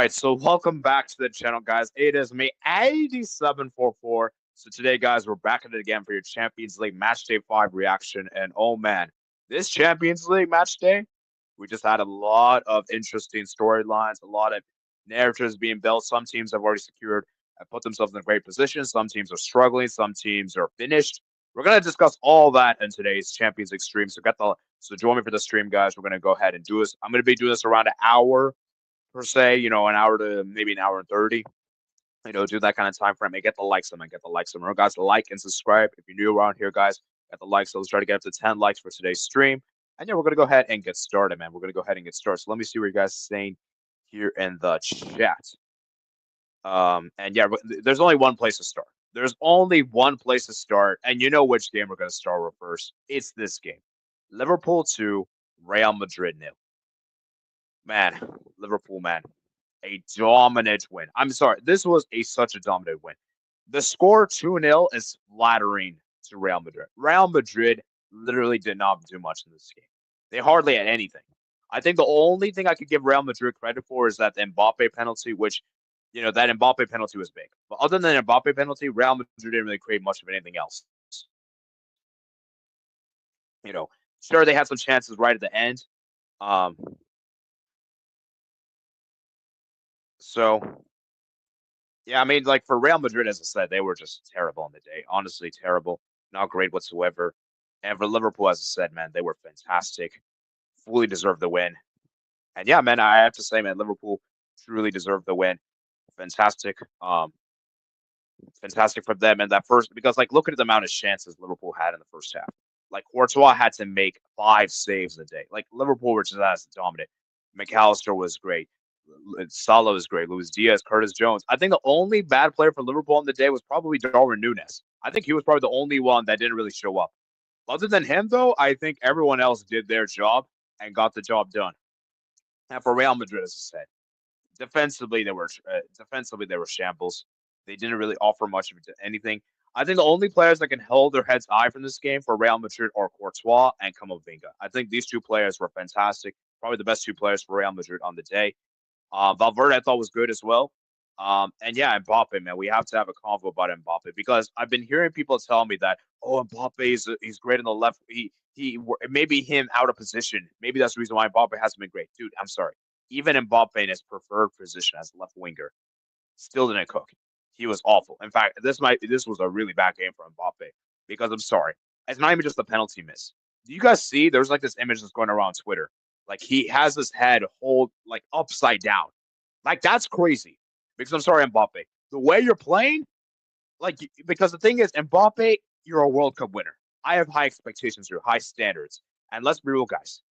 right, so welcome back to the channel, guys. It is me, 8744. So today, guys, we're back at it again for your Champions League Match Day 5 reaction. And oh man, this Champions League Match Day, we just had a lot of interesting storylines, a lot of narratives being built. Some teams have already secured and put themselves in a great position. Some teams are struggling. Some teams are finished. We're going to discuss all that in today's Champions League stream. So join me for the stream, guys. We're going to go ahead and do this. I'm going to be doing this around an hour per se, an hour to maybe an hour and 30, do that kind of time frame and get the likes on, get the likes on. Remember, guys, like and subscribe. If you're new around here, guys, get the likes. So let's try to get up to 10 likes for today's stream. And yeah, we're going to go ahead and get started, man. We're going to go ahead and get started. So let me see what you guys are saying here in the chat. And yeah, there's only one place to start. There's only one place to start. And you know which game we're going to start with first. It's this game. Liverpool 2, Real Madrid 0. Man, Liverpool, man, a dominant win. I'm sorry, this was such a dominant win. The score 2-0 is flattering to Real Madrid. Real Madrid literally did not do much in this game. They hardly had anything. I think the only thing I could give Real Madrid credit for is that the Mbappe penalty, which, that Mbappe penalty was big. But other than the Mbappe penalty, Real Madrid didn't really create much of anything else. Sure, they had some chances right at the end. So, yeah, I mean, like for Real Madrid, as I said, they were just terrible on the day. Honestly, terrible. Not great whatsoever. And for Liverpool, as I said, man, they were fantastic. Fully deserved the win. And yeah, man, I have to say, man, Liverpool truly deserved the win. Fantastic. Fantastic for them. And that first, because like, look at the amount of chances Liverpool had in the first half. Like Courtois had to make 5 saves a day. Like Liverpool were just as dominant. McAllister was great. Salah was great. Luis Diaz, Curtis Jones. I think the only bad player for Liverpool on the day was probably Darwin Núñez. I think he was probably the only one that didn't really show up. Other than him, though, I think everyone else did their job and got the job done. And for Real Madrid, as I said, defensively they were shambles. They didn't really offer much of anything. I think the only players that can hold their heads high from this game for Real Madrid are Courtois and Camavinga. I think these two players were fantastic. Probably the best two players for Real Madrid on the day. Valverde I thought was good as well. And yeah, Mbappe, man, we have to have a convo about Mbappe because I've been hearing people tell me that, oh, Mbappe he's great on the left. Maybe him out of position. Maybe that's the reason why Mbappe hasn't been great. Dude, I'm sorry. Even Mbappe in his preferred position as left winger still didn't cook. He was awful. In fact, this was a really bad game for Mbappe because I'm sorry. It's not even just a penalty miss. Do you guys see? There's like this image that's going around Twitter. Like he has his head hold like upside down. Like that's crazy. Because I'm sorry, Mbappe. The way you're playing, because the thing is, Mbappe, you're a World Cup winner. I have high expectations for you, high standards. And let's be real, guys.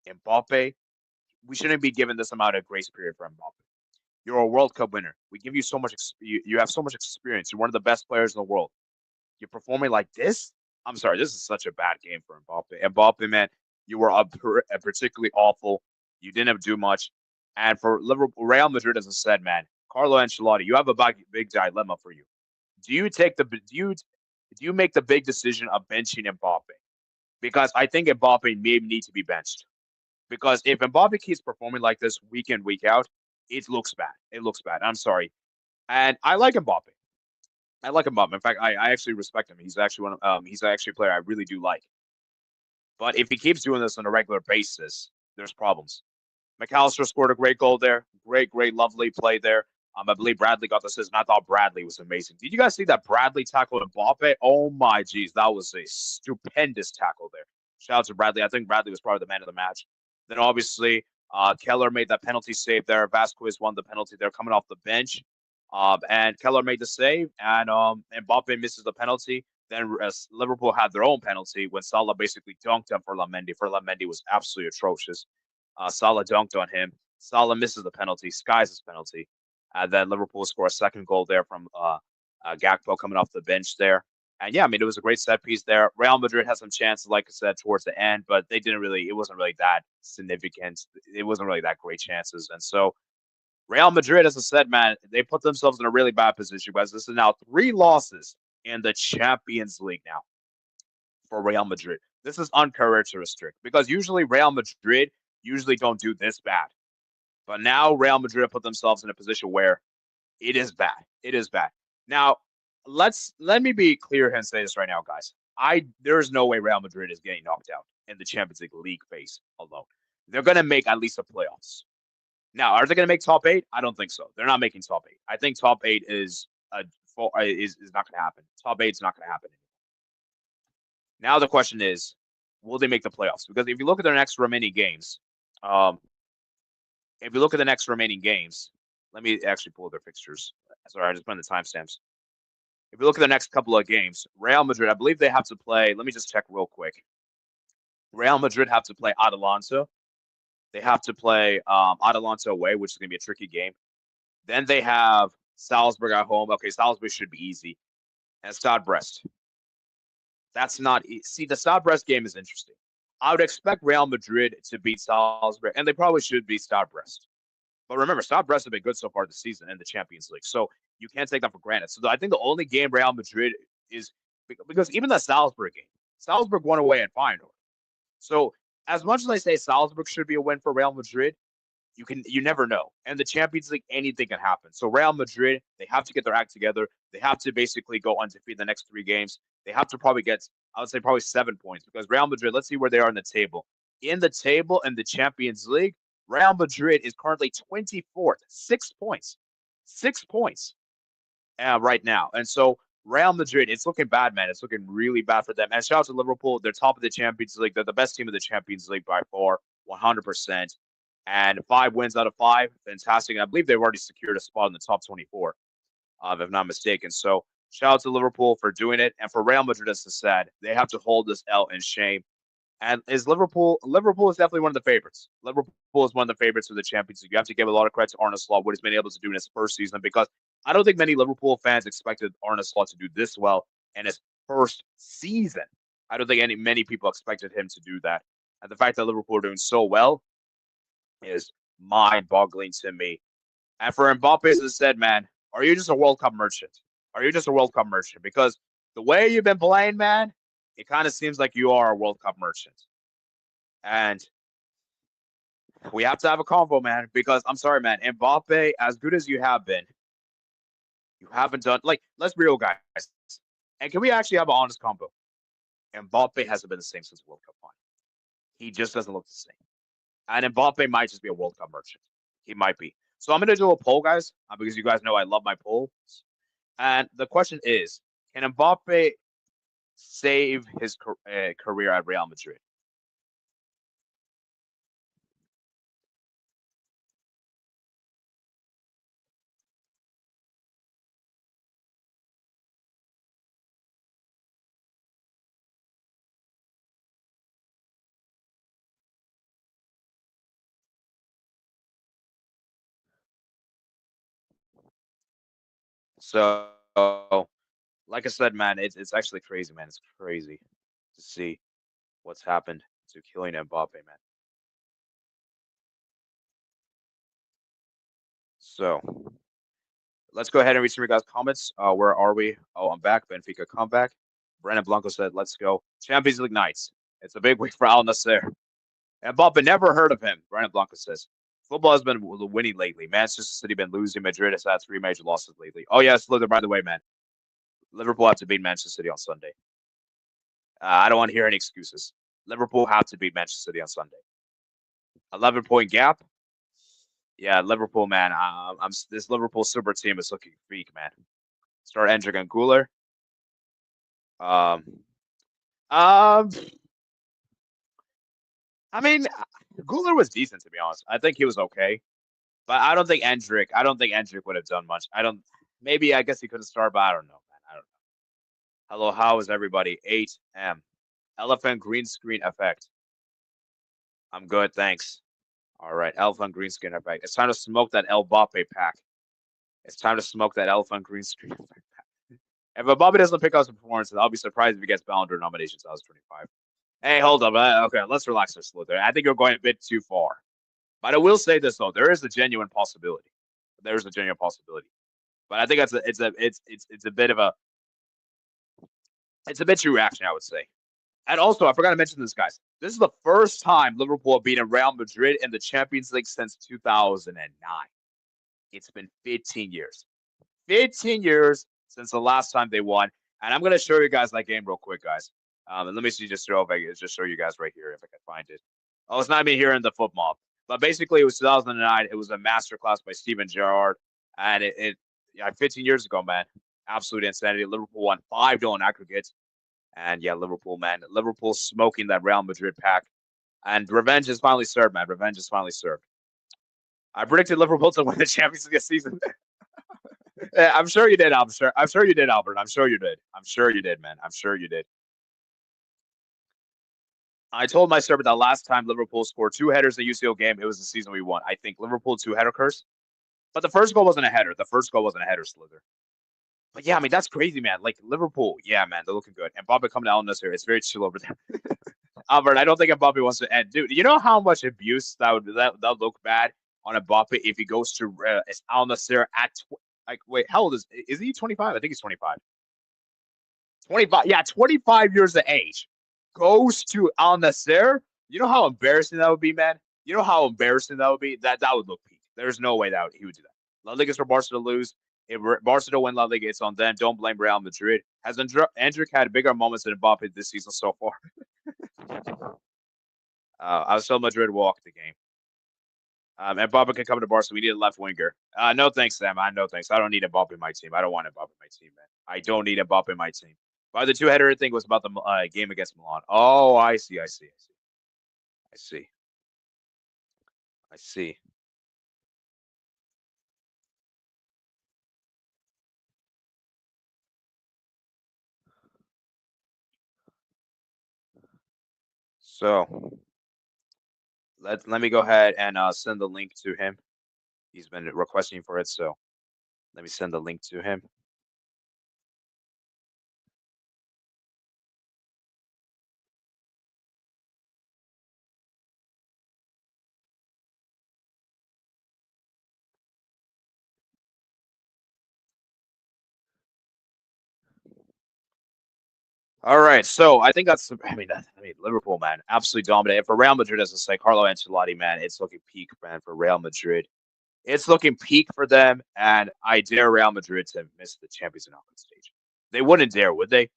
Mbappe, we shouldn't be given this amount of grace period for Mbappe. You're a World Cup winner. We give you so much. You have so much experience. You're one of the best players in the world. You're performing like this. I'm sorry. This is such a bad game for Mbappe. Mbappe, man, you were particularly awful. You didn't do much. And for Liverpool, Real Madrid, as I said, man, Carlo Ancelotti, you have a big dilemma for you. Do you make the big decision of benching Mbappe? Because I think Mbappe may need to be benched. Because if Mbappe keeps performing like this week in, week out, it looks bad. It looks bad. I'm sorry. And I like Mbappe. I like Mbappe. In fact, I actually respect him. He's actually he's actually a player I really do like. But if he keeps doing this on a regular basis, there's problems. McAllister scored a great goal there. Great, lovely play there. I believe Bradley got the assist, and I thought Bradley was amazing. Did you guys see that Bradley tackled Mbappe? Oh my geez, that was a stupendous tackle there. Shout out to Bradley. I think Bradley was probably the man of the match. Then obviously Keller made that penalty save there. Vasquez won the penalty there coming off the bench. And Keller made the save, and Mbappe misses the penalty. Then Liverpool had their own penalty when Salah basically dunked him for Lamendi. Lamendi was absolutely atrocious. Salah dunked on him. Salah misses the penalty, skies his penalty. And then Liverpool score a second goal there from Gakpo coming off the bench there. And yeah, I mean, it was a great set piece there. Real Madrid had some chances, like I said, towards the end, but it wasn't really that significant. It wasn't really that great chances. And so Real Madrid, as I said, man, they put themselves in a really bad position, guys. This is now 3 losses in the Champions League now for Real Madrid. This is uncharacteristic because usually Real Madrid usually don't do this bad. But now Real Madrid have put themselves in a position where it is bad. It is bad. Now, let me be clear and say this right now, guys. There is no way Real Madrid is getting knocked out in the Champions League phase alone. They're going to make at least the playoffs. Now, are they going to make top eight? I don't think so. They're not making top eight. I think top eight is not going to happen. Top eight's not going to happen. Now the question is, will they make the playoffs? Because if you look at their next remaining games, if you look at the next remaining games, let me actually pull their fixtures. Sorry, I just put in the timestamps. If you look at the next couple of games, Real Madrid, I believe they have to play. Let me just check real quick. Real Madrid have to play Atalanta. They have to play Atalanta away, which is going to be a tricky game. Then they have Salzburg at home. Okay, Salzburg should be easy. And Stade Brest. That's not see, the Stade Brest game is interesting. I would expect Real Madrid to beat Salzburg, and they probably should beat Stade Brest. But remember, Stade Brest have been good so far this season in the Champions League, so you can't take that for granted. So I think the only game Real Madrid is because even the Salzburg game, Salzburg won away at Feyenoord. So as much as I say Salzburg should be a win for Real Madrid, you never know. And the Champions League, anything can happen. So Real Madrid, they have to get their act together. They have to basically go undefeated the next 3 games. They have to probably get, I would say, probably 7 points because Real Madrid, let's see where they are in the table. In the table in the Champions League, Real Madrid is currently 24th, 6 points. 6 points right now. And so Real Madrid, it's looking bad, man. It's looking really bad for them. And shout out to Liverpool. They're top of the Champions League. They're the best team of the Champions League by far, 100%. And 5 wins out of 5. Fantastic. And I believe they've already secured a spot in the top 24, if I'm not mistaken. So shout out to Liverpool for doing it. And for Real Madrid, as I said, they have to hold this L in shame. And is Liverpool is definitely one of the favorites. Liverpool is one of the favorites for the Champions League. You have to give a lot of credit to Arne Slot, what he's been able to do in his first season, because I don't think many Liverpool fans expected Arne Slot to do this well in his first season. I don't think many people expected him to do that. And the fact that Liverpool are doing so well is mind-boggling to me. And for Mbappe, as I said, man, are you just a World Cup merchant? Are you just a World Cup merchant? Because the way you've been playing, man, it kind of seems like you are a World Cup merchant. And we have to have a convo, man, because I'm sorry, man, Mbappe, as good as you have been, you haven't done, like, let's be real, guys. And can we actually have an honest combo? Mbappe hasn't been the same since the World Cup final. He just doesn't look the same. And Mbappe might just be a World Cup merchant. He might be. So I'm going to do a poll, guys, because you guys know I love my polls. And the question is, can Mbappe save his career at Real Madrid? So, like I said, man, it's actually crazy, man. It's crazy to see what's happened to Kylian Mbappe, man. So let's go ahead and read some of your guys' comments. Where are we? Oh, I'm back. Benfica comeback. Brandon Blanco said, let's go. Champions League nights. It's a big week for Al Nasser. Mbappe, never heard of him. Brandon Blanco says, football has been winning lately. Manchester City been losing. Madrid has had 3 major losses lately. Oh, yes. Look, by the way, man. Liverpool have to beat Manchester City on Sunday. I don't want to hear any excuses. Liverpool have to beat Manchester City on Sunday. 11-point gap. Yeah, Liverpool, man. This Liverpool super team is looking weak, man. Start Endrick and Guler. I mean, Guler was decent, to be honest. I think he was okay, but I don't think Endrick would have done much. Maybe I guess he could have started, but I don't know, man. I don't know. Hello, how is everybody? 8M. Elephant green screen effect. I'm good, thanks. All right, elephant green screen effect. It's time to smoke that Mbappe pack. It's time to smoke that elephant green screen effect pack. If Mbappe doesn't pick up some performances, I'll be surprised if he gets Ballon d'Or nominations. 2025. Hey, hold up. Okay, let's relax our slow there. I think you're going a bit too far. But I will say this though, there is a genuine possibility. There's a genuine possibility. But I think it's a bit of a it's a bit too reaction, I would say. And also, I forgot to mention this, guys. This is the first time Liverpool have beaten Real Madrid in the Champions League since 2009. It's been 15 years. 15 years since the last time they won. And I'm going to show you guys that game real quick, guys. And let me see, just show you guys right here if I can find it. Oh, it's not even here in the football. But basically, it was 2009. It was a masterclass by Steven Gerrard. And yeah, 15 years ago, man. Absolute insanity. Liverpool won 5-0 in aggregate. And yeah, Liverpool, man. Liverpool smoking that Real Madrid pack. And revenge is finally served, man. Revenge is finally served. I predicted Liverpool to win the Champions League this season. Yeah, I'm sure you did. I'm sure you did, Albert. I'm sure you did. I'm sure you did, man. I'm sure you did. I told my servant that last time Liverpool scored 2 headers in a UCL game, it was the season we won. I think Liverpool 2-header curse. But the first goal wasn't a header. The first goal wasn't a header, Slither. But yeah, I mean, that's crazy, man. Like, Liverpool, yeah, man, they're looking good. And Mbappe coming down this here. It's very chill over there. Albert, I don't think Mbappe wants to end. Dude, you know how much abuse that would look bad on Mbappe if he goes to Al Nassr at, wait, how old is he 25? I think he's 25. 25, yeah, 25 years of age. Goes to Al Nassr. You know how embarrassing that would be, man? You know how embarrassing that would be? That would look peak. There's no way that he would do that. La Liga's for Barca to lose. If Barca to win La Liga, it's on them. Don't blame Real Madrid. Has Endrick had bigger moments than Mbappe this season so far? I was told Madrid walked the game. And Mbappe can come to Barca. We need a left winger. No thanks, Sam. No thanks. I don't need Mbappe in my team. I don't want Mbappe in my team, man. I don't need Mbappe in my team. But the 2-header thing was about the game against Milan. Oh, I see. So let me go ahead and send the link to him. He's been requesting for it, so let me send the link to him. All right, so I think that's. I mean, Liverpool, man, absolutely dominated. For Real Madrid, as I say, Carlo Ancelotti, man, it's looking peak, man, for Real Madrid. It's looking peak for them, and I dare Real Madrid to miss the Champions League knockout stage. They wouldn't dare, would they?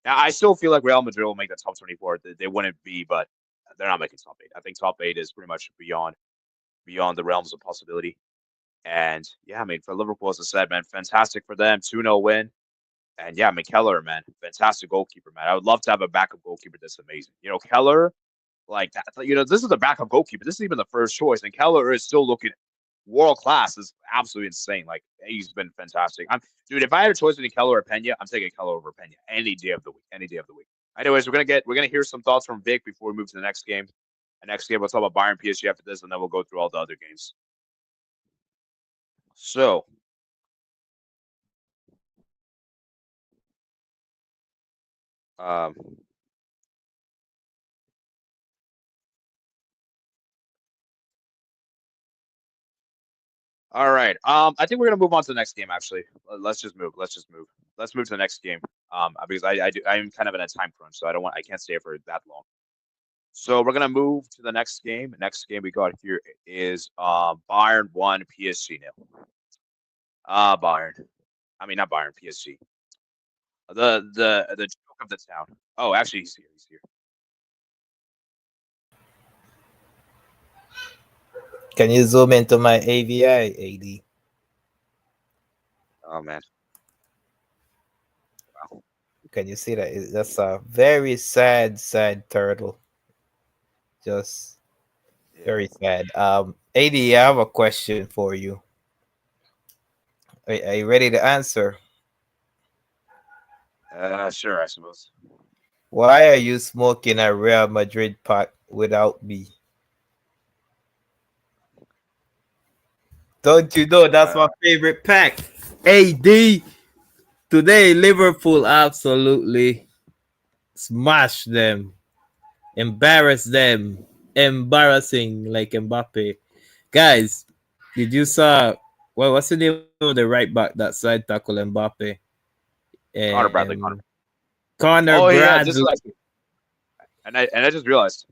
Now, I still feel like Real Madrid will make the top 24. They wouldn't be, but they're not making top 8. I think top 8 is pretty much beyond the realms of possibility. And yeah, I mean, for Liverpool, as I said, man, fantastic for them. 2-0 win. And yeah, McKellar, man, fantastic goalkeeper, man. I would love to have a backup goalkeeper that's amazing. You know, Keller, like that. You know, this is the backup goalkeeper. This is even the first choice, and Keller is still looking world class. Is absolutely insane. Like he's been fantastic. Dude. If I had a choice between Keller or Pena, I'm taking Keller over Pena any day of the week. Any day of the week. Anyways, we're gonna hear some thoughts from Vic before we move to the next game. The next game, we'll talk about Bayern PSG after this, and then we'll go through all the other games. So. Um, all right. I think we're gonna move on to the next game. Actually, let's just move. Let's move to the next game. Because I'm kind of in a time crunch, so I can't stay for that long. So we're gonna move to the next game. Next game we got here is Bayern 1, PSG 0. Bayern. I mean not Bayern, PSG. The joke of the town. Oh, actually he's here. Can you zoom into my AVI, AD? Oh man. Wow. Can you see that? That's a very sad turtle. Just very sad. AD, I have a question for you. Are you ready to answer? Sure, I suppose. Why are you smoking a Real Madrid pack without me? Don't you know that's my favorite pack? AD. Today, Liverpool absolutely smashed them, embarrassed them, embarrassing like Mbappe. Guys, did you saw what's the name of the right back that side tackle Mbappe? Connor Bradley. Connor Oh yeah, Bradley. And I just realized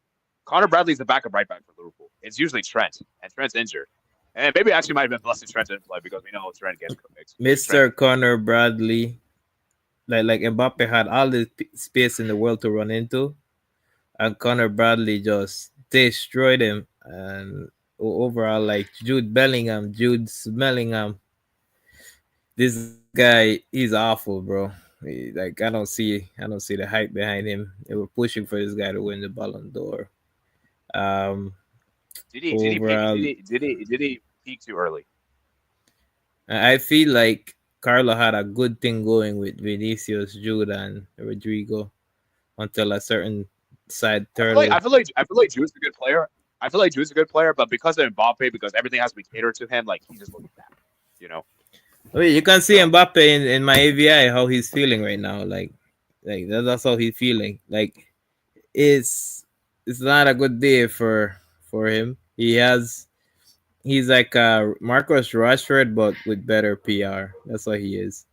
Connor Bradley's the backup right back for Liverpool. It's usually Trent, and Trent's injured. And maybe actually might have been blessed Trent didn't play because we know Trent gets cooked. Mr. Connor Bradley, like Mbappe had all the space in the world to run into, and Connor Bradley just destroyed him. And overall, like Jude Bellingham, this guy, he's awful, bro. Like I don't see the hype behind him. They were pushing for this guy to win the Ballon d'Or. Um, Overall, Did he peak too early? I feel like Carlo had a good thing going with Vinicius, Jude, and Rodrigo until a certain side turtle. I feel like Jude's a good player. I feel like Jude's a good player, but because of Mbappe, because everything has to be catered to him, like he just looks bad. You know. I mean, you can see Mbappe in my AVI how he's feeling right now. Like that's how he's feeling. Like it's not a good day for him. He's like Marcus Rashford, but with better PR. That's what he is.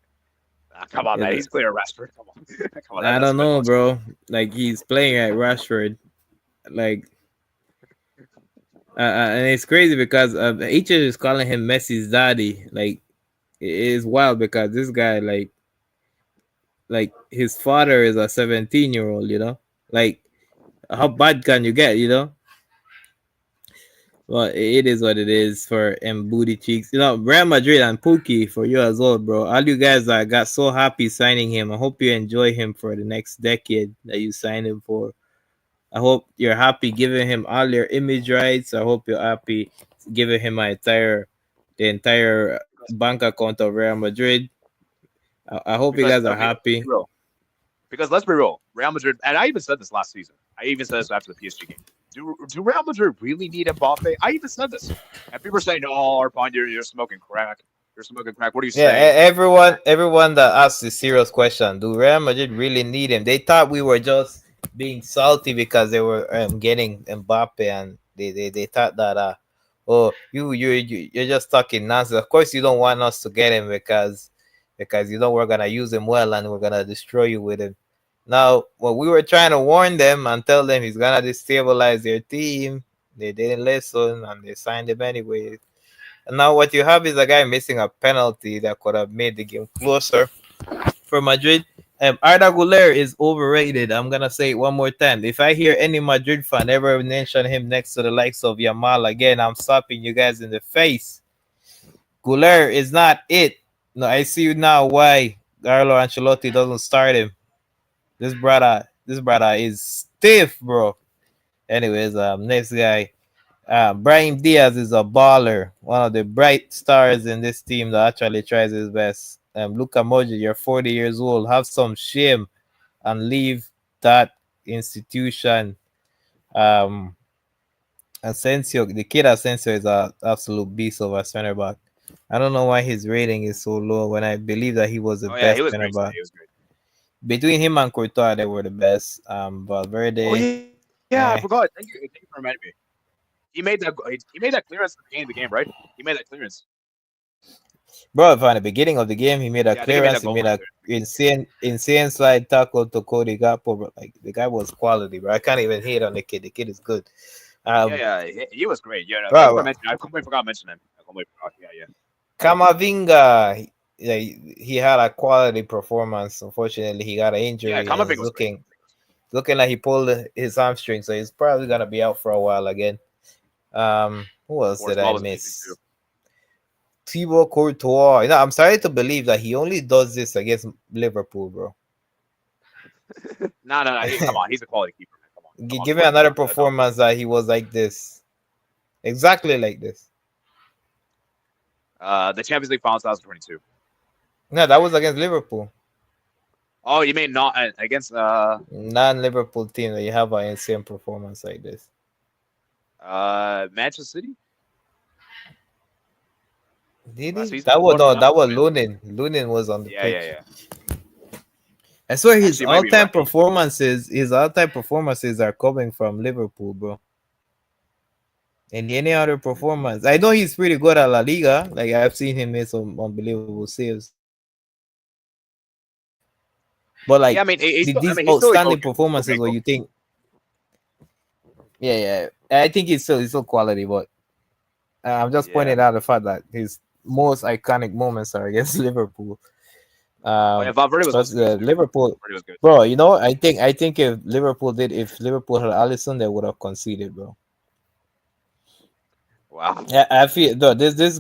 Come on, man. He's clear Rashford. Come on. Come on, I don't know, bro. Like he's playing at Rashford. Like, and it's crazy because each is calling him Messi's daddy. Like, it is wild because this guy, like his father is a 17-year-old. You know, like how bad can you get? You know. Well, it is what it is for Booty Cheeks. You know, Real Madrid and Pookie for you as well, bro. All you guys got so happy signing him. I hope you enjoy him for the next decade that you signed him for. I hope you're happy giving him all your image rights. I hope you're happy giving him the entire bank account of Real Madrid. I hope you guys are happy. Because let's be real, Real Madrid, and I even said this last season. I even said this after the PSG game. Do Real Madrid really need Mbappe? I even said this. And people are saying, "Oh, Arpon, you're smoking crack. You're smoking crack." What are you saying? Yeah, everyone that asked the serious question, do Real Madrid really need him? They thought we were just being salty because they were getting Mbappe, and they thought that you're just talking nonsense. Of course, you don't want us to get him because you know we're gonna use him well and we're gonna destroy you with him. Now, when we were trying to warn them and tell them he's gonna destabilize their team, they didn't listen and they signed him anyway. And now what you have is a guy missing a penalty that could have made the game closer for Madrid. Arda Güler is overrated. I'm gonna say it one more time. If I hear any Madrid fan ever mention him next to the likes of Yamal again, I'm slapping you guys in the face. Güler is not it. No, I see you now why Carlo Ancelotti doesn't start him. This brother is stiff, bro. Anyways, next guy. Brahim Diaz is a baller, one of the bright stars in this team that actually tries his best. Luka Modric, you're 40 years old. Have some shame and leave that institution. Asensio, the kid Asensio is an absolute beast of a center back. I don't know why his rating is so low when I believe that he was the best center back. He was great. Between him and Courtois, they were the best. Valverde. Oh yeah, I forgot. Thank you for reminding me. He made that clearance at the beginning of the game, right? He made that clearance. Bro, from the beginning of the game, he made a clearance. He made an insane slide tackle to Cody Gakpo. Bro. Like the guy was quality, bro. I can't even hate on the kid. The kid is good. He was great. Yeah, I completely forgot to mention him. Yeah. Kamavinga, he had a quality performance. Unfortunately, he got an injury. Yeah, Kamavinga looking like he pulled his hamstring, so he's probably gonna be out for a while again. Who else did I miss? Thibaut Courtois. You know, I'm sorry to believe that he only does this against Liverpool, bro. No. Come on, he's a quality keeper. Give me another performance that he was like this, exactly like this. The Champions League Final 2022. No, that was against Liverpool. Oh, you mean not against non-Liverpool team that you have an insane performance like this? Manchester City. Did he? That was Lunin. Lunin was on the pitch. Yeah. I swear his all-time performances are coming from Liverpool, bro. And any other performance, I know he's pretty good at La Liga. Like I've seen him make some unbelievable saves. But like these outstanding performances, where you think Yeah. I think he's still quality, but I'm just Yeah. pointing out the fact that his most iconic moments are against Liverpool. Oh yeah, Valverde was Because also good too. Liverpool, Valverde was good. bro, I think if Liverpool had Alisson, they would have conceded, bro. Wow. Yeah, I feel though this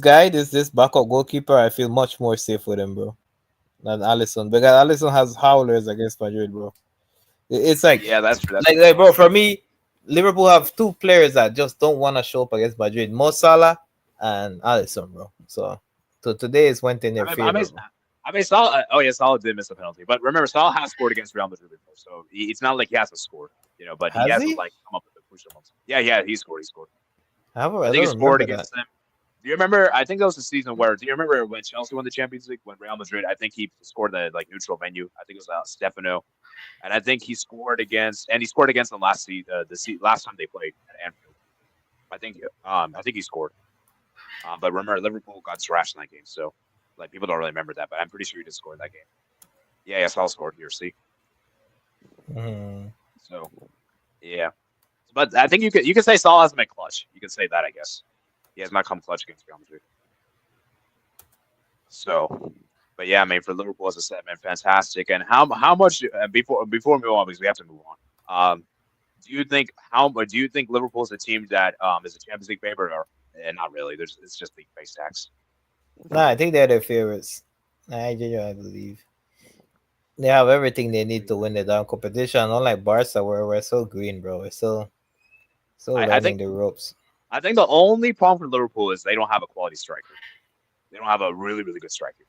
backup goalkeeper, I feel much more safe with him, bro, than Alisson because Alisson has howlers against Madrid, bro. It's Yeah, that's true. That's true. like bro, for me, Liverpool have two players that just don't want to show up against Madrid: Mo Salah and Alisson, bro. So today is went in I their mean, I mean, favor, bro. I mean, Salah. Oh yeah, Salah did miss a penalty, but remember, Salah has scored against Real Madrid before, so it's not like he hasn't scored, but he Has hasn't he? like come up with the crucial moments. Yeah, yeah, he scored. He scored. I I think he don't scored remember that. against them. Do you remember? I think that was the season where. Do you remember when Chelsea won the Champions League when Real Madrid? I think he scored the like neutral venue. I think it was Stefano, and I think he scored against them last time they played at Anfield. I think he scored. But remember, Liverpool got thrashed in that game, so like people don't really remember that. But I'm pretty sure he did score in that game. Yeah, Salah scored here. See, Mhm. so yeah, but I think you could say Salah hasn't been clutch. You can say that, I guess. He has not come clutch against Real Madrid. So, but yeah, I mean, for Liverpool, as I said, man, fantastic. And how much before we move on, because we have to move on. Do you think Liverpool is a team that is a Champions League favorite, or not really? It's just league face tax. Nah, I think they're their favorites. I believe they have everything they need to win the damn competition. Unlike Barca, where we're so green, bro. We're still I learning think the ropes. I think the only problem for Liverpool is they don't have a quality striker. They don't have a really really good striker.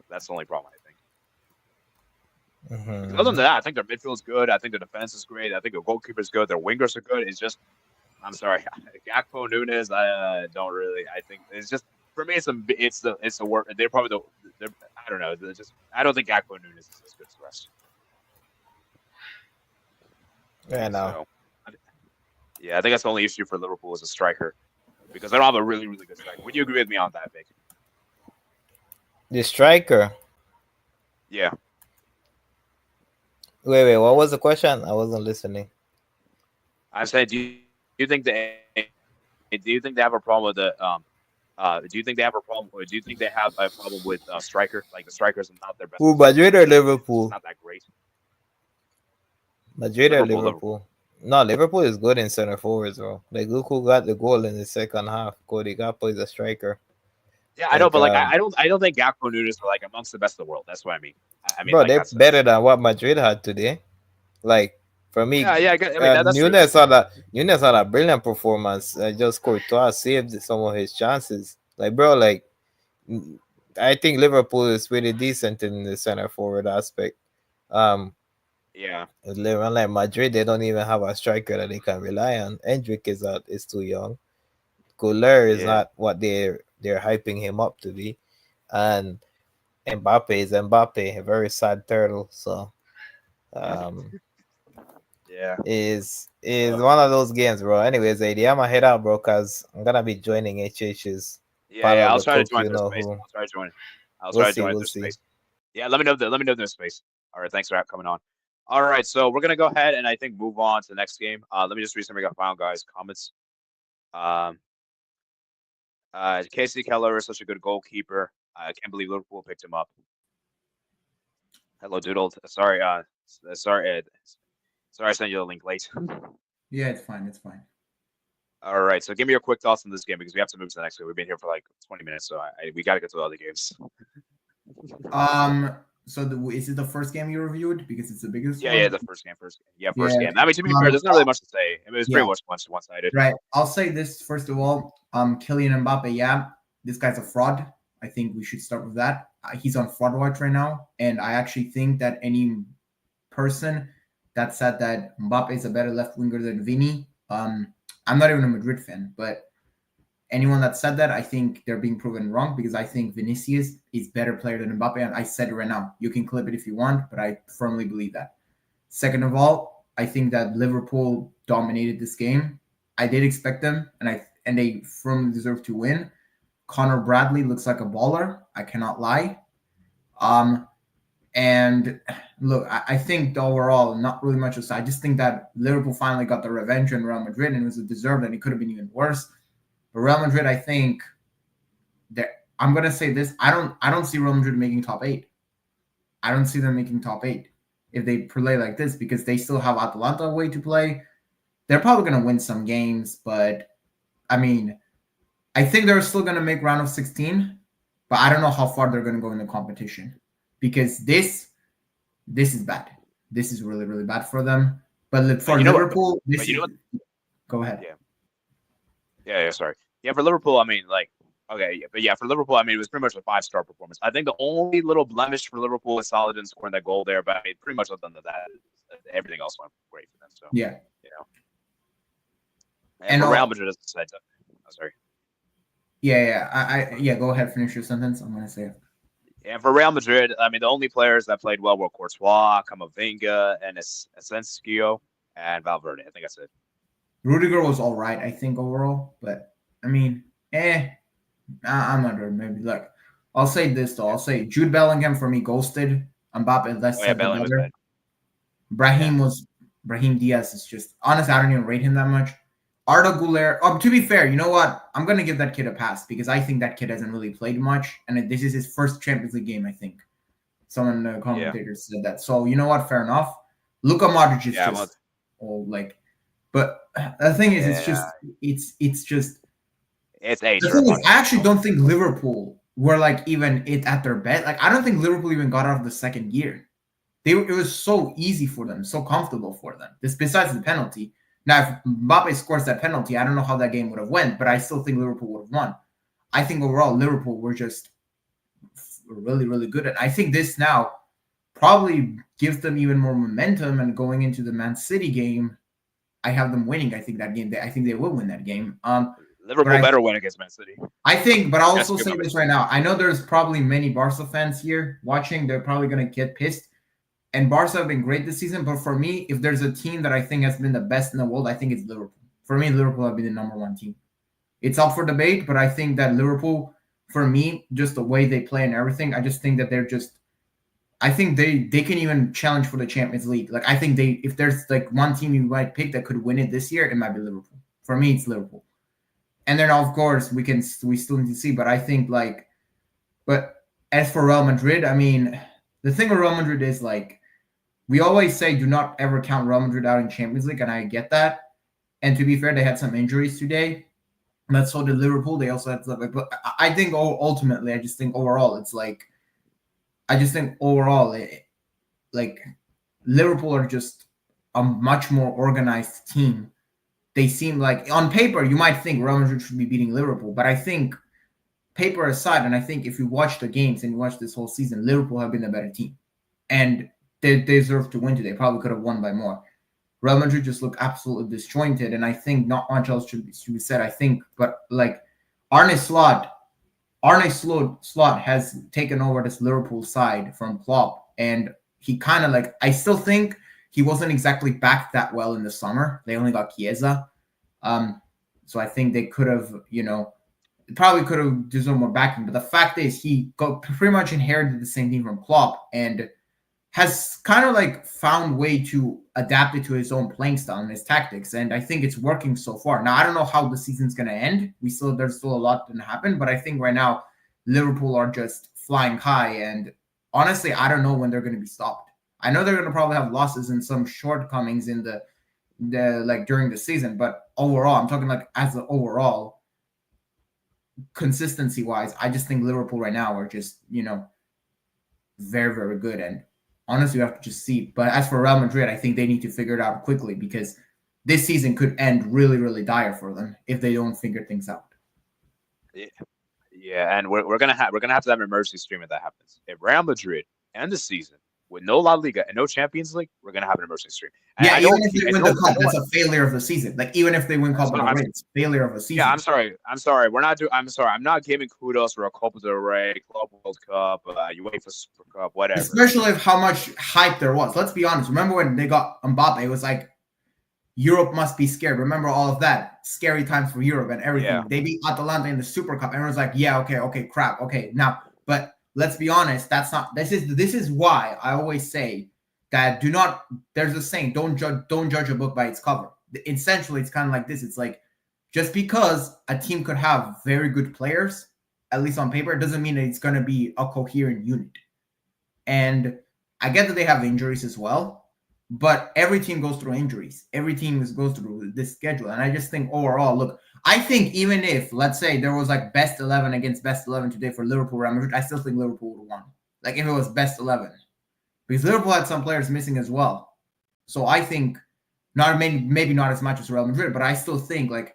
That's the only problem I think. Because other than Hmm. that, I think their midfield is good. I think their defense is great. I think their goalkeeper is good. Their wingers are good. It's just I'm sorry, Gakpo Nunes. I don't really. I think it's just for me. It's the work. They're probably they're, I don't know. I don't think Gakpo Nunes is as good as the rest. Yeah, now So yeah, I think that's the only issue for Liverpool as a striker because they don't have a really really good striker. Would you agree with me on that, Vic? the striker. Yeah, Wait. What was the question? I wasn't listening. I'm saying. Do you think they have a problem with the do you think they have a problem? Or do you think they have a problem with striker? Like the strikers are not their best Who, position. Madrid or It's just Liverpool? not that great. Madrid or Liverpool, Liverpool. Liverpool? No, Liverpool is good in center forwards, bro. Like look who got the goal in the second half. Cody Gakpo is a striker. Yeah, I know, Like but like I don't think Gakpo and Nunes are like amongst the best in the world. That's what I mean. I mean, bro, like they're that's better than what Madrid had today. Like for me, yeah. I mean that's true. Nunes had a brilliant performance. Just Courtois saved some of his chances. Like bro, like mm, I think Liverpool is really decent in the center forward aspect. Um, Yeah, Unlike Madrid, they don't even have a striker that they can rely on. Hendrick is too young. Goulart is yeah, not what they're hyping him up to be, and Mbappe is Mbappe, a very sad turtle. So um, yeah. is So one of those games, bro. Anyways, AD, I'ma head out, bro, cause I'm gonna be joining HH's yeah, part yeah. of I'll the try to cook. join You their know space. who? I'll try to join. I'll We'll try to see. join We'll their see. space. Yeah, let me know their space. All right, thanks for coming on. All right, so we're gonna go ahead and I think move on to the next game. Let me just read some of your final guys' comments. Um, Casey Keller is such a good goalkeeper. I can't believe Liverpool picked him up. Hello, Doodle. Sorry, sorry, I sent you the link late. Yeah, it's fine. It's fine. All right, so give me your quick thoughts on this game because we have to move to the next game. We've been here for like 20 minutes, so we got to get to the other games. So is it the first game you reviewed because it's the biggest Yeah, one? the first game. Yeah, Yeah. first game. I mean, to be fair, there's not really much to say. I mean, it was pretty Yeah. much one-sided. Right. I'll say this first of all. Kylian Mbappe. Yeah, this guy's a fraud. I think we should start with that. He's on fraud watch right now, and I actually think that any person that said that Mbappe is a better left winger than Vini, I'm not even a Madrid fan, but anyone that said that, I think they're being proven wrong because I think Vinicius is better player than Mbappe, and I said it right now. You can clip it if you want, but I firmly believe that. Second of all, I think that Liverpool dominated this game. I did expect them, and they firmly deserve to win. Connor Bradley looks like a baller. I cannot lie. Um, And look, I think overall, not really much aside. I just think that Liverpool finally got the revenge on Real Madrid, and it was deserved, and it could have been even worse. But Real Madrid, I think that I'm gonna say this: I don't see Real Madrid making top 8. I don't see them making top 8 if they play like this, because they still have Atalanta away to play. They're probably gonna win some games, but I mean, I think they're still gonna make round of 16, but I don't know how far they're gonna go in the competition, because this is bad. This is really, really bad for them. But for Liverpool, this is. Go ahead. Yeah. Sorry. Yeah, for Liverpool, I mean, like, okay, yeah, but yeah, for Liverpool, I mean, it was pretty much a 5-star performance. I think the only little blemish for Liverpool is Salah didn't score that goal there, but I mean, pretty much other than that, everything else went great for them. So yeah, you know. And for Real Madrid, as I said, sorry. Yeah. Go ahead, finish your sentence. I'm gonna say it. And for Real Madrid, I mean, the only players that played well were Courtois, Camavinga, and Asensio, and Valverde. I think that's it. Rudiger was all right, I think, overall. But, I mean, I'm under maybe. Like, I'll say this, though. I'll say Jude Bellingham, for me, ghosted. Mbappe, Bellingham was bad. Brahim Diaz is just, honestly, I don't even rate him that much. Arda Güler, to be fair, you know what? I'm going to give that kid a pass, because I think that kid hasn't really played much. And this is his first Champions League game, I think. Someone, commentators said that. So, you know what? Fair enough. Luka Modric is just, but the thing is, it's just. It's age. The thing is, I actually don't think Liverpool were like even at their best. Like, I don't think Liverpool even got out of the second gear. It was so easy for them, so comfortable for them. This besides the penalty. Now, if Mbappe scores that penalty, I don't know how that game would have went, but I still think Liverpool would have won. I think overall Liverpool were just really, really good. And I think this now probably gives them even more momentum, and going into the Man City game, I have them winning. I think that game. I think they will win that game. Liverpool better win against Man City. I think, but I'll also say this right now. I know there's probably many Barca fans here watching. They're probably going to get pissed. And Barca have been great this season. But for me, if there's a team that I think has been the best in the world, I think it's Liverpool. For me, Liverpool have been the number one team. It's up for debate, but I think that Liverpool, for me, just the way they play and everything, I just think that they're just. I think they can even challenge for the Champions League. Like, I think if there's like one team you might pick that could win it this year, it might be Liverpool. For me, it's Liverpool. And then, of course, we still need to see. But I think, like, but as for Real Madrid, I mean, the thing with Real Madrid is, like, we always say do not ever count Real Madrid out in Champions League, and I get that. And to be fair, they had some injuries today. But so did Liverpool. They also had stuff. But I think ultimately, I just think overall, it's like, like, Liverpool are just a much more organized team. They seem like, on paper, you might think Real Madrid should be beating Liverpool, but I think, paper aside, and I think if you watch the games and you watch this whole season, Liverpool have been a better team. And they deserve to win today. Probably could have won by more. Real Madrid just look absolutely disjointed, and I think not much else should be said. I think, but like Arne Slot has taken over this Liverpool side from Klopp, and he kind of like, I still think he wasn't exactly backed that well in the summer. They only got Chiesa. So I think they could have, probably could have done some more backing. But the fact is, he pretty much inherited the same team from Klopp and has kind of like found way to adapt it to his own playing style and his tactics. And I think it's working so far. Now, I don't know how the season's going to end. There's still a lot to happen. But I think right now, Liverpool are just flying high. And honestly, I don't know when they're going to be stopped. I know they're going to probably have losses and some shortcomings in the like during the season, but overall, I'm talking like as the overall consistency wise, I just think Liverpool right now are just, very, very good. And honestly, you have to just see. But as for Real Madrid, I think they need to figure it out quickly, because this season could end really, really dire for them if they don't figure things out. Yeah, and we're gonna have to have an emergency stream if that happens. If Real Madrid end the season with no La Liga and no Champions League, we're gonna have an emergency stream. And yeah, even if they win the cup, that's a failure of the season. Like, even if they win Copa del Rey, it's failure of the season. Yeah, I'm sorry. I'm not giving kudos for a Copa del Rey, Club World Cup, UEFA Super Cup, whatever. Especially if how much hype there was. Let's be honest. Remember when they got Mbappe? It was like, Europe must be scared. Remember all of that? Scary times for Europe and everything. Yeah. They beat Atalanta in the Super Cup. Everyone's like, yeah, okay, crap. Okay, now, but let's be honest, that's not. This is why I always say that do not. There's a saying: don't judge a book by its cover. Essentially, it's kind of like this. It's like just because a team could have very good players, at least on paper, it doesn't mean that it's going to be a coherent unit. And I get that they have injuries as well, but every team goes through injuries. Every team goes through this schedule. And I just think overall, look, I think even if, let's say, there was like best 11 against best 11 today for Liverpool, Real Madrid, I still think Liverpool would have won. Like if it was best 11. Because Liverpool had some players missing as well. So I think, maybe not as much as Real Madrid, but I still think like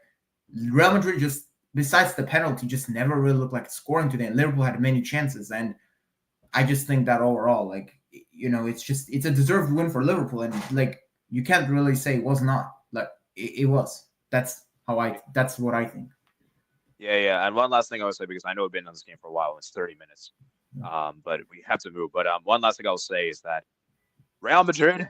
Real Madrid just, besides the penalty, just never really looked like scoring today. And Liverpool had many chances. And I just think that overall, like, you know, it's a deserved win for Liverpool. And like, you can't really say it was not. Like, it was. That's what I think. Yeah. And one last thing I would say, because I know we've been on this game for a while, it's 30 minutes. But we have to move. But one last thing I'll say is that Real Madrid,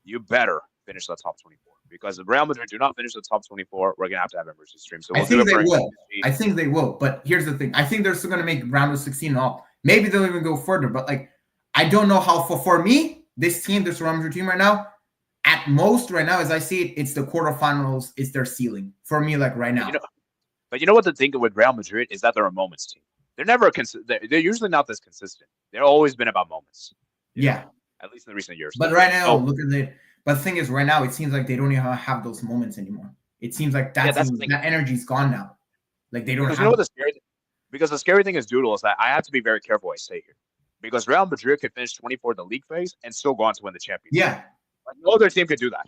you better finish the top 24. Because if Real Madrid do not finish the top 24, we're going to have emergency stream. So I think they will. But here's the thing. I think they're still going to make round of 16 all. Maybe they'll even go further. But like, I don't know how for me, this Real Madrid team right now, at most right now, as I see it, it's the quarterfinals. It's their ceiling for me, like right now. But you know what the thing with Real Madrid is that they're a moments team. They're never they're usually not this consistent. They've always been about moments. Yeah. At least in the recent years. But right now, look at it. But the thing is, right now, it seems like they don't even have those moments anymore. It seems like that energy's gone now. Like they don't have. You know what the scary thing? Because the scary thing is, Doodle, is that I have to be very careful what I say here. Because Real Madrid could finish 24 in the league phase and still go on to win the championship. Yeah. Like, no other team could do that.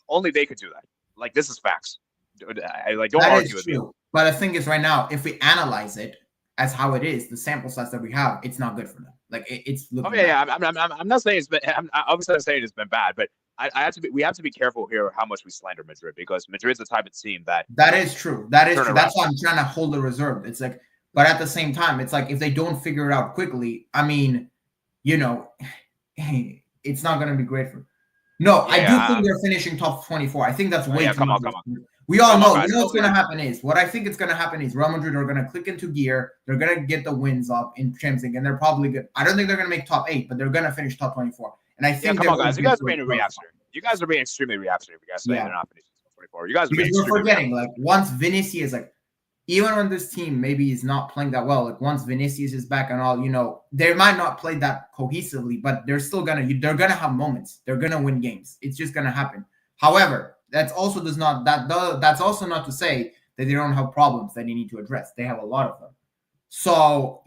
Only they could do that. Like, this is facts. I don't argue with you. But the thing is, right now, if we analyze it as how it is, the sample size that we have, it's not good for them. Like it's looking. Okay, yeah. I'm not saying it's been. I'm obviously not saying it's been bad, but we have to be careful here how much we slander Madrid, because Madrid's the type of team that is true. That is true. That's why I'm trying to hold the reserve. It's like, but at the same time, it's like if they don't figure it out quickly, I mean, you know, it's not going to be great for. No, I do think they're finishing top 24. I think that's way too much. Come on. We all know. You know what's going to happen is what I think is going to happen is Real Madrid are going to click into gear. They're going to get the wins up in Champions League, and they're probably good. I don't think they're going to make top 8, but they're going to finish top 24. And I think come on, guys. You guys are being reactionary. You guys are being extremely reactionary. You guys say they're not finishing top 24. You guys are being extremely we're forgetting like once Vinicius like. Even when this team maybe is not playing that well, like once Vinicius is back and all, you know, they might not play that cohesively, but they're still they're gonna have moments. They're gonna win games. It's just gonna happen. However, that's also not to say that they don't have problems that they need to address. They have a lot of them. So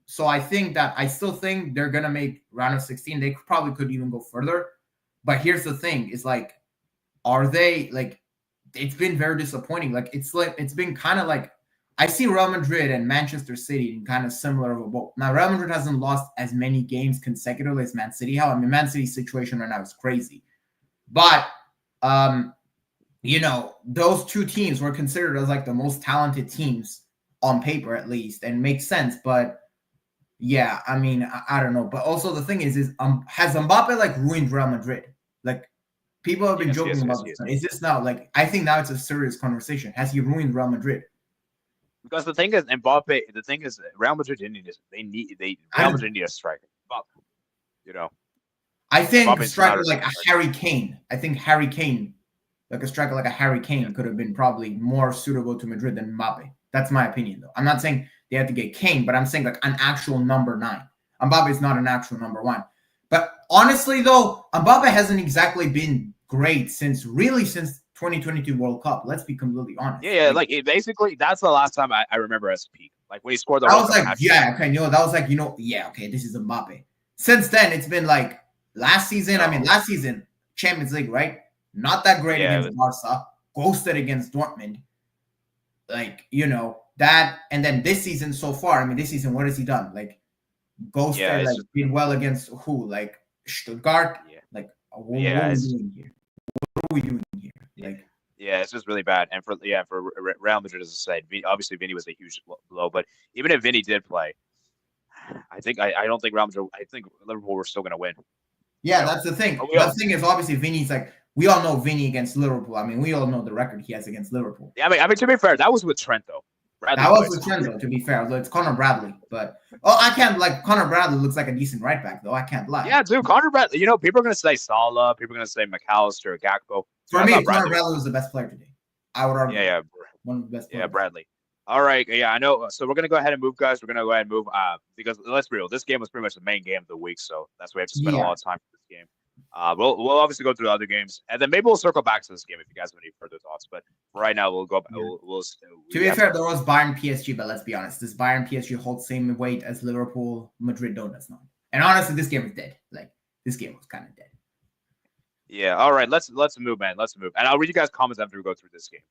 so I still think they're gonna make round of 16. They probably could even go further. But here's the thing: is like, are they like? It's been very disappointing. Like it's been kind of like I see Real Madrid and Manchester City in kind of similar of a boat. Now Real Madrid hasn't lost as many games consecutively as Man City. I mean, Man City's situation right now is crazy. But you know, those two teams were considered as like the most talented teams on paper, at least, and makes sense. But yeah, I mean, I don't know. But also the thing is has Mbappe like ruined Real Madrid? Like. People have been joking about this. Is this now like I think now it's a serious conversation? Has he ruined Real Madrid? Because the thing is, Mbappe. The thing is, Real Madrid didn't need. Real Madrid need a striker. You know, I think a striker like a Harry Kane. I think Harry Kane, like a striker like a Harry Kane, could have been probably more suitable to Madrid than Mbappe. That's my opinion, though. I'm not saying they have to get Kane, but I'm saying like an actual number 9. Mbappe is not an actual number 1. But honestly, though, Mbappe hasn't exactly been great since 2022 World Cup. Let's be completely honest. Yeah, like basically, that's the last time I remember as peak. Like when he scored the. I was like, that was like, this is Mbappe. Since then, it's been like last season. I mean, last season Champions League, right? Not that great against Barca. Ghosted against Dortmund. Like that, and then this season so far. I mean, this season, what has he done? Like. Ghosted, like did well against who? Like Stuttgart. Yeah. Like what are we doing here? What are we doing here? Like it's just really bad. And for Real Madrid, as I said, obviously Vinny was a huge blow. But even if Vinny did play, I don't think Real Madrid. I think Liverpool were still going to win. Yeah, that's the thing. The thing is, obviously, Vinny's like we all know Vinny against Liverpool. I mean, we all know the record he has against Liverpool. Yeah, I mean to be fair, that was with Trent though. That was the trend, though, to be fair. It's Connor Bradley. But, I can't, Connor Bradley looks like a decent right back, though. I can't lie. Yeah, dude, Connor Bradley. People are going to say Salah. People are going to say McAllister, Gakpo. For me, Connor Bradley was the best player today. I would argue. Yeah. One of the best players. Yeah, Bradley. All right. Yeah, I know. So we're going to go ahead and move, guys. We're going to go ahead and move because let's be real. This game was pretty much the main game of the week. So that's why we have to spend a lot of time for this game. We'll obviously go through the other games, and then maybe we'll circle back to this game if you guys have any further thoughts. But right now, we'll go. We'll to be fair, there was Bayern PSG, but let's be honest, this Bayern PSG holds same weight as Liverpool Madrid does not. And honestly, this game is dead. This game was kind of dead. Yeah. All right. Let's move, man. Let's move, and I'll read you guys' comments after we go through this game.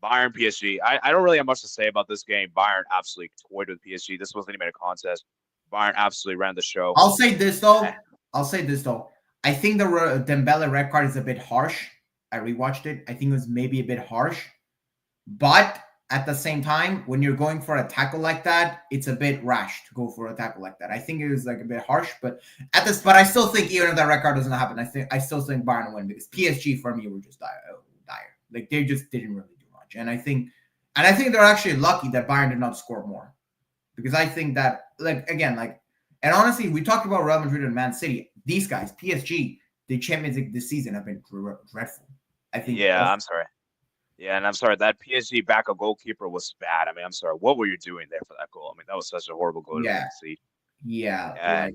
Bayern PSG. I don't really have much to say about this game. Bayern absolutely toyed with PSG. This wasn't even a contest. Bayern absolutely ran the show. I'll say this though. I think the Dembele red card is a bit harsh. I rewatched it. I think it was maybe a bit harsh. But at the same time, when you're going for a tackle like that, it's a bit rash to go for a tackle like that. I think it was a bit harsh, but I still think even if that red card doesn't happen, I still think Bayern win because PSG for me were just dire. They just didn't really do much. And I think they're actually lucky that Bayern did not score more. Because I think that and honestly, we talked about Real Madrid and Man City. These guys, PSG, the Champions League this season have been dreadful. I think. Yeah, I'm sorry. Yeah, and I'm sorry that PSG backup goalkeeper was bad. I mean, I'm sorry. What were you doing there for that goal? I mean, that was such a horrible goal to see. Yeah.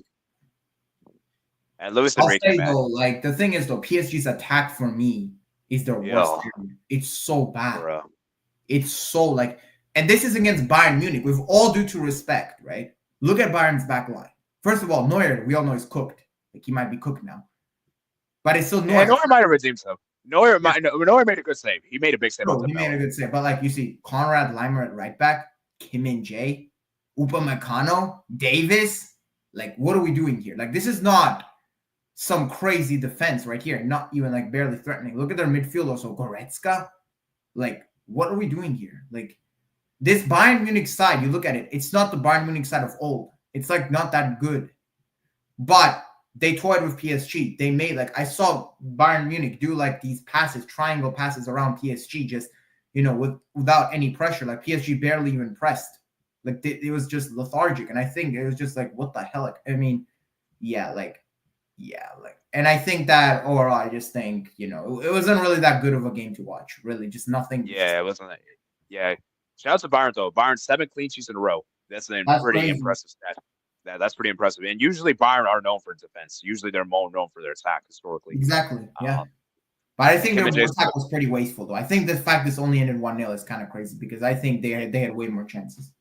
And Luis Enrique. I'll say though, the thing is though, PSG's attack for me is their worst area. It's so bad. Bro. It's so and this is against Bayern Munich. With all due to respect, right? Look at Bayern's back line. First of all, Neuer, we all know he's cooked. He might be cooked now. But it's still Neuer. Yeah, Neuer might have redeemed himself. Neuer made a good save. He made a big save. He made a good save. But you see, Konrad Laimer at right back, Kim Min-jae, Upamecano, Davis. What are we doing here? This is not some crazy defense right here. Not even barely threatening. Look at their midfield also. Goretzka. What are we doing here? This Bayern Munich side, you look at it, it's not the Bayern Munich side of old. It's not that good. But they toyed with PSG. They made I saw Bayern Munich do these passes, triangle passes around PSG, just without any pressure. PSG barely even pressed. It was just lethargic, and I think it was just what the hell? I mean, and I think that overall, I just think it wasn't really that good of a game to watch. Really, just nothing. Yeah, it wasn't. Yeah, shout out to Bayern though. Bayern 7 clean sheets in a row. That's pretty crazy. Impressive stat. That's pretty impressive. And usually Bayern are known for defense. Usually they're more known for their attack historically. Exactly. Yeah. But I think their attack was pretty wasteful, though. I think the fact this only ended 1-0 is kind of crazy because I think they had way more chances.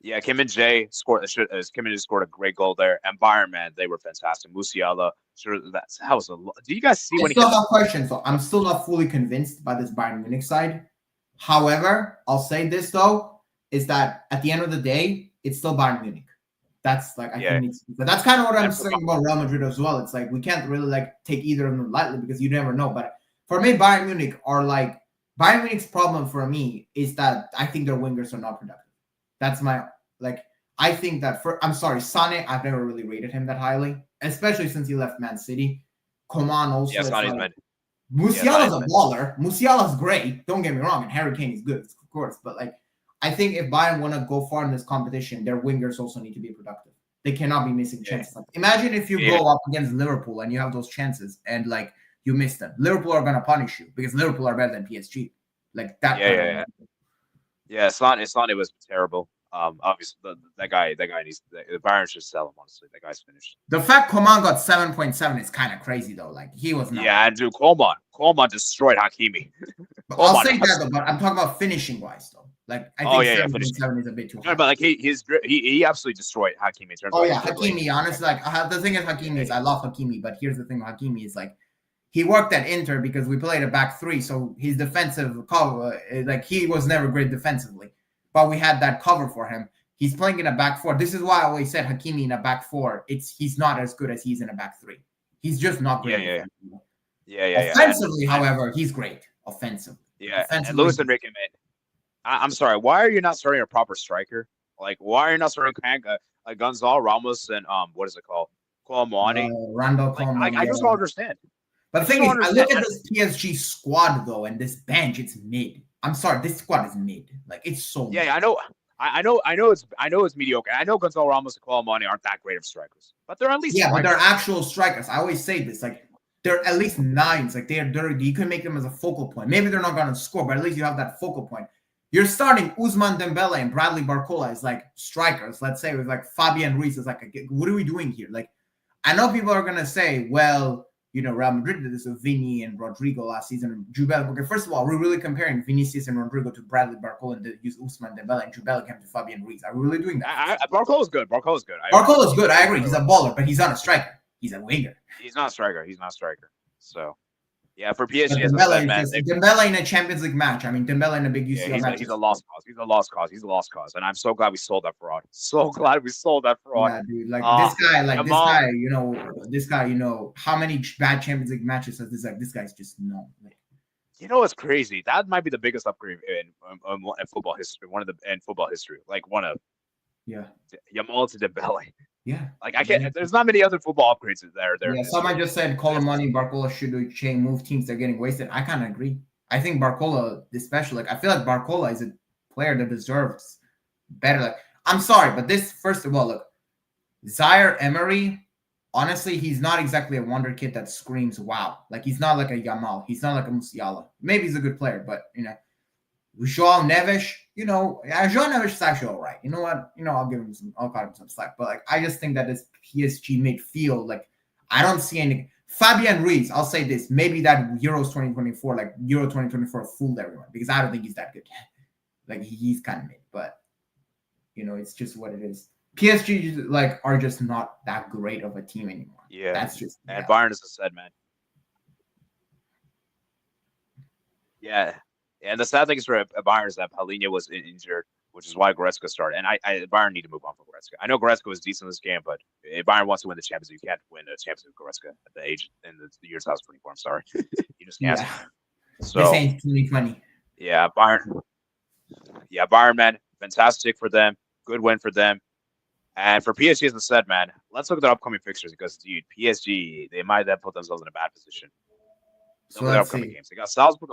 Yeah, Kim Min-jae scored a great goal there, and Bayern, man, they were fantastic. Musiala, that was a lot. Do you guys see when he? Still have questions, so I'm still not fully convinced by this Bayern Munich side. However, I'll say this though, is that at the end of the day, it's still Bayern Munich. That's think that's kind of what I'm saying about Real Madrid as well. It's we can't really take either of them lightly because you never know. But for me, Bayern Munich are Bayern Munich's problem for me is that I think their wingers are not productive. That's my I think that I'm sorry, Sané, I've never really rated him that highly, especially since he left Man City. Coman also. Yeah, Sané's Musiala's a baller. Musiala's great. Don't get me wrong, and Harry Kane is good, of course, but I think if Bayern want to go far in this competition, their wingers also need to be productive. They cannot be missing chances. Imagine if you go up against Liverpool and you have those chances and you miss them. Liverpool are going to punish you because Liverpool are better than PSG. That. Yeah, Sané was terrible. Obviously, that guy needs the Bayern should sell him. Honestly, that guy's finished. The fact Coman got 7.7 is kind of crazy though. He was not. Yeah, and dude, Coman destroyed Hakimi. I'll say that though, but I'm talking about finishing wise though. I think 7.7 is a bit too high. No, but he absolutely destroyed Hakimi. Hakimi. Honestly, the thing is Hakimi is I love Hakimi, but here's the thing: with Hakimi is he worked at Inter because we played a back three, so his defensive cover, he was never great defensively, but we had that cover for him. He's playing in a back four. This is why I always said Hakimi in a back four. He's not as good as he's in a back three. He's just not great. Yeah. Offensively, however, he's great. Offensively. Yeah. And Luis Enrique, man. I'm sorry. Why are you not starting a proper striker? Why are you not starting Gonzalo Ramos and what is it called? Colomani? Randall Colomani. I just don't understand. But the thing is, I look at this PSG squad though, and this bench, it's mid. I'm sorry, this squad is mid. It's so. Yeah, I know. I know it's mediocre. I know Gonzalo Ramos and Colomani aren't that great of strikers, but they're at least Yeah, but strikers. they're actual strikers. I always say this, like they're at least nines. Like they're you can make them as a focal point. Maybe they're not gonna score, but at least you have that focal point. You're starting Ousmane Dembele and Bradley Barcola as like strikers. Let's say with like Fabian Ruiz is like, what are we doing here? Like, I know people are gonna say, well, Real Madrid did this with Vini and Rodrigo last season. And Jude Bellingham. Okay, first of all, we're really comparing Vinicius and Rodrigo to Bradley Barcola and use Ousmane Dembele and Jude Bellingham to Fabian Ruiz. Are we really doing that? Barcola's good. Barcola's good. Barcola's good. I agree. He's a baller, but he's not a striker. He's a winger. He's not a striker. So, yeah, for PSG, as I said, man, Dembele in a Champions League match. I mean, Dembele in a big UCL match. He's a lost cause. He's a lost cause. And I'm so glad we sold that fraud. So glad we sold that fraud. Yeah, dude. This guy, how many bad Champions League matches has this? Like, this guy's just no. Like, what's crazy? That might be the biggest upgrade in football history. Like one of Yamal to Dembele. Yeah, like I can't. There's not many other football upgrades there. Yeah, someone just said Colomani and Barcola should move teams. They're getting wasted. I kind of agree. I think Barcola, especially, I feel like Barcola is a player that deserves better. Like, I'm sorry, but first of all, look, Zaire Emery. Honestly, he's not exactly a wonder kid that screams wow. Like, he's not like a Yamal. He's not like a Musiala. Maybe he's a good player, but João Neves, João Neves is actually all right. You know what? I'll cut him some slack. But like, I just think that this PSG midfield, like, I don't see any. Fabian Ruiz, I'll say this, maybe that Euros 2024, like Euro 2024 fooled everyone because I don't think he's that good. Like, he's kind of mid, but it's just what it is. PSG are just not that great of a team anymore. Yeah, that's just. And Bayern, as I said, man. Yeah. And the sad thing is for Bayern is that Paulinho was injured, which is why Goretzka started. And Bayern need to move on from Goretzka. I know Goretzka was decent in this game, but if Bayern wants to win the Champions League, you can't win the Champions League with Goretzka at the age in the year 2024. I'm sorry, you just can't. Yeah. So this ain't 2020. Yeah, Bayern. Yeah, Bayern, man, fantastic for them. Good win for them. And for PSG, as I said, man, let's look at their upcoming fixtures because, dude, PSG, they might have put themselves in a bad position. So let's see. Games. They got Salzburg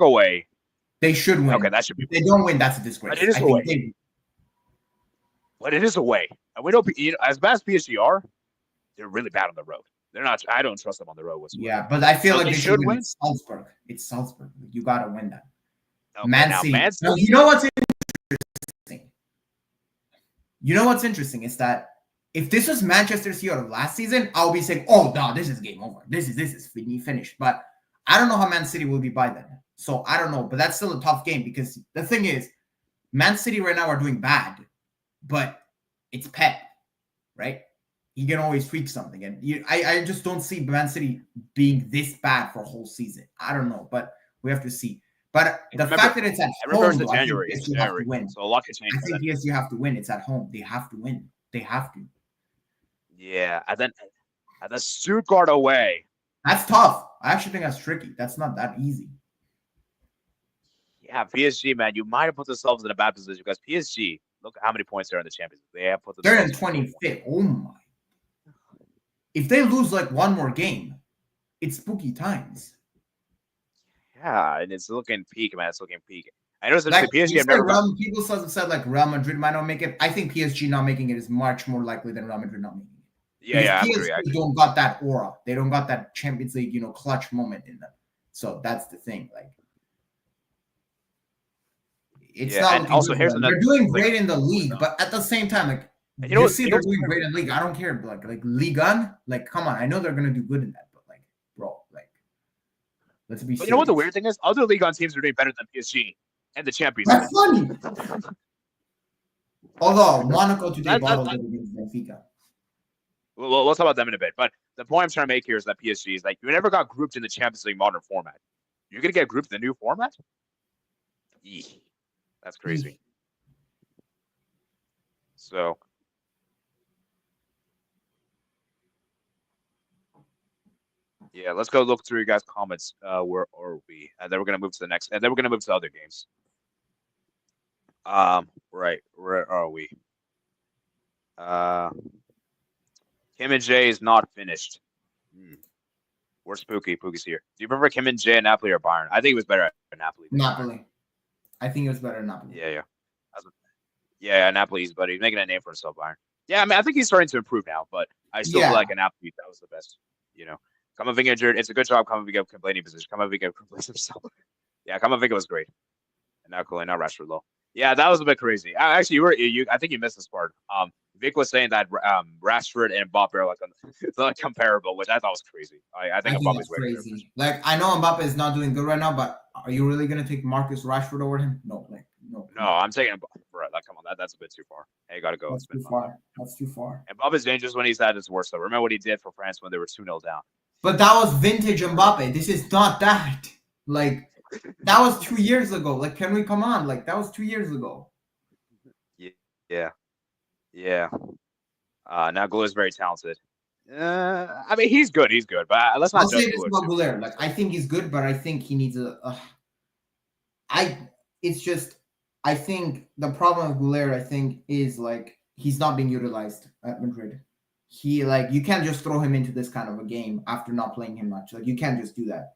away. They should win. Okay, that should be. If they don't win, that's a disgrace. But it is away. But it is away. And we know, as bad as PSG are, they're really bad on the road. They're not. I don't trust them on the road whatsoever. Yeah, but I feel like they should win. It's Salzburg. It's Salzburg. You got to win that. Okay, Man City. No, you know what's interesting? Is that if this was Manchester City of last season, I'll be saying, "Oh no, this is game over. This is finished." But I don't know how Man City will be by then. So I don't know, but that's still a tough game because the thing is, Man City right now are doing bad, but it's Pep, right? He can always tweak something, and I just don't see Man City being this bad for a whole season. I don't know, but we have to see. But the fact that it's at home, it's January. You have to win. So a lot can change. I think yes, you have to win. It's at home. They have to win. They have to. Yeah, and then Stuttgart away. That's tough. I actually think that's tricky. That's not that easy. Yeah, PSG, man, you might have put themselves in a bad position because PSG, look at how many points they're in the Champions League. They have put they're in 25th. Oh my! If they lose like one more game, it's spooky times. Yeah, and it's looking peak, man. It's looking peak. I know like, PSG. People said like Real Madrid might not make it. I think PSG not making it is much more likely than Real Madrid not making it. Yeah, PSG don't got that aura. They don't got that Champions League, clutch moment in them. So that's the thing. Like, it's not. Also, here's they're doing great in the league, but at the same time, like they're doing great in the league. I don't care, like Ligue 1. Like, come on, I know they're gonna do good in that, but like, bro, like, let's be. But you know what the weird thing is? Other Ligue 1 teams are doing better than PSG and the Champions. That's funny. Although Monaco today bottled it against Benfica. Well, let's talk about them in a bit. But the point I'm trying to make here is that PSG is like, you never got grouped in the Champions League modern format. You're going to get grouped in the new format? Eek. That's crazy. So. Yeah, let's go look through you guys' comments. Where are we? And then we're going to move to the next. And then we're going to move to other games. Right. Where are we? Kim and Jay is not finished. We're spooky. Pookie's here. Do you prefer Kim and Jay at Napoli or Bayern? I think it was better at Napoli. Napoli. I think it was better at Napoli. Yeah. Yeah, Napoli's, but he's making a name for himself, Bayern. Yeah, I mean, I think he's starting to improve now, but I still feel like in Napoli that was the best. You know, Kamavinga injured. It's a good job. Kamavinga can play any position. Kamavinga can play himself. Yeah, Kamavinga was great. And not Cole, not Rashford though. Yeah, that was a bit crazy. Actually, you. I think you missed this part. Vic was saying that Rashford and Mbappe are it's like comparable, which I thought was crazy. I think that's crazy. Like I know Mbappe is not doing good right now, but are you really gonna take Marcus Rashford over him? No, no. No, I'm taking Mbappe. Like, come on, that's a bit too far. Hey, you gotta go. That's too far. That's too far. And Mbappe's dangerous when he's at his worst though. Remember what he did for France when they were 2-0 down. But that was vintage Mbappe. This is not that. Like. That was 2 years ago. Like, can we come on? Like, that was 2 years ago. Yeah. Now Goulet is very talented. I mean, he's good. But let's not. I'll say this about Goulet. Like, I think he's good, but I think he needs It's just. I think the problem with Goulet, I think, is like he's not being utilized at Madrid. You can't just throw him into this kind of a game after not playing him much. Like, you can't just do that.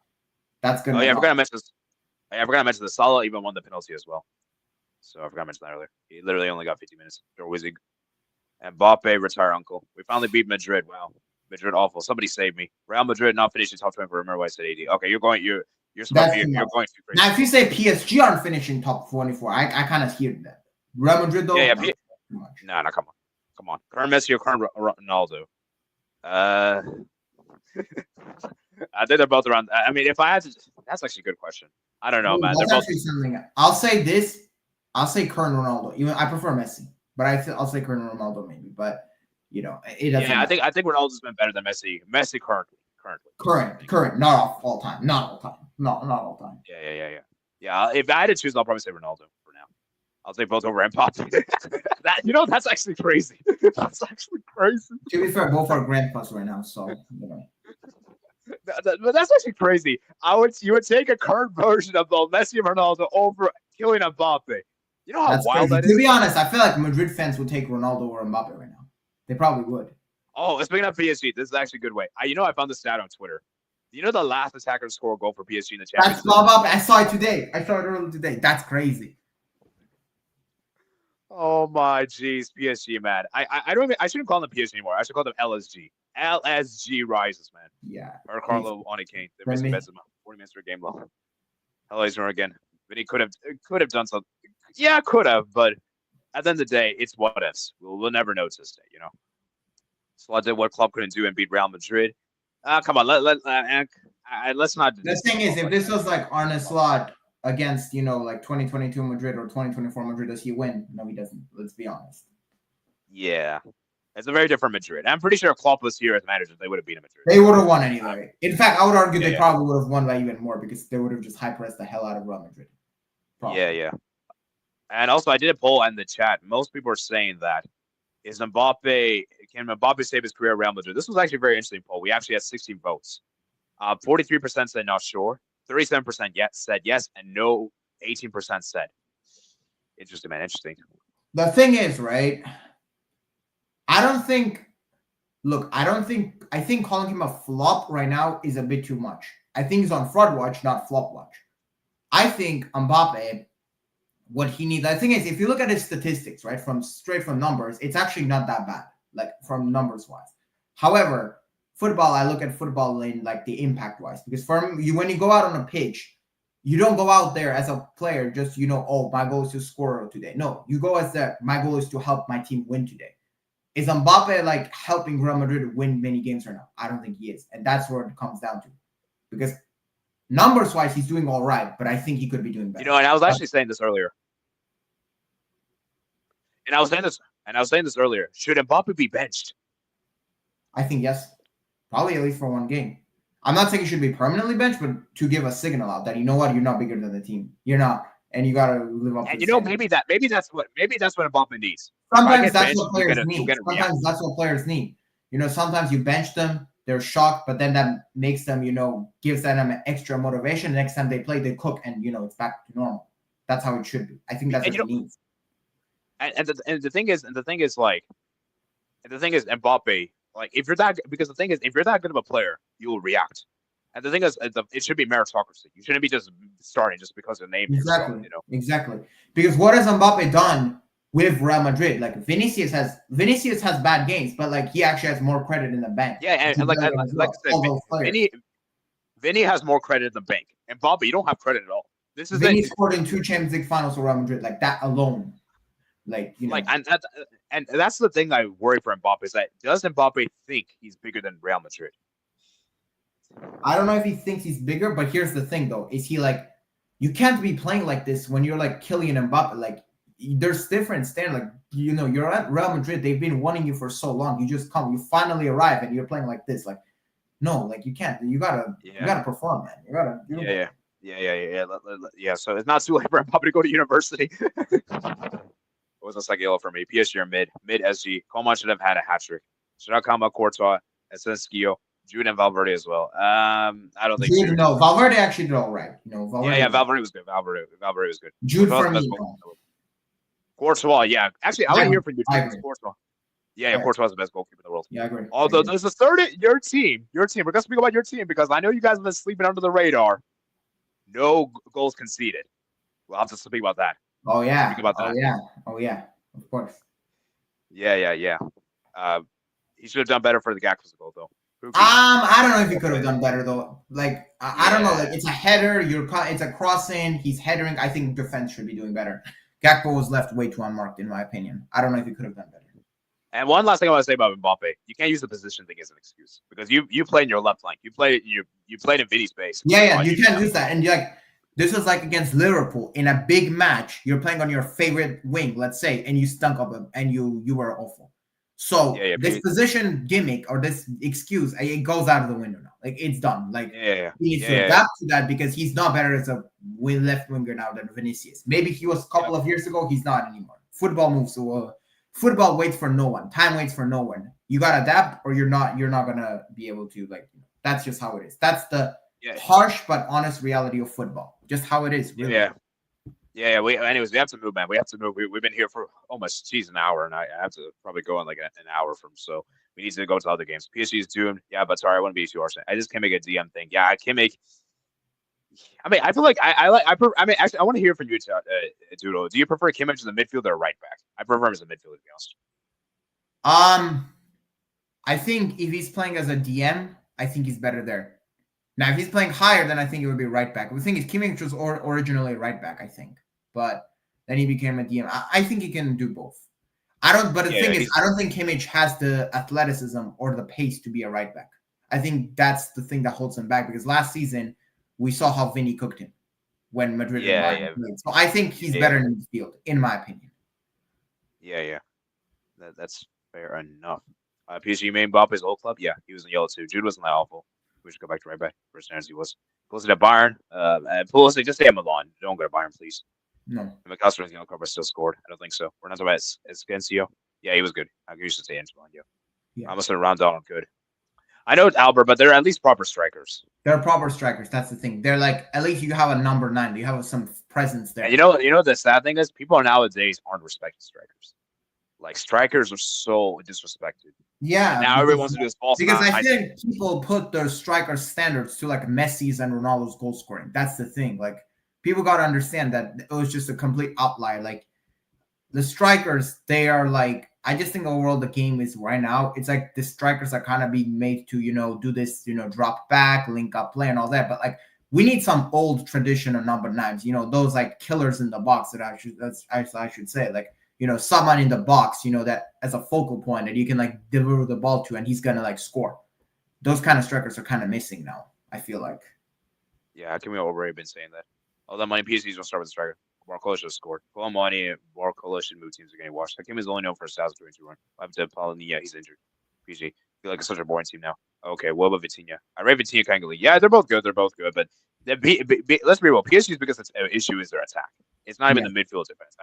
That's gonna. Oh yeah, I forgot to mention this. I forgot to mention the Salah even won the penalty as well. So I forgot to mention that earlier. He literally only got 50 minutes. And Mbappe, retire uncle. We finally beat Madrid. Wow. Madrid awful. Somebody save me. Real Madrid not finishing top 20. Remember what I said 80. Okay, you're going too crazy. Now if you say PSG aren't finishing top 24, I kind of hear that. Real Madrid though. Yeah. No, come on. Current Messi or current Ronaldo? I think they're both around. I mean, if I had to, that's actually a good question. I don't know, man. That's actually something. I'll say this. I'll say current Ronaldo. Even I prefer Messi, but I'll say current Ronaldo maybe. But it doesn't. Yeah, I think Ronaldo's been better than Messi. Messi currently. Current, not all time. Not all time. Yeah. If I had to choose, I'll probably say Ronaldo for now. I'll say both over Mbappe. That's actually crazy. That's actually crazy. To be fair, both are grandpas right now, so But that's actually crazy. You would take a current version of the Messi and Ronaldo over killing Mbappe. You know how wild that is? To be honest, I feel like Madrid fans would take Ronaldo over Mbappe right now. They probably would. Oh, speaking of PSG, this is actually a good way. I found the stat on Twitter. You know the last attacker to score a goal for PSG in the Champions League? That's Mbappe. I saw it today. I saw it earlier today. That's crazy. Oh my jeez, PSG, man. I shouldn't call them PSG anymore. I should call them LSG. LSG rises, man. Yeah. Or Carlo on a Kane. They're missing Benzema. 40 minutes for a game low. Hello, again. But he could have done something. Yeah, could have, but at the end of the day, it's what ifs. We'll never know to this day, you know. Slot did what Klopp couldn't do and beat Real Madrid. Come on, let's not. The thing is, if this was like Arne Slot against, like 2022 Madrid or 2024 Madrid, does he win? No, he doesn't. Let's be honest. Yeah. It's a very different Madrid. I'm pretty sure if Klopp was here as manager, they would have beaten Madrid. They would have won anyway. In fact, I would argue they probably would have won by even more because they would have just high-pressed the hell out of Real Madrid. Probably. Yeah. And also, I did a poll in the chat. Most people are saying that can Mbappe save his career at Real Madrid? This was actually a very interesting poll. We actually had 16 votes. 43% said not sure. 37% said yes, and no. 18% said. Interesting, man. Interesting. The thing is, right? I think calling him a flop right now is a bit too much. I think he's on fraud watch, not flop watch. I think Mbappe, what he needs, the thing is, if you look at his statistics, right, straight from numbers, it's actually not that bad, like from numbers wise. However, I look at football in like the impact wise, because when you go out on a pitch, you don't go out there as a player just, my goal is to score today. No, you go as my goal is to help my team win today. Is Mbappe like helping Real Madrid win many games right now? I don't think he is. And that's where it comes down to. Because numbers-wise, he's doing all right, but I think he could be doing better. And I was actually saying this earlier. And I was saying this earlier. Should Mbappe be benched? I think yes. Probably at least for one game. I'm not saying he should be permanently benched, but to give a signal out that, you know what, you're not bigger than the team. You're not. And you got to live up to it. And maybe that's what Mbappe needs. Sometimes that's what players need. Sometimes that's what players need. Sometimes you bench them, they're shocked, but then that makes them, gives them an extra motivation. The next time they play, they cook, and it's back to normal. That's how it should be. I think that's what he needs. And the thing is Mbappe, like if you're that good of a player, you will react. And the thing is, it should be meritocracy. You shouldn't be just starting just because of the name. Exactly. Exactly. Because what has Mbappe done with Real Madrid. Like Vinicius has bad games, but like he actually has more credit in the bank. Yeah, and like I said, Vinny has more credit in the bank, and Bobby, you don't have credit at all. This is Vinny scored in 2 Champions League finals for Real Madrid, like that alone. Like, you know, like and that's the thing I worry for Mbappe is that does Mbappe think he's bigger than Real Madrid? I don't know if he thinks he's bigger, but here's the thing though: is he like, you can't be playing like this when you're like Kylian Mbappe. Like, there's different standard. Like, you know, you're at Real Madrid; they've been wanting you for so long. You just come, you finally arrive, and you're playing like this. Like, no, like you can't. You gotta perform, man. You gotta. Yeah. So it's not too late for Mbappe to go to university. What was the second yellow for me? PSG or mid SG. Coman should have had a hat trick. Should have come up Courtois, Asensio, Jude, and Valverde as well. I don't think. Jude, no, Valverde actually did all right. You know, Valverde. Valverde was good. Valverde was good. Jude for me. Courtois, yeah. Actually, I want to hear from you. Courtois. Yeah, Courtois is the best goalkeeper in the world. Yeah, I agree. Although there's a third, your team. We're gonna speak about your team because I know you guys have been sleeping under the radar. No goals conceded. We'll have to speak about that. Oh yeah. Speak about that. Oh yeah. Of course. Yeah. He should have done better for the Gakpo's goal though. I don't know if he could have done better though. Like I don't know. Like it's a header. It's a cross in. He's headering. I think defense should be doing better. Gakpo was left way too unmarked in my opinion. I don't know if he could have done better. And one last thing I want to say about Mbappe, you can't use the position thing as an excuse because you played in your left flank. You played in Vinny's space. Yeah, you can't use that. And you're like, this was like against Liverpool in a big match. You're playing on your favorite wing, let's say, and you stunk up and you were awful. So this position gimmick or this excuse, it goes out of the window now. Like it's done. Like he needs to adapt to that because he's not better as a left winger now than Vinicius. Maybe he was a couple of years ago. He's not anymore. Football moves. Football waits for no one. Time waits for no one. You gotta adapt, or you're not gonna be able to. Like that's just how it is. That's the harsh but honest reality of football. Just how it is. Really. Yeah. We have to move, man. We have to move. We've been here for almost an hour, and I have to probably go in like an hour from. So we need to go to other games. PSG is doomed. Yeah, but sorry, I wouldn't be too harsh. I just can't make a DM thing. Yeah, I can't make. I mean, I feel like actually, I want to hear from you, Doodle. Do you prefer Kimmich as a midfielder or right back? I prefer him as a midfielder, to be honest. I think if he's playing as a DM, I think he's better there. Now, if he's playing higher, then I think it would be right back. The thing is, Kimmich was originally a right back, I think, but then he became a DM. I think he can do both. I don't think Kimmich has the athleticism or the pace to be a right back. I think that's the thing that holds him back because last season we saw how Vinny cooked him when Madrid played. So I think he's better in the field, in my opinion. Yeah. That's fair enough. PSG main Mbappe's old club. Yeah, he was in yellow too. Jude wasn't that awful. We should go back to right back. First as he was. Pulisic at Bayern. Pulisic, just stay at Milan. Don't go to Bayern, please. No. McAllister's yellow card, but still scored. I don't think so. We're not talking about Asensio. Yeah, he was good. I used to stay in Milan. Yeah. I must have round down good. I know it's Albert, but they're at least proper strikers. They're proper strikers. That's the thing. They're like, at least you have a number 9. You have some presence there. And you know the sad thing is people nowadays aren't respecting strikers. Like strikers are so disrespected. Yeah. Now everyone wants to do this false. Because I think people put their striker standards to like Messi's and Ronaldo's goal scoring. That's the thing. Like people got to understand that it was just a complete outlier. Like the strikers, they are like, I just think overall the game is right now, it's like the strikers are kind of being made to, do this, drop back, link up play and all that. But like we need some old traditional number 9s, those like killers in the box that I should say. Like, someone in the box, that as a focal point that you can like deliver the ball to and he's gonna like score. Those kind of strikers are kind of missing now, I feel like. Yeah, Kimi already been saying that. All that money PSG's gonna start with the striker. Barcola just scored. Full money, Barcola should move teams are getting washed. Hakim is only known for his 1,022 run. I have to Paulinia, he's injured. PG. I feel like it's such a boring team now. Okay, what about Vitinha? I rate Vitinha kind of. Yeah, they're both good. But let's be real. PSG's biggest issue is their attack. It's not even the midfield defense.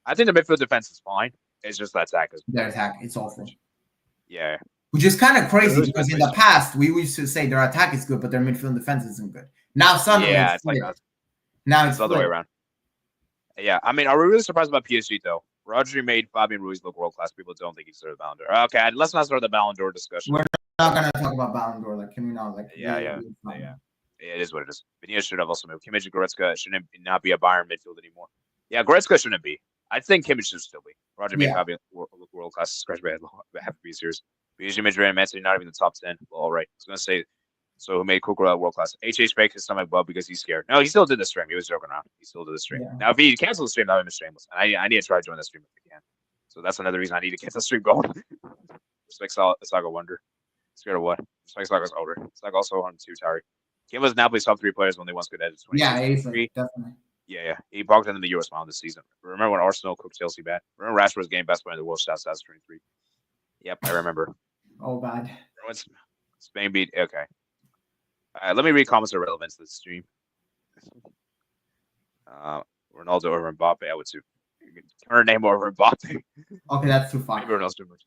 I think the midfield defense is fine. It's just that attack. Their attack, it's awful. Yeah. Which is kind of crazy because in the past, we used to say their attack is good, but their midfield defense isn't good. Now suddenly it's like that. Now it's the other way around. Yeah, I mean, are we really surprised about PSG, though? Rodri made Fabian Ruiz look world-class. People don't think he deserves the Ballon d'Or. Okay, let's not start the Ballon d'Or discussion. We're not going to talk about Ballon d'Or. Like, can we not? Like, Yeah, it is what it is. Vinicius should have also moved. Kimmich and Goretzka shouldn't not be a Bayern midfield anymore. Yeah, Goretzka shouldn't be. I think Kimmich should still be. Roger may Yeah. probably world class. Scratch my head. Have to be serious. PSG, Madrid, and Man City not even the top 10. Well, all right. I was gonna say. So who made Kukurea world class? HH breaks his stomach bug because he's scared. No, he still did the stream. He was joking around. He still did the stream. Yeah. Now, if he cancels the stream, that would be shameless. And I need to try to join the stream if I can. So that's another reason I need to get the stream going. Respect Saga Wonder. Scared of what? Respect Saga's older. Saga also on 2 Tari. Kim was Napoli's top 3 players when they once could edit 26. Yeah, definitely. Yeah. He bogged into the Euro smile this season. Remember when Arsenal cooked Chelsea bad? Remember Rashford was getting best player in the world stats 23. Yep, I remember. Oh God. Spain beat. Okay. Let me read comments of relevance to the stream. Ronaldo over Mbappe. I would too. Turn her name over Mbappe. Okay, that's too far. Maybe Ronaldo's too much.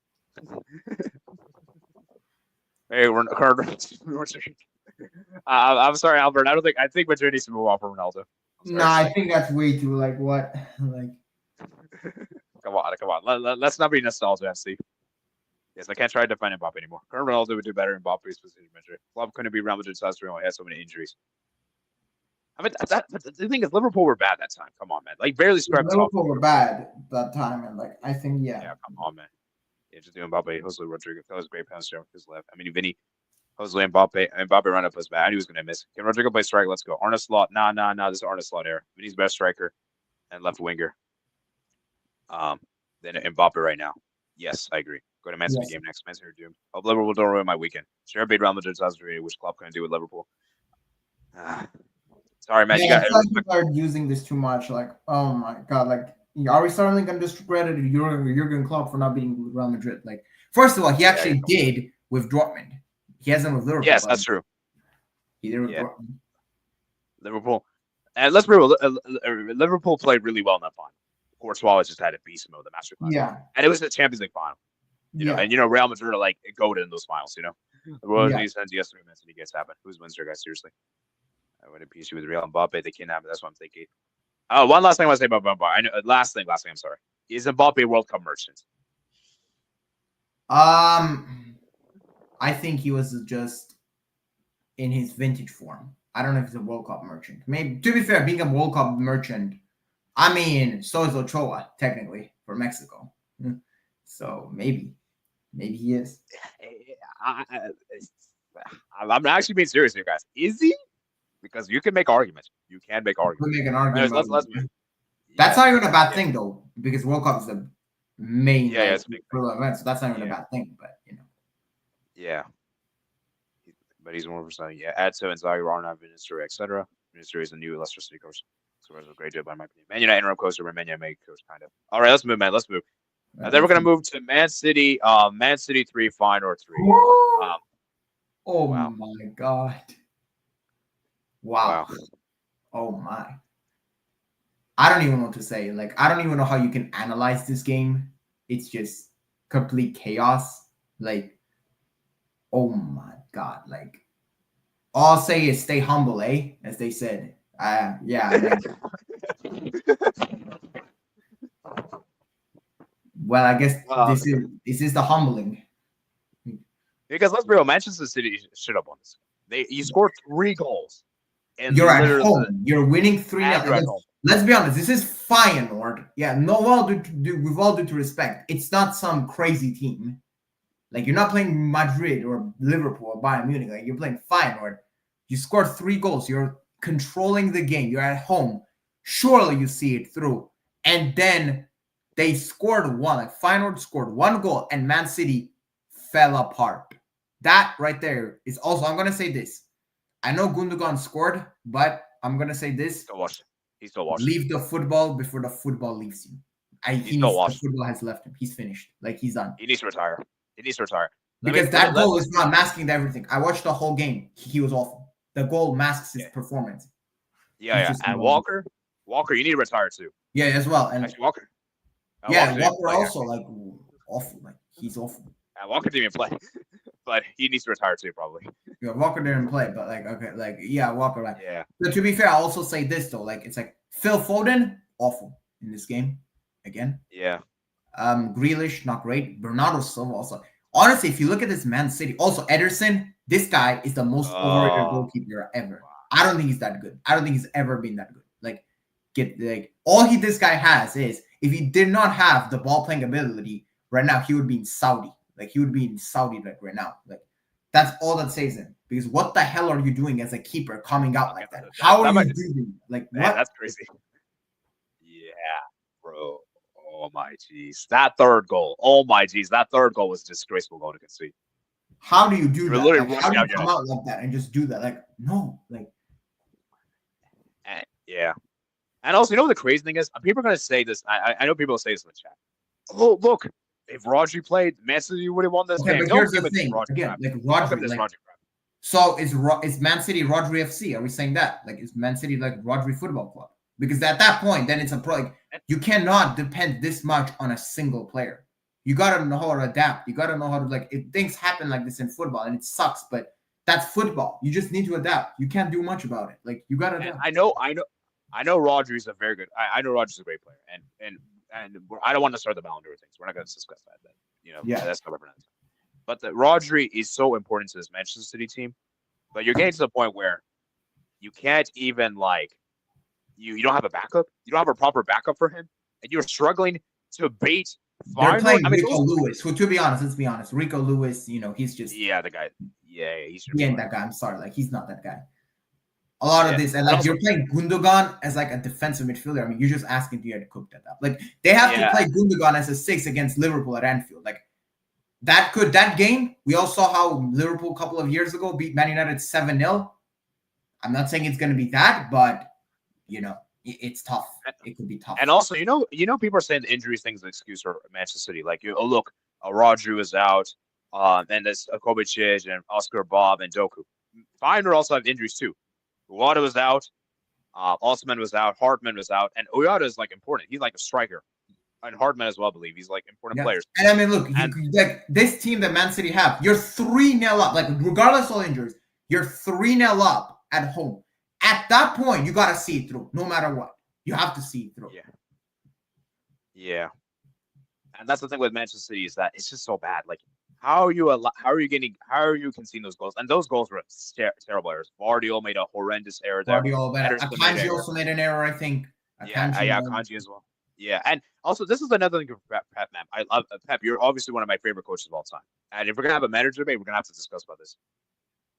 Hey, I'm sorry, Albert. I think Madrid needs to move on from Ronaldo. No, I think that's way too what? Like, come on. Let's not be nostalgic, FC. Yes, I can't try to define Mbappe anymore. Current Ronaldo would do better in Mbappe's position. Club couldn't be Real Madrid's size when he had so many injuries. I mean, the thing is, Liverpool were bad that time. Come on, man. Like, barely scraped. Liverpool were bad that time, and like, I think, yeah. Yeah, come on, man. Yeah, just doing Mbappe, Jose Rodriguez. That was a great pass to his left. I mean, Vinny, Jose, Mbappe ran up his back. I knew he was going to miss. Can Rodrigo play strike? Let's go. Arne Slot. Nah. This is Arne Slot here. Vinny's best striker and left winger. Then Mbappe right now. Yes, I agree. Go to Man City game next. Man City are doomed. Hope Liverpool don't ruin my weekend. Sure, beat Real Madrid 2003, which club couldn't do with Liverpool. Sorry, man. Yeah, people are using this too much. Like, oh my God. Like, are we suddenly going to discredit Jurgen Klopp for not beating Real Madrid? Like, first of all, he actually did with Dortmund. He hasn't with Liverpool. Yes, that's true. He did with Dortmund. Liverpool. And let's be real. Liverpool played really well in that final. Courtois just had a beast mode, the masterclass. Yeah. And it was the Champions League final. You know, and Real Madrid are like goated in those finals, you know. The Royal League sends yesterday, man, and he gets happen. Who's wins there, guys? Seriously. I went to PC with Real Mbappe. They can't have it. That's what I'm thinking. Oh, one last thing I want to say about Mbappe. I know, last thing, I'm sorry. Is Mbappe a World Cup merchant? I think he was just in his vintage form. I don't know if he's a World Cup merchant. Maybe, to be fair, being a World Cup merchant, I mean, so is Ochoa, technically, for Mexico. So maybe he is. I'm actually being serious here, guys. Is he? Because you can make arguments. You can make arguments. Make an argument. Let's that's not even a bad thing, though, because World Cup is the main it's a big event, so that's not even a bad thing. But yeah. But he's more versatile. Yeah, add to Inzaghi, Ronald, Minister, etc. Minister is a new Leicester City coach. So it was a great job by my opinion. Man United interim coach or Man United main coach, kind of. All right, let's move, man. Let's move. Then we're gonna move to Man City. Man City 3, Feyenoord 3. Oh wow. My God! Wow! Oh my! I don't even know what to say. Like, I don't even know how you can analyze this game. It's just complete chaos. Like, oh my God! Like, all I'll say is stay humble, as they said. Yeah. Well, I guess this is the humbling. Because let's be real, Manchester City should have won this. You scored 3 goals. And you're at home. You're winning 3-0. Let's be honest. This is Feyenoord. Yeah, with all due respect, it's not some crazy team. Like, you're not playing Madrid or Liverpool or Bayern Munich. Like, you're playing Feyenoord. You scored 3 goals. You're controlling the game. You're at home. Surely you see it through. And then they scored 1. Like, Feyenoord scored 1 goal, and Man City fell apart. That right there is also. I'm gonna say this. I know Gundogan scored, but I'm gonna say this. He's still watching. Leave the football before the football leaves you. The football has left him. He's finished. Like, he's done. He needs to retire. Because that goal is not masking everything. I watched the whole game. He was awful. The goal masks his performance. Yeah. And Walker, you need to retire too. Yeah, as well. And actually, Walker. Walker also like awful. Like, he's awful. Walker didn't even play, but he needs to retire too, probably. Yeah, Walker didn't play, but Walker. Like, yeah. But to be fair, I'll also say this though. Like, it's like Phil Foden, awful in this game again. Yeah. Grealish, not great. Bernardo Silva also. Honestly, if you look at this Man City, also Ederson, this guy is the most overrated goalkeeper ever. Wow. I don't think he's that good. I don't think he's ever been that good. Like, get like all this guy has is if he did not have the ball playing ability right now, he would be in Saudi. Like he would be in Saudi like right now. Like that's all that saves him. Because what the hell are you doing as a keeper coming out like that? How are you doing? Like man, what? That's crazy. Yeah, bro. Oh my jeez. That third goal. Oh my jeez. That third goal was a disgraceful goal to concede. How do you do that? Literally Like, how do you rushing come out like that and just do that? Like no, like yeah. And also, you know what the crazy thing is? People are gonna say this. I know people will say this in the chat. Oh, look, if Rodri played, Man City would have won this game. but here's the thing. Again, like Rodri, like, so is Man City Rodri FC? Are we saying that? Like, is Man City like Rodri Football Club? Because at that point, then it's a pro. Like, you cannot depend this much on a single player. You gotta know how to adapt. You gotta know how to things happen like this in football, and it sucks. But that's football. You just need to adapt. You can't do much about it. Like you gotta adapt. I know Rodri's a very good. I know Rodri's a great player, and I don't want to start the Ballon d'Or things. We're not going to discuss that. But, that's not representative. But Rodri is so important to this Manchester City team. But you're getting to the point where you can't even you don't have a backup. You don't have a proper backup for him, and you're struggling to beat. They're playing Rico Lewis. Who, to be honest, let's be honest, Rico Lewis. He's just the guy. Yeah, he ain't that guy. I'm sorry, he's not that guy. A lot of this, and you're playing Gundogan as a defensive midfielder. I mean, you're just asking Dier to cook that up. Like they have to play Gundogan as a 6 against Liverpool at Anfield. Like that game, we all saw how Liverpool a couple of years ago beat Man United 7-0. I'm not saying it's going to be that, but it's tough. It could be tough. And also, people are saying the injuries thing's an excuse for Manchester City. Like, look, Rodri was out, and there's Kovacic and Oscar Bob and Doku. Feyenoord also have injuries too. Wada was out, Osman was out, Hartman was out, and Oyada is important. He's like a striker, and Hartman as well, I believe. He's important players. And I mean, look, this team that Man City have, you're 3-0 up. Like regardless of injuries, you're 3-0 up at home. At that point, you gotta see it through, no matter what. You have to see it through. Yeah. And that's the thing with Manchester City is that it's just so bad. Like, how are you conceding those goals? And those goals were terrible errors. Vardiol made a horrendous error there. Akanji also made an error, I think. Akanji as well. Yeah, and also this is another thing for Pep, man. I love Pep. You're obviously one of my favorite coaches of all time. And if we're gonna have a manager debate, we're gonna have to discuss about this.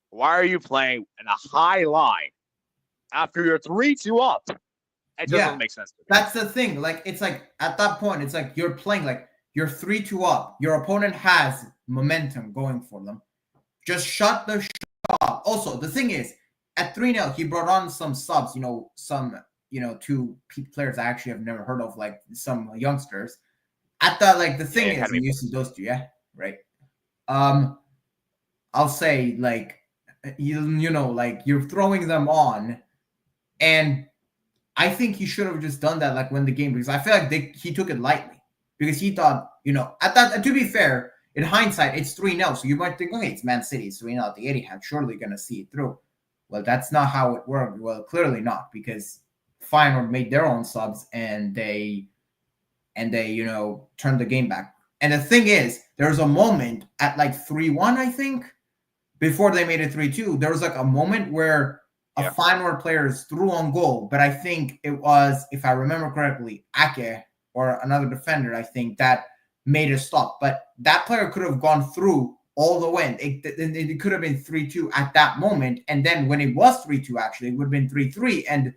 Why are you playing in a high line after you're 3-2 up? It doesn't make sense to me. That's the thing. Like it's like at that point, it's like you're playing you're 3-2 up. Your opponent has momentum going for them. Just shut the shop. Also, the thing is, at 3-0, he brought on some subs, some 2 players I actually have never heard of, like some youngsters. At the the thing is, you see those 2, right? I'll say you're throwing them on, and I think he should have just done that when the game, because I feel like he took it lightly. Because he thought, at that, to be fair, in hindsight, it's 3-0. So you might think, okay, it's Man City, it's 3-0 at the Etihad, surely going to see it through. Well, that's not how it worked. Well, clearly not, because Feyenoord made their own subs and they turned the game back. And the thing is, there's a moment at 3-1, I think, before they made it 3-2. There was a moment where a Feyenoord player is through on goal, but I think it was, if I remember correctly, Ake or another defender, I think, that made it stop. But that player could have gone through all the way. It could have been 3-2 at that moment. And then when it was 3-2, actually, it would have been 3-3. And,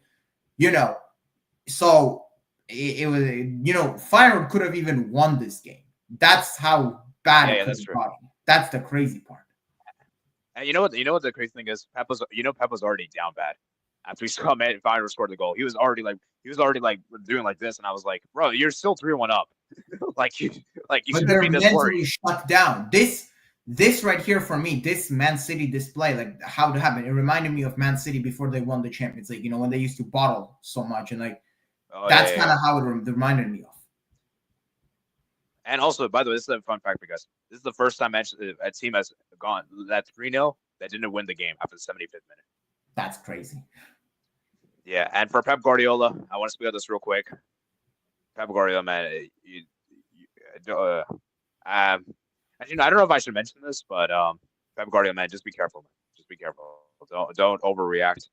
so it was, Feyenoord could have even won this game. That's how bad it could have gotten. That's the crazy part. And you know what the crazy thing is? Pep was already down bad. After he saw Feyenoord scored the goal, he was already doing like this, and I was like, bro, you're still 3-1 up. you shouldn't be this worried. Shut down. This right here for me, this Man City display, how it happened, it reminded me of Man City before they won the Champions League. When they used to bottle so much, and that's kind of how it reminded me of. And also, by the way, this is a fun fact because this is the first time a team has gone that 3-0 that didn't win the game after the 75th minute. That's crazy. Yeah, and for Pep Guardiola, I want to speak on this real quick. Pep Guardiola, man, I don't know if I should mention this, but Pep Guardiola, man, just be careful, man. Just be careful. Don't overreact.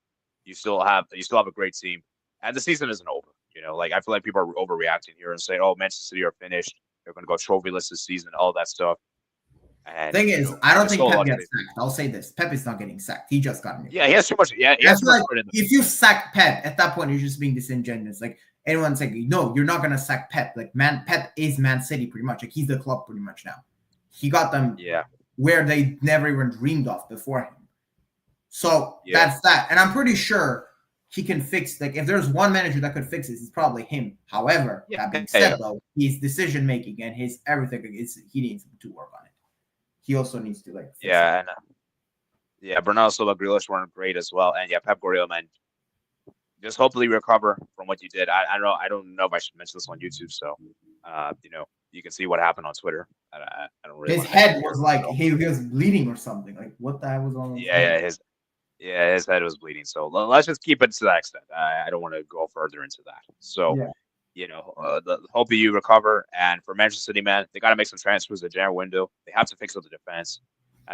You still have a great team, and the season isn't over. You know, like I feel like people are overreacting here and saying, "Oh, Manchester City are finished. They're going to go trophyless this season." All that stuff. And Thing is, I don't think Pep gets faith. sacked. I'll say this: Pep is not getting sacked. He just got in. Yeah, he has too much. Yeah, he has too much credit. If you sack Pep, at that point, you're just being disingenuous. Like anyone's like, no, you're not gonna sack Pep. Like Pep is Man City pretty much. Like he's the club pretty much now. He got them where they never even dreamed of before him. So that's that. And I'm pretty sure he can fix. Like if there's one manager that could fix this, it's probably him. However, that being said, though, his decision making and his everything he needs to work on it. He also needs to like Bernardo Silva, Grealish weren't great as well, and Pep Guardiola, man, just hopefully recover from what you did. I don't know if I should mention this on YouTube, so you can see what happened on Twitter. I don't really. His head was like he was bleeding or something. Like what the hell was on? His head was bleeding. So let's just keep it to that extent. I don't want to go further into that. So. Yeah. Hope you recover. And for Manchester City, man, they got to make some transfers at the January window. They have to fix up the defense.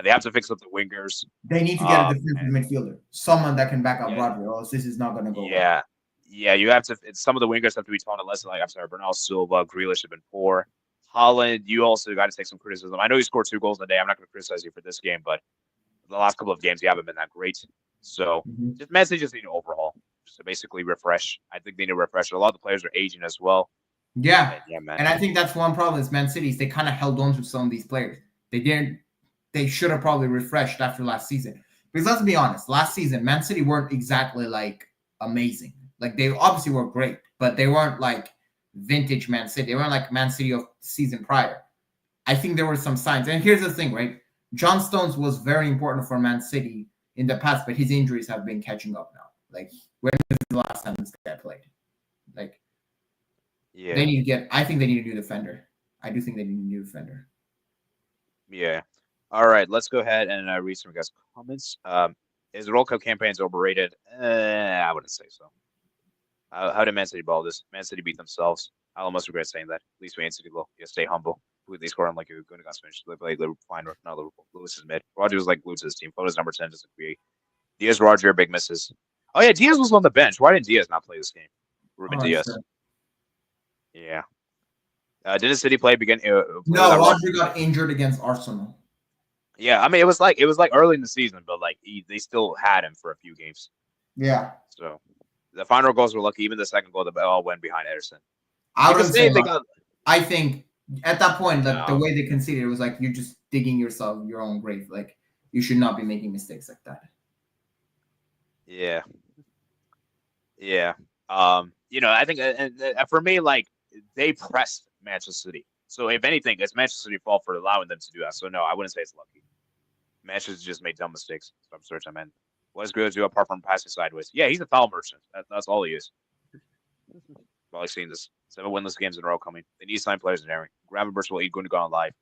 They have to fix up the wingers. They need to get a defensive midfielder, someone that can back up Rodri, or else this is not going to go. Yeah, you have to. Some of the wingers have to be taught a lesson. Like Bernardo Silva, Grealish have been poor. Holland, you also got to take some criticism. I know you scored 2 goals in a day. I'm not going to criticize you for this game, but the last couple of games you haven't been that great. So just Man City just need to overhaul. To basically refresh. I think they need to refresh. A lot of the players are aging as well. Yeah, man. And I think that's one problem is Man City's they kind of held on to some of these players. They should have probably refreshed after last season. Because let's be honest, last season, Man City weren't exactly like amazing. Like they obviously were great, but they weren't like vintage Man City. They weren't like Man City of the season prior. I think there were some signs. And here's the thing, right? John Stones was very important for Man City in the past, but his injuries have been catching up now. Like when was the last time this guy played? Like, they need to get. I think they need a new defender. I do think they need a new defender. Yeah. All right. Let's go ahead and read some guys' comments. Is the World Cup campaigns overrated? I wouldn't say so. How did Man City ball this? Man City beat themselves. I almost regret saying that. At least we instantly go. Stay humble. They score on like a good against finish. They played Liverpool, Feyenoord, not Liverpool. Lewis is mid. Roger was like glued to his team. Photos number 10 doesn't create. Diaz, Roger, big misses. Oh, yeah, Diaz was on the bench. Why didn't Diaz not play this game? Ruben Diaz. Sure. Yeah. Didn't City play begin? No, Roger got injured against Arsenal. Yeah, I mean, it was like early in the season, but like they still had him for a few games. Yeah. So the final goals were lucky. Even the second goal, the ball went behind Ederson. I think at that point, the way they conceded, it was like you're just digging yourself your own grave. Like you should not be making mistakes like that. Yeah. I think for me, like they pressed Manchester City. So if anything, it's Manchester City's fault for allowing them to do that. So no, I wouldn't say it's lucky. Manchester just made dumb mistakes. So I'm searching, man. What does Grealish do apart from passing sideways? Yeah, he's a foul merchant. That's all he is. Probably seen this. 7 winless games in a row coming. They need to sign players in Aaron. Gravenberch will eat Gundogan live.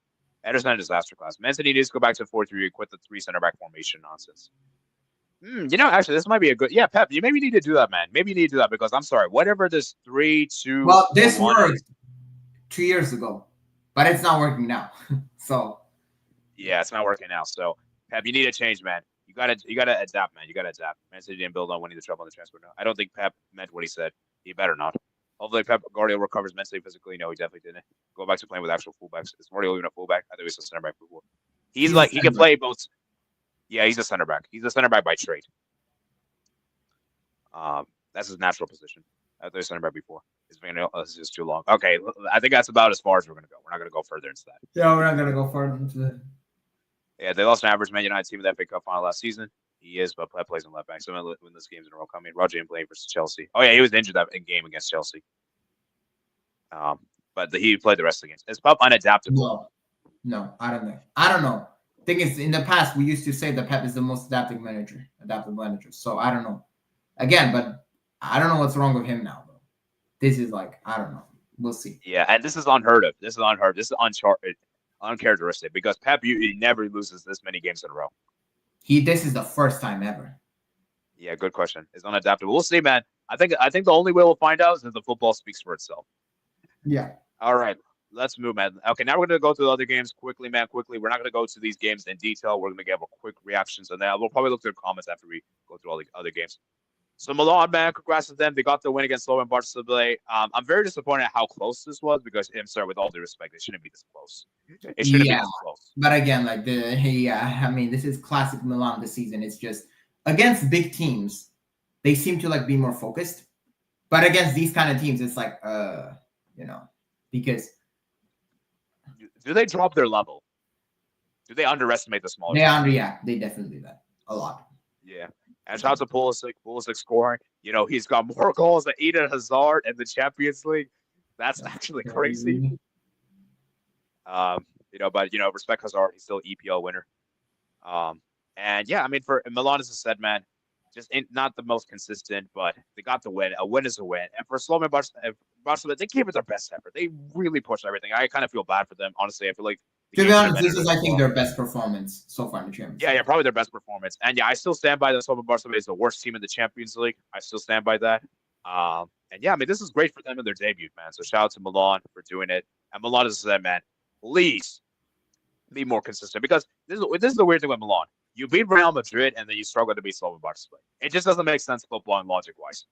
Ederson disaster class. Man City needs to go back to 4-3. Quit the 3 center back formation nonsense. Actually, this might be a good. Yeah, Pep, you maybe need to do that, man. Maybe you need to do that because I'm sorry. Whatever this 3-2. Well, this worked 2 years ago, but it's not working now. So. Yeah, it's not working now. So, Pep, you need to change, man. You gotta adapt, man. You gotta adapt. Man City didn't build on winning the treble on the transfer. No, I don't think Pep meant what he said. He better not. Hopefully, Pep Guardiola recovers mentally, physically. No, he definitely didn't. Go back to playing with actual fullbacks. Is Guardiola even a fullback? I think he's a center back before. He can play both. Yeah, he's a center back. He's a center back by trade. That's his natural position. I thought he was center back before. This is too long. Okay, I think that's about as far as we're gonna go. We're not gonna go further into that. Yeah, we're not gonna go further into that. Yeah, they lost an average Man United team in the FA Cup final last season. He is, but Pep plays in left back. So when this game's in a row coming, Roger didn't play versus Chelsea. Oh yeah, he was injured that game against Chelsea. But he played the rest of the games. Is Pep unadaptable? No, I don't know. Thing is, in the past, we used to say that Pep is the most adaptable manager. So I don't know. Again, but I don't know what's wrong with him now, though. This is like, I don't know. We'll see. Yeah, and this is unheard of. This is uncharacteristic because Pep he never loses this many games in a row. This is the first time ever. Yeah, good question. It's unadaptable. We'll see, man. I think the only way we'll find out is if the football speaks for itself. Yeah. All right. Let's move, man. Okay, now we're going to go through the other games quickly, man. Quickly. We're not going to go to these games in detail. We're going to give a quick reactions, and then we'll probably look through the comments after we go through all the other games. So Milan, man, congrats to them. They got the win against Slovan Barcelona. I'm very disappointed at how close this was because, I'm sorry, with all due respect, it shouldn't be this close. It shouldn't be Yeah, this close. but again, like I mean, this is classic Milan this season. It's just against big teams, they seem to like be more focused. But against these kind of teams, it's like, because Do they drop their level? Do they underestimate the smaller teams? they definitely do that a lot. Yeah. And shout out to Pulisic. Pulisic scoring. He's got more goals than Eden Hazard in the Champions League. That's actually crazy. But respect Hazard. He's still EPL winner. And yeah, I mean, for Milan, as I said, man, just not the most consistent, but they got the win. A win is a win. And for Slovan Barcelona, they gave it their best effort. They really pushed everything. I kind of feel bad for them, honestly. I feel like to be honest, this is, I think, their best performance so far in the Champions League. Yeah, probably their best performance. And yeah, I still stand by that Slovan Barcelona is the worst team in the Champions League. I still stand by that. And yeah, I mean, this is great for them in their debut, man. So shout out to Milan for doing it. And Milan, as I said, man, please be more consistent because this is the weird thing with Milan. You beat Real Madrid and then you struggle to beat Slovan Barcelona. It just doesn't make sense football and logic wise.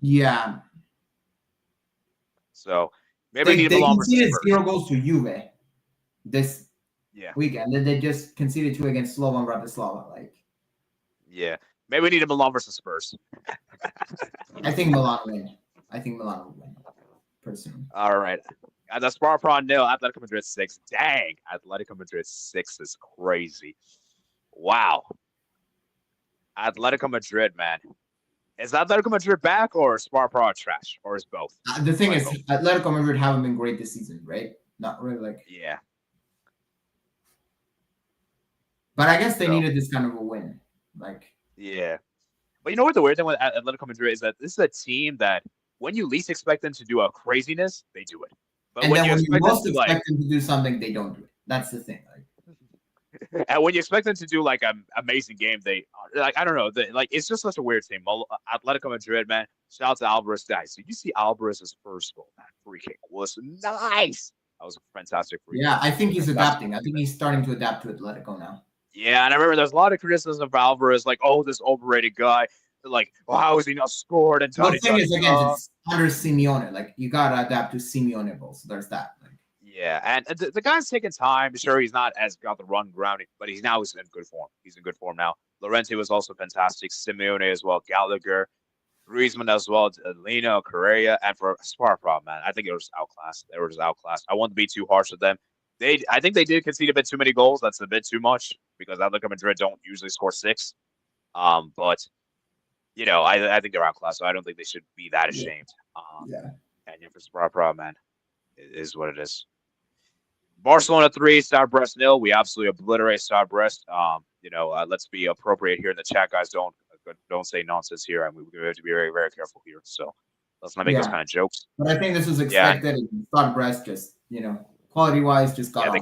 Yeah. So maybe they conceded 0 goals to Juve this weekend. Then they just conceded 2 against Slovan Bratislava. Maybe we need a Milan versus Spurs. I think Milan win. Will win. Personally. All right. The Sparta Prague 0, Atletico Madrid 6. Dang, Atletico Madrid 6 is crazy. Wow. Atletico Madrid, man. Is Atletico Madrid back or Sparta Prague trash? Or is both? The thing is, Atletico Madrid haven't been great this season, right? Not really Yeah. But I guess they needed this kind of a win. Yeah. But you know what the weird thing with Atletico Madrid is that this is a team that when you least expect them to do a craziness, they do it. But and when you most expect them to do something, they don't do it. That's the thing. And when you expect them to do an amazing game, they I don't know. It's just such a weird team. Atletico Madrid, man. Shout out to Alvarez, guys. Did you see Alvarez's first goal? That free kick was nice. That was a fantastic free kick. Yeah, I think he's adapting. I think he's starting to adapt to Atletico now. Yeah, and I remember there's a lot of criticism of Alvarez, this overrated guy. How is he not scored? And the thing is, again, it's under Simeone. You gotta adapt to Simeone goals. So there's that. Yeah, and the guy's taking time. Sure, he's not as got the run grounding, but he's in good form. He's in good form now. Llorente was also fantastic. Simeone as well. Gallagher, Griezmann as well. Lino, Correa, and for Sparta, man, I think it was outclassed. They were just outclassed. I won't be too harsh with them. I think they did concede a bit too many goals. That's a bit too much because Atletico Madrid don't usually score 6. But I think they're outclassed, so I don't think they should be that ashamed. And for Sparta, man, it is what it is. Barcelona 3, Stade Brest 0. We absolutely obliterate Stade Brest. Let's be appropriate here in the chat, guys. Don't say nonsense here, and we have to be very, very careful here. So let's not make those kind of jokes. But I think this was expected. Stade Brest just, quality-wise, just got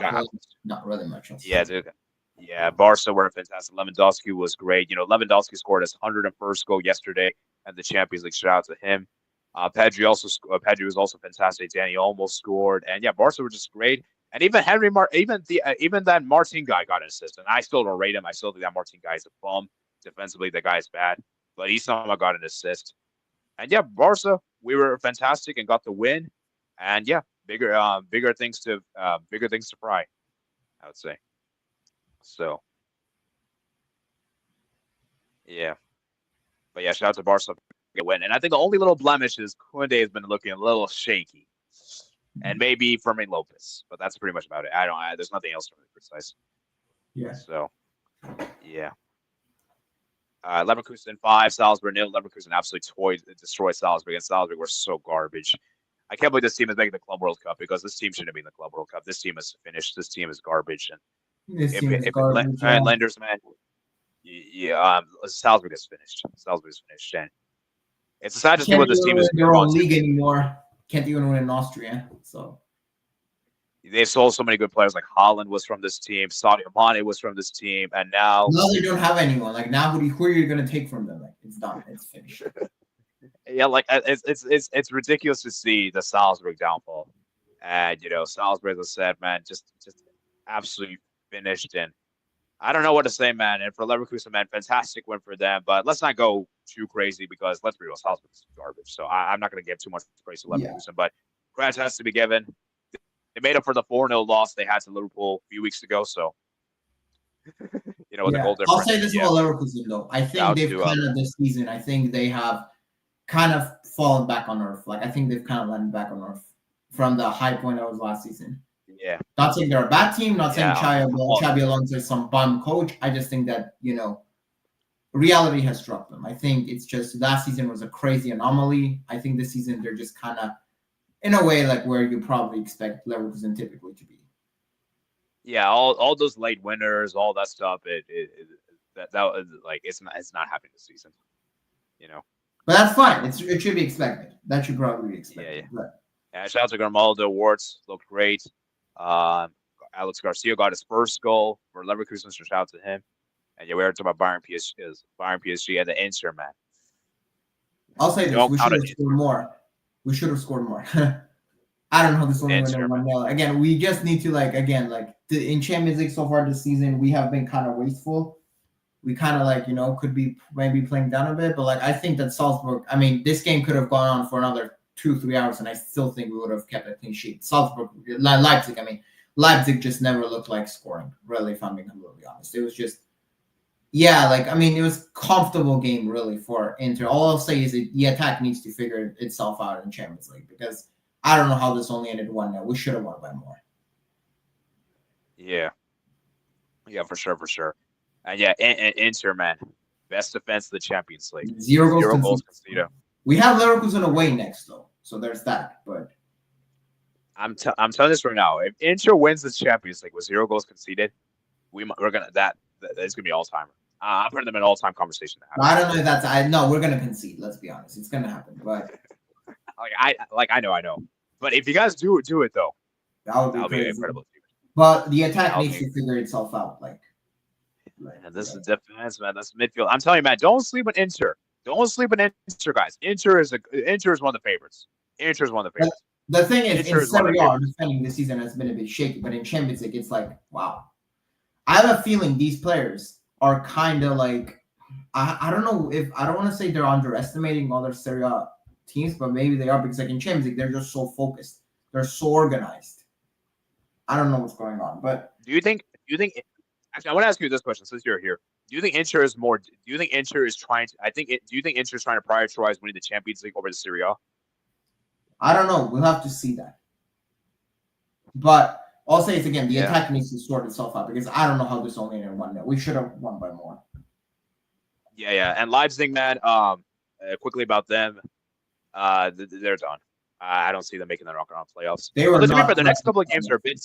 not really much else. Yeah, dude. Yeah, Barca were fantastic. Lewandowski was great. Lewandowski scored his 101st goal yesterday at the Champions League. Shout out to him. Pedri was also fantastic. Danny almost scored, and Barca were just great. And even even that Martin guy got an assist, and I still don't rate him. I still think that Martin guy is a bum. Defensively, the guy is bad, but he somehow got an assist. And Barca, we were fantastic and got the win. And bigger things to fry, I would say. So, but shout out to Barca for a win. And I think the only little blemish is Koundé has been looking a little shaky. And maybe Fermin Lopez, but that's pretty much about it. There's nothing else to really criticize. Yeah. So, Leverkusen 5, Salzburg 0. Leverkusen absolutely destroyed Salzburg, and Salzburg were so garbage. I can't believe this team is making the Club World Cup because this team shouldn't be in the Club World Cup. This team is finished. This team is garbage. And Lenders, man, Salzburg is finished. And it's sad to see what this team is. Their own league anymore. Can't even win in Austria. So they've sold so many good players. Like Haaland was from this team, Sadio Mane was from this team, and now they don't have anyone. Now who are you going to take from them? It's done. It's finished. It's ridiculous to see the Salzburg downfall, and Salzburg, as I said, man, just absolutely finished. And I don't know what to say, man. And for Leverkusen, man, fantastic win for them. But let's not go too crazy because let's be real, Salzburg is garbage. So I'm not going to give too much praise to Yeah. Leverkusen, but credit has to be given. They made up for the 4-0 loss they had to Liverpool a few weeks ago. So, with the Yeah, goal I'll difference. say this about Leverkusen though. I think Shout they've to, kind of this season. I think they have kind of fallen back on earth. Like I think they've kind of landed back on earth from the high point that was last season. Yeah. Not saying they're a bad team. Not saying Yeah. Xabi Alonso is some bum coach. I just think that reality has struck them. I think it's just last season was a crazy anomaly. I think this season they're just kind of in a way like where you probably expect Leverkusen typically to be. Yeah, all those late winners, all that stuff. That was like it's not happening this season. But that's fine. It should be expected. That should probably be expected. Yeah. Yeah, shout out to Grimaldo. Warts looked great. Alex Garcia got his first goal for Leverkusen, so shout out to him. And yeah, we were talking about Bayern PSG and the Inter, man. I'll say this: we should have scored more. We should have scored more. I don't know how this only went 1-0. Again, we just need to in Champions League so far this season, we have been kind of wasteful. We kind of could be maybe playing down a bit, but I think that Salzburg. I mean, this game could have gone on for another 2-3 hours, and I still think we would have kept a clean sheet. Salzburg, Leipzig. I mean, Leipzig just never looked like scoring. Really, if I'm being completely honest, it was just. Yeah, it was comfortable game really for Inter. All I'll say is that the attack needs to figure itself out in Champions League because I don't know how this only ended 1-0. We should have won by more. Yeah, for sure. And yeah, Inter, man, best defense of the Champions League. Zero goals conceded. We have Leverkusen away next though, so there's that. But I'm telling this right now, if Inter wins the Champions League with 0 goals conceded, we're gonna it's gonna be all timer. I'm putting them in all time conversation. I don't know if that's no. We're gonna concede. Let's be honest, it's gonna happen. But I know. But if you guys do it though, that would be incredible. But the attack needs to figure itself out. And this is defense, man. That's midfield. I'm telling you, man. Don't sleep on Inter. Don't sleep on Inter, guys. Inter is one of the favorites. Inter is one of the favorites. The thing is, in Serie A, defending this season has been a bit shaky, but in Champions League, it's wow. I have a feeling these players are kind of I don't know if I don't want to say they're underestimating other Serie A teams, but maybe they are because in Champions League they're just so focused, they're so organized. I don't know what's going on, but do you think? Actually, I want to ask you this question since you're here. Do you think Inter is more? Do you think Inter is trying to? Do you think Inter is trying to prioritize winning the Champions League over the Serie A? I don't know. We'll have to see that. But I'll say it again: the attack needs to sort itself out because I don't know how this only ended 1-0. We should have won by more. Yeah. And Leipzig, man. Quickly about them. They're done. I don't see them making the knockout playoffs. They were not. The next couple of games are a bit.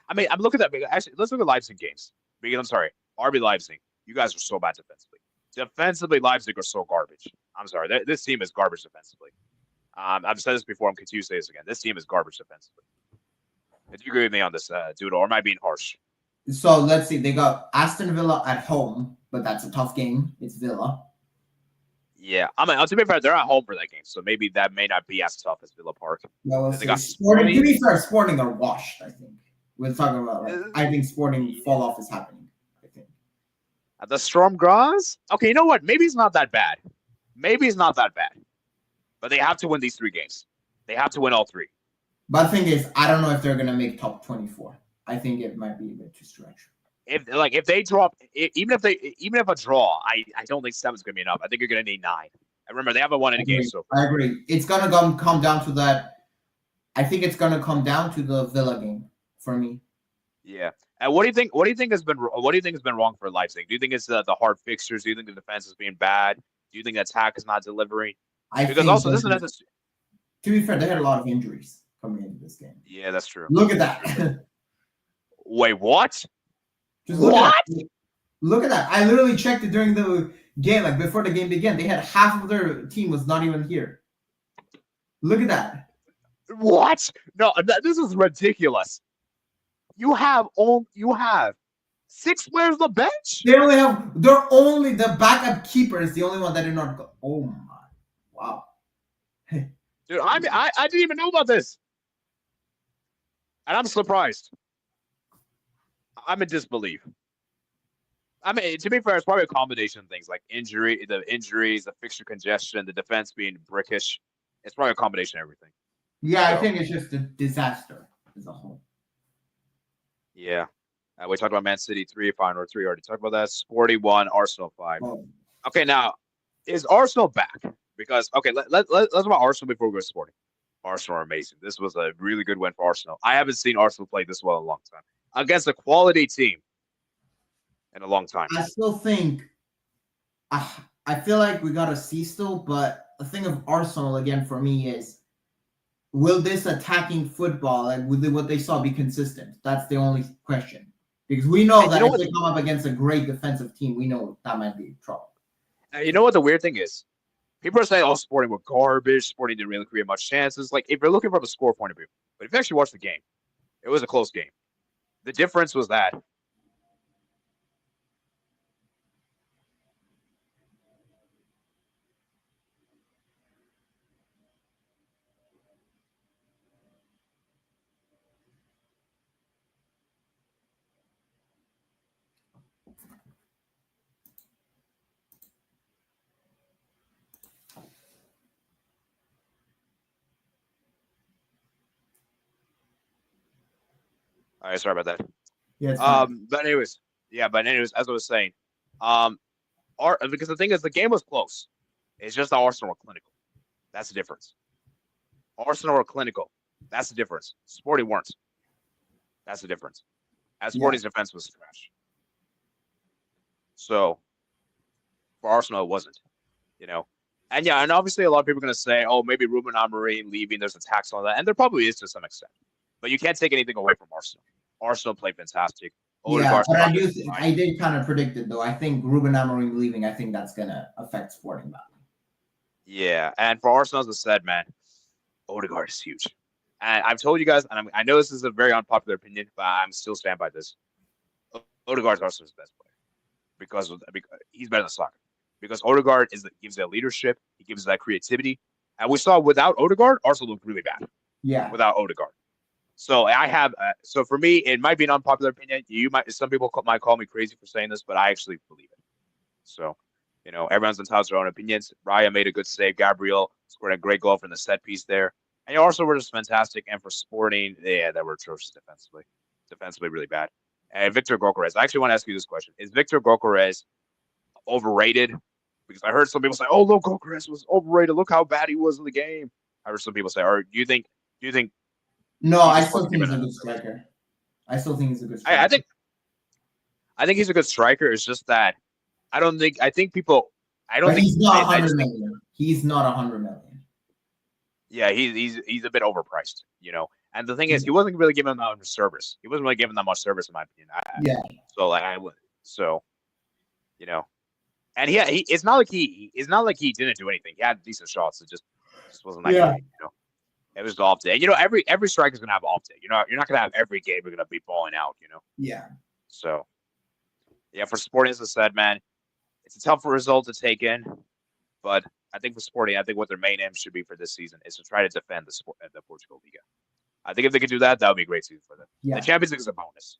I mean, I'm looking at that. Actually, let's look at Leipzig games. Because I'm sorry, RB Leipzig. You guys are so bad defensively. Defensively, Leipzig are so garbage. I'm sorry. This team is garbage defensively. I've said this before. I'm continuing to say this again. This team is garbage defensively. Do you agree with me on this, Doodle, or am I being harsh? So let's see. They got Aston Villa at home, but that's a tough game. It's Villa. Yeah, to be fair, they're at home for that game, so maybe that may not be as tough as Villa Park. No, Sporting. To be fair, Sporting are washed. I think we're talking about. I think Sporting fall off is happening. I think at the Storm Graz. Okay, you know what? Maybe it's not that bad. But they have to win these 3 games. They have to win all 3. But the thing is, I don't know if they're gonna make top 24. I think it might be a bit too stretch. If they drop, even if a draw, I don't think 7's gonna be enough. I think you're gonna need 9. And remember, they haven't won any games so far. I agree. It's gonna come down to that. I think it's gonna come down to the Villa game for me. Yeah. And what do you think? What do you think has been wrong for Leipzig? Do you think it's the hard fixtures? Do you think the defense is being bad? Do you think the attack is not delivering? To be fair, they had a lot of injuries coming into this game. Yeah, that's true. Look at that. Wait, what? Look at that. I literally checked it during the game, before the game began. They had half of their team was not even here. Look at that. What? No, this is ridiculous. You have 6 players on the bench? They're only the backup keeper is the only one that did not go. Oh my. Wow. Dude, I didn't even know about this. And I'm surprised. I'm in disbelief. I mean, to be fair, it's probably a combination of things like the injuries, the fixture congestion, the defense being brickish. It's probably a combination of everything. Yeah, I So, think it's just a disaster as a whole. yeah. We talked about Man City 3, Feyenoord 3. Already talked about that. Sporting 1, Arsenal 5. Oh. Okay, now, is Arsenal back? Because, okay, let's talk about Arsenal before we go to Sporting. Arsenal are amazing. This was a really good win for Arsenal. I haven't seen Arsenal play this well in a long time. Against a quality team in a long time. I still think I feel like we got to see still, but the thing of Arsenal again for me is, will this attacking football and will what they saw be consistent? That's the only question. Because we know that if they come up against a great defensive team, we know that might be trouble. You know what the weird thing is? People are saying, "Oh, Sporting were garbage. Sporting didn't really create much chances." Like, if you're looking from a score point of view, but if you actually watch the game, it was a close game. The difference was that all right, sorry about that. Yeah. But anyways, as I was saying, because the thing is, the game was close. It's just that Arsenal were clinical. That's the difference. Arsenal were clinical. That's the difference. Sporting weren't. That's the difference. As Sporting's defense was trash. So for Arsenal, it wasn't. And obviously a lot of people are going to say, "Oh, maybe Ruben Amorim leaving. There's a tax on that," and there probably is to some extent. But you can't take anything away from Arsenal. Arsenal played fantastic. Yeah, but I did kind of predict it though. I think Ruben Amorim leaving, I think that's gonna affect Sporting badly. Yeah, and for Arsenal, as I said, man, Odegaard is huge. And I've told you guys, and I know this is a very unpopular opinion, but I'm still stand by this. Odegaard's Arsenal's best player because he's better than Saka. Because Odegaard gives that leadership, he gives that creativity, and we saw without Odegaard, Arsenal looked really bad. Yeah, without Odegaard. So so for me, it might be an unpopular opinion. Some people might call me crazy for saying this, but I actually believe it. So, everyone's entitled to their own opinions. Raya made a good save. Gabriel scored a great goal from the set piece there. And Arsenal were just fantastic. And for Sporting, they were atrocious defensively. Defensively, really bad. And Victor Gyökeres, I actually want to ask you this question. Is Victor Gyökeres overrated? Because I heard some people say, "Oh, look, Gyökeres was overrated. Look how bad he was in the game." I heard some people say, or do you think No, I still think he's a good striker. I still think he's a good striker. I think he's a good striker. It's just that I think people. He's not 100 million. He's not 100 million. Yeah, he's a bit overpriced, And the thing is, he wasn't really giving them that much service. He wasn't really giving them much service, in my opinion. And it's not like he didn't do anything. He had decent shots. It just wasn't that great, It was the off day. Every striker's gonna have off day. You're not gonna have every game you're gonna be balling out, Yeah. So, yeah, for Sporting, as I said, man, it's a tough result to take in, but I think for Sporting, what their main aim should be for this season is to try to defend the Portugal Liga. I think if they could do that, that would be a great season for them. Yeah. The Champions League is a bonus.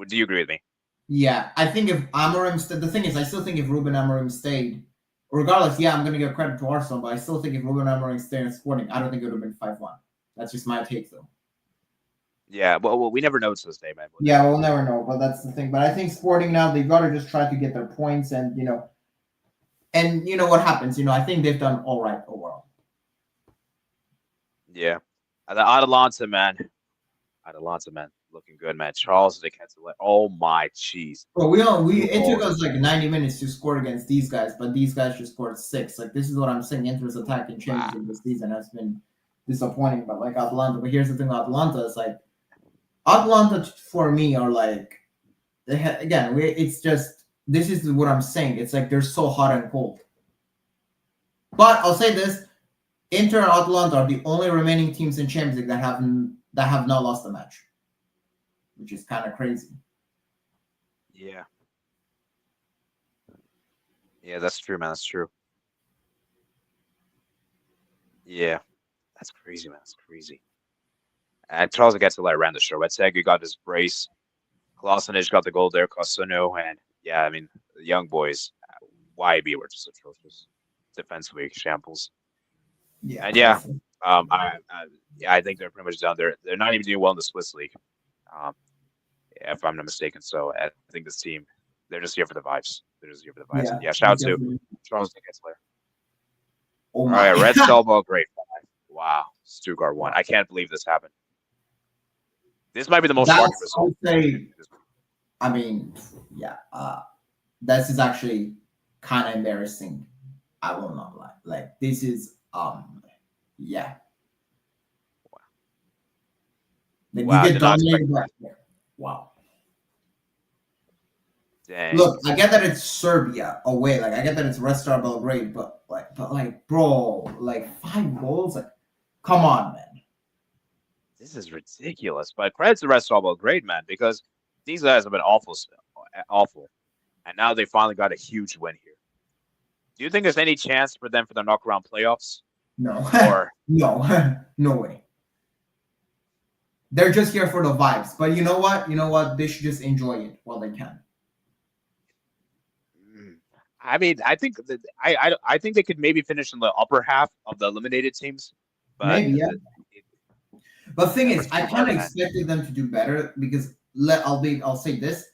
Do you agree with me? Yeah, I think if Amorim the thing is, I still think if Ruben Amorim stayed, regardless, I'm going to give credit to Arsenal, but I still think if Ruben Amorim stayed in Sporting, I don't think it would have been 5-1. That's just my take, though. Yeah, well, we never know to this day, man. Yeah, we'll never know, but that's the thing. But I think Sporting now, they've got to just try to get their points, and what happens. I think they've done all right overall. Yeah, and the Atalanta, man, looking good, man. Charles de Ketelaere. Oh my jeez. Well, it took us like 90 minutes to score against these guys, but these guys just scored 6. Like, this is what I'm saying. Inter's attack and changes in this season has been disappointing. But like Atalanta, but here's the thing: Atalanta is like Atalanta for me are like it's just this is what I'm saying. It's like they're so hot and cold. But I'll say this: Inter and Atalanta are the only remaining teams in Champions League that have not lost a match, which is kind of crazy. Yeah. Yeah, that's true, man. That's true. Yeah. That's crazy, man. That's crazy. And Charles gets to ran the show. Retzeg got his brace. Kolasinac got the goal there. Kosunu, and yeah, I mean, the young boys, YB were just atrocious. Defensively shambles. Yeah, And yeah, awful. yeah, I think they're pretty much done. They're not even doing well in the Swiss league, um, if I'm not mistaken. So I think this team, they're just here for the vibes. They're just here for the vibes. Yeah, And yeah, shout out to definitely. Charles Dickensler. Oh All my. right, Red Star Ball, great. Wow, Stuttgart won. I can't believe this happened. This might be the most shocking That's, I result. would say, I mean, yeah, this is actually kind of embarrassing. I will not lie. Like, this is, yeah. Like, Wow, you did get not expect dominated. that. But, wow. Dang. Look, I get that it's Serbia away. Like, I get that it's Red Star Belgrade, but bro, like 5 goals. Like, come on, man. This is ridiculous. But credit to Red Star Ball, great man, because these guys have been awful, awful, and now they finally got a huge win here. Do you think there's any chance for them for the knockaround playoffs? No, Or no, no way. They're just here for the vibes. But you know what? You know what? They should just enjoy it while they can. I mean, I think that I think they could maybe finish in the upper half of the eliminated teams, but Maybe, yeah. But the thing Yeah, is, for I kind of Stuttgart, man. expected them to do better because I'll say this: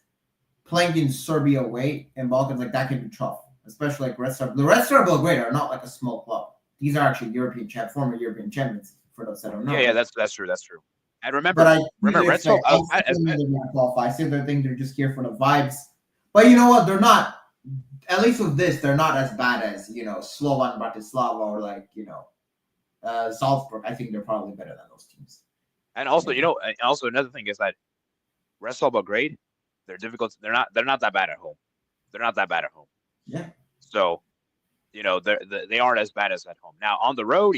playing in Serbia away and Balkans like that can be tough, especially like Red Star. The Red Star Belgrade are not like a small club. These are actually former European champions. For those that don't know. Yeah, that's true. That's true. And remember, But I Red Star. I still think they're gonna qualify. I still think they're just here for the vibes. But you know what? They're not. At least with this, they're not as bad as Slovan Bratislava or Salzburg. I think they're probably better than those teams. And also, also another thing is that Red Star Belgrade, they're difficult. They're not that bad at home. They're not that bad at home. Yeah. So, they aren't as bad as at home. Now on the road,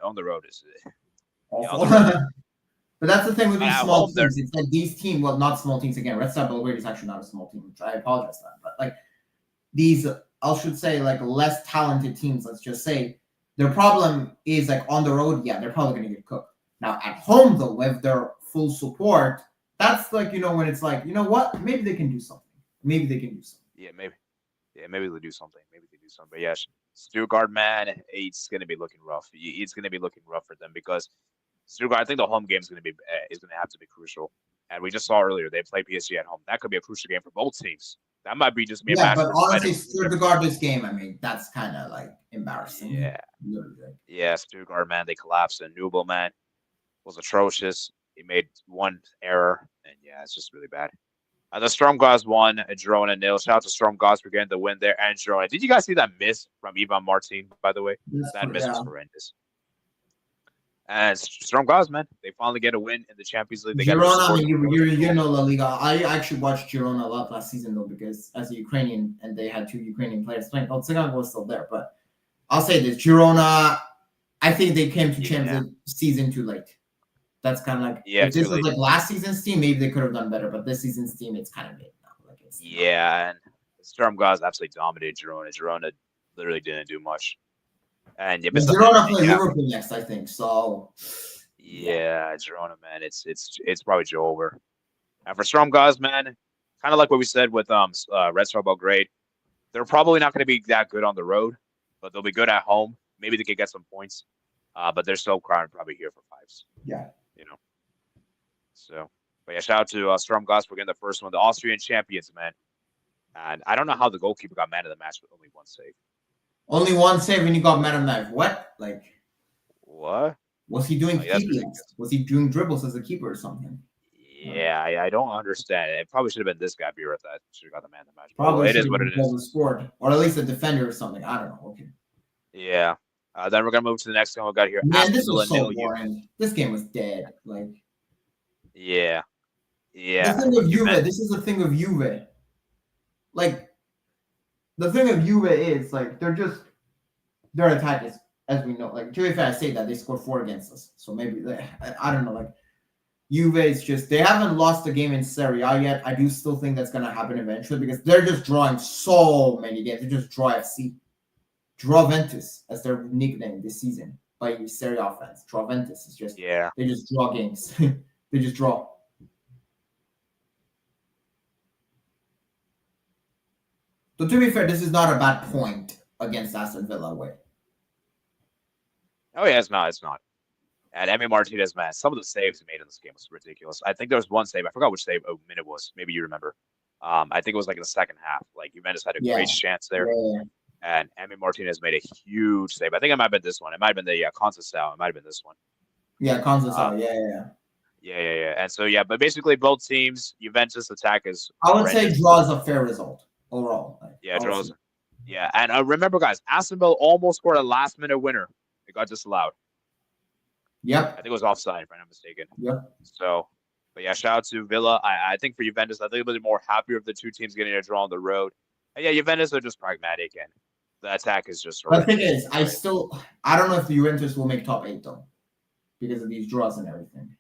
on the road is Awful. But that's the thing with these small teams. It's like these teams, well, not small teams again. Red Star Belgrade is actually not a small team, which I apologize for that. But like these, I should say, like less talented teams, let's just say, their problem is like on the road, yeah, they're probably going to get cooked. Now at home, though, with their full support, that's like, when it's like, you know what? Maybe they can do something. Maybe they can do something. Yeah, maybe. Yeah, maybe they'll do something. Maybe they do something. But yeah, Stuttgart, man, it's going to be looking rough. It's going to be looking rough for them because Stuttgart, I think the home game is going to have to be crucial. And we just saw earlier they play PSG at home. That could be a crucial game for both teams. That might be just me. Yeah, but honestly, Stuttgart this game, I mean, that's kind of like embarrassing. Yeah, yeah, Stuttgart, man, they collapsed. And Nubel, man, was atrocious. He made one error, and yeah, it's just really bad. The Storm Gods won, Girona 0. Shout out to Storm Gods for getting the win there. And Girona, did you guys see that miss from Ivan Martin? By the way, that miss was horrendous. And Storm Gods, man, they finally get a win in the Champions League. They Girona, I mean, you know La Liga. I actually watched Girona a lot last season though, because as a Ukrainian, and they had 2 Ukrainian players playing. Oh, Tsigan was still there, but I'll say this: Girona, I think they came to Champions League season too late. That's kind of like if this was like last season's team, maybe they could have done better. But this season's team, it's kind of made now. Like and Storm Gods absolutely dominated Girona. Girona literally didn't do much. And Girona play Liverpool next, I think. So yeah, Girona, man, it's probably over. And for Storm Gods, man, kind of like what we said with Red Star Belgrade, they're probably not going to be that good on the road, but they'll be good at home. Maybe they could get some points, but they're still probably here for fives. Yeah, So, but yeah, shout out to Storm Gods for getting the first one, the Austrian champions, man. And I don't know how the goalkeeper got man of the match with only one save. Only one save and you got man of the match. What? Like, what? Was he doing keepers? Was he doing dribbles as a keeper or something? Yeah, I don't understand. It probably should have been this guy, Beer, that should have got the man of the match. Probably it is what it is. Sport, or at least a defender or something. I don't know. Okay. Yeah. Then we're gonna move to the next game we got here. Man, this was so boring. This game was dead. Like. Yeah. The thing with Juve, this is the thing with Juve. Like, the thing of Juve is like their attack is, as we know, like to be fair, I say that they scored 4 against us, so maybe I don't know. Like Juve is just they haven't lost a game in Serie A yet. I do still think that's gonna happen eventually because they're just drawing so many games. They just draw FC, draw Ventus as their nickname this season by Serie A fans. Draw Ventus is just they just draw games. They just draw. So to be fair, this is not a bad point against Aston Villa away. Oh yeah, it's not. It's not. And Emi Martinez, man, some of the saves he made in this game was ridiculous. I think there was one save. I forgot which save. Oh, minute it was. Maybe you remember. I think it was like in the second half. Like Juventus had a great chance there, and Emi Martinez made a huge save. I think it might have been this one. It might have been the Conceição. It might have been this one. Yeah, Conceição. Yeah. And so but basically both teams, Juventus attack is. I would say draw is a fair result overall. Draws. Yeah, and remember, guys, Aston Villa almost scored a last-minute winner. It got disallowed. Yep. I think it was offside, if I'm not mistaken. Yep. So, but yeah, shout out to Villa. I think for Juventus, I think they'll be more happier of the two teams getting a draw on the road. And yeah, Juventus are just pragmatic, and the attack is just. But the thing is, I don't know if the Juventus will make top 8 though, because of these draws and everything.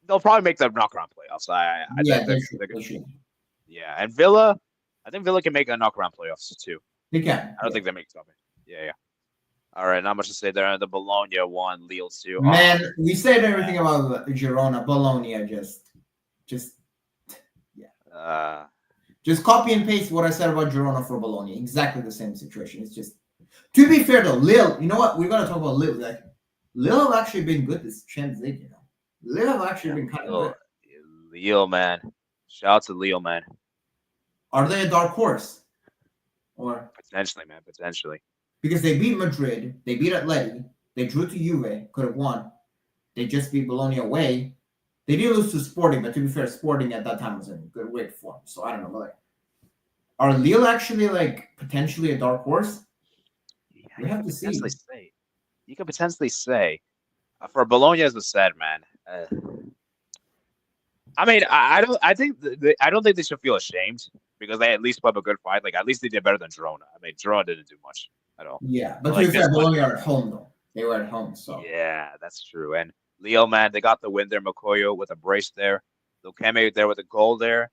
They'll probably make the knockaround playoffs. I think they should. Yeah, and Villa, I think Villa can make a knockaround playoffs too. They can. I don't think they make top 8. Yeah. All right, not much to say there. The Bologna won, Lille 2. Man, we said everything about Girona. Bologna just just copy and paste what I said about Girona for Bologna. Exactly the same situation. It's just, to be fair though, Lille, you know what? We're gonna talk about Lille. Like, Lille have actually been good this Champions League. You know, Lille have actually been kind of good. Lille, man. Shout out to Lille, man. Are they a dark horse? Or potentially, man, potentially. Because they beat Madrid, they beat Atleti, they drew to Juve, could have won. They just beat Bologna away. They did lose to Sporting, but to be fair, Sporting at that time was in good weight form. So I don't know. Like, are Lille actually potentially a dark horse? Yeah, we have to see. You could potentially say, for Bologna, as I said, man. I mean, I don't think they should feel ashamed because they at least put up a good fight. Like, at least they did better than Girona. I mean, Girona didn't do much at all. Yeah, but to be fair, Bologna are at home though. They were at home, so yeah, that's true. And Lille, man, they got the win there. Makoyo with a brace there. Lukeme there with a goal there.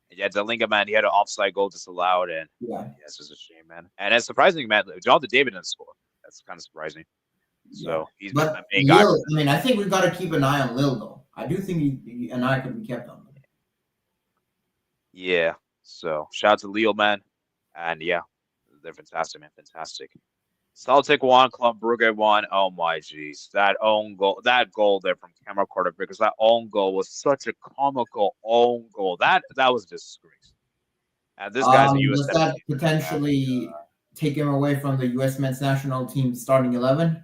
And yeah, Dalinga, man, he had an offside goal disallowed, and it's just a shame, man. And it's surprising, man. John David didn't score. That's kind of surprising. So he's been the main guy. I mean, I think we've got to keep an eye on Lille though. I do think an eye could be kept on them. Yeah. So shout out to Lille, man, and yeah, they're fantastic, man, fantastic. Celtic won, Club Brugge won. Oh my jeez, that goal there from Cameron Carter, because that own goal was such a comical own goal. That was a disgrace. And this guy's a U.S. Does that potentially take him away from the U.S. men's national team starting 11?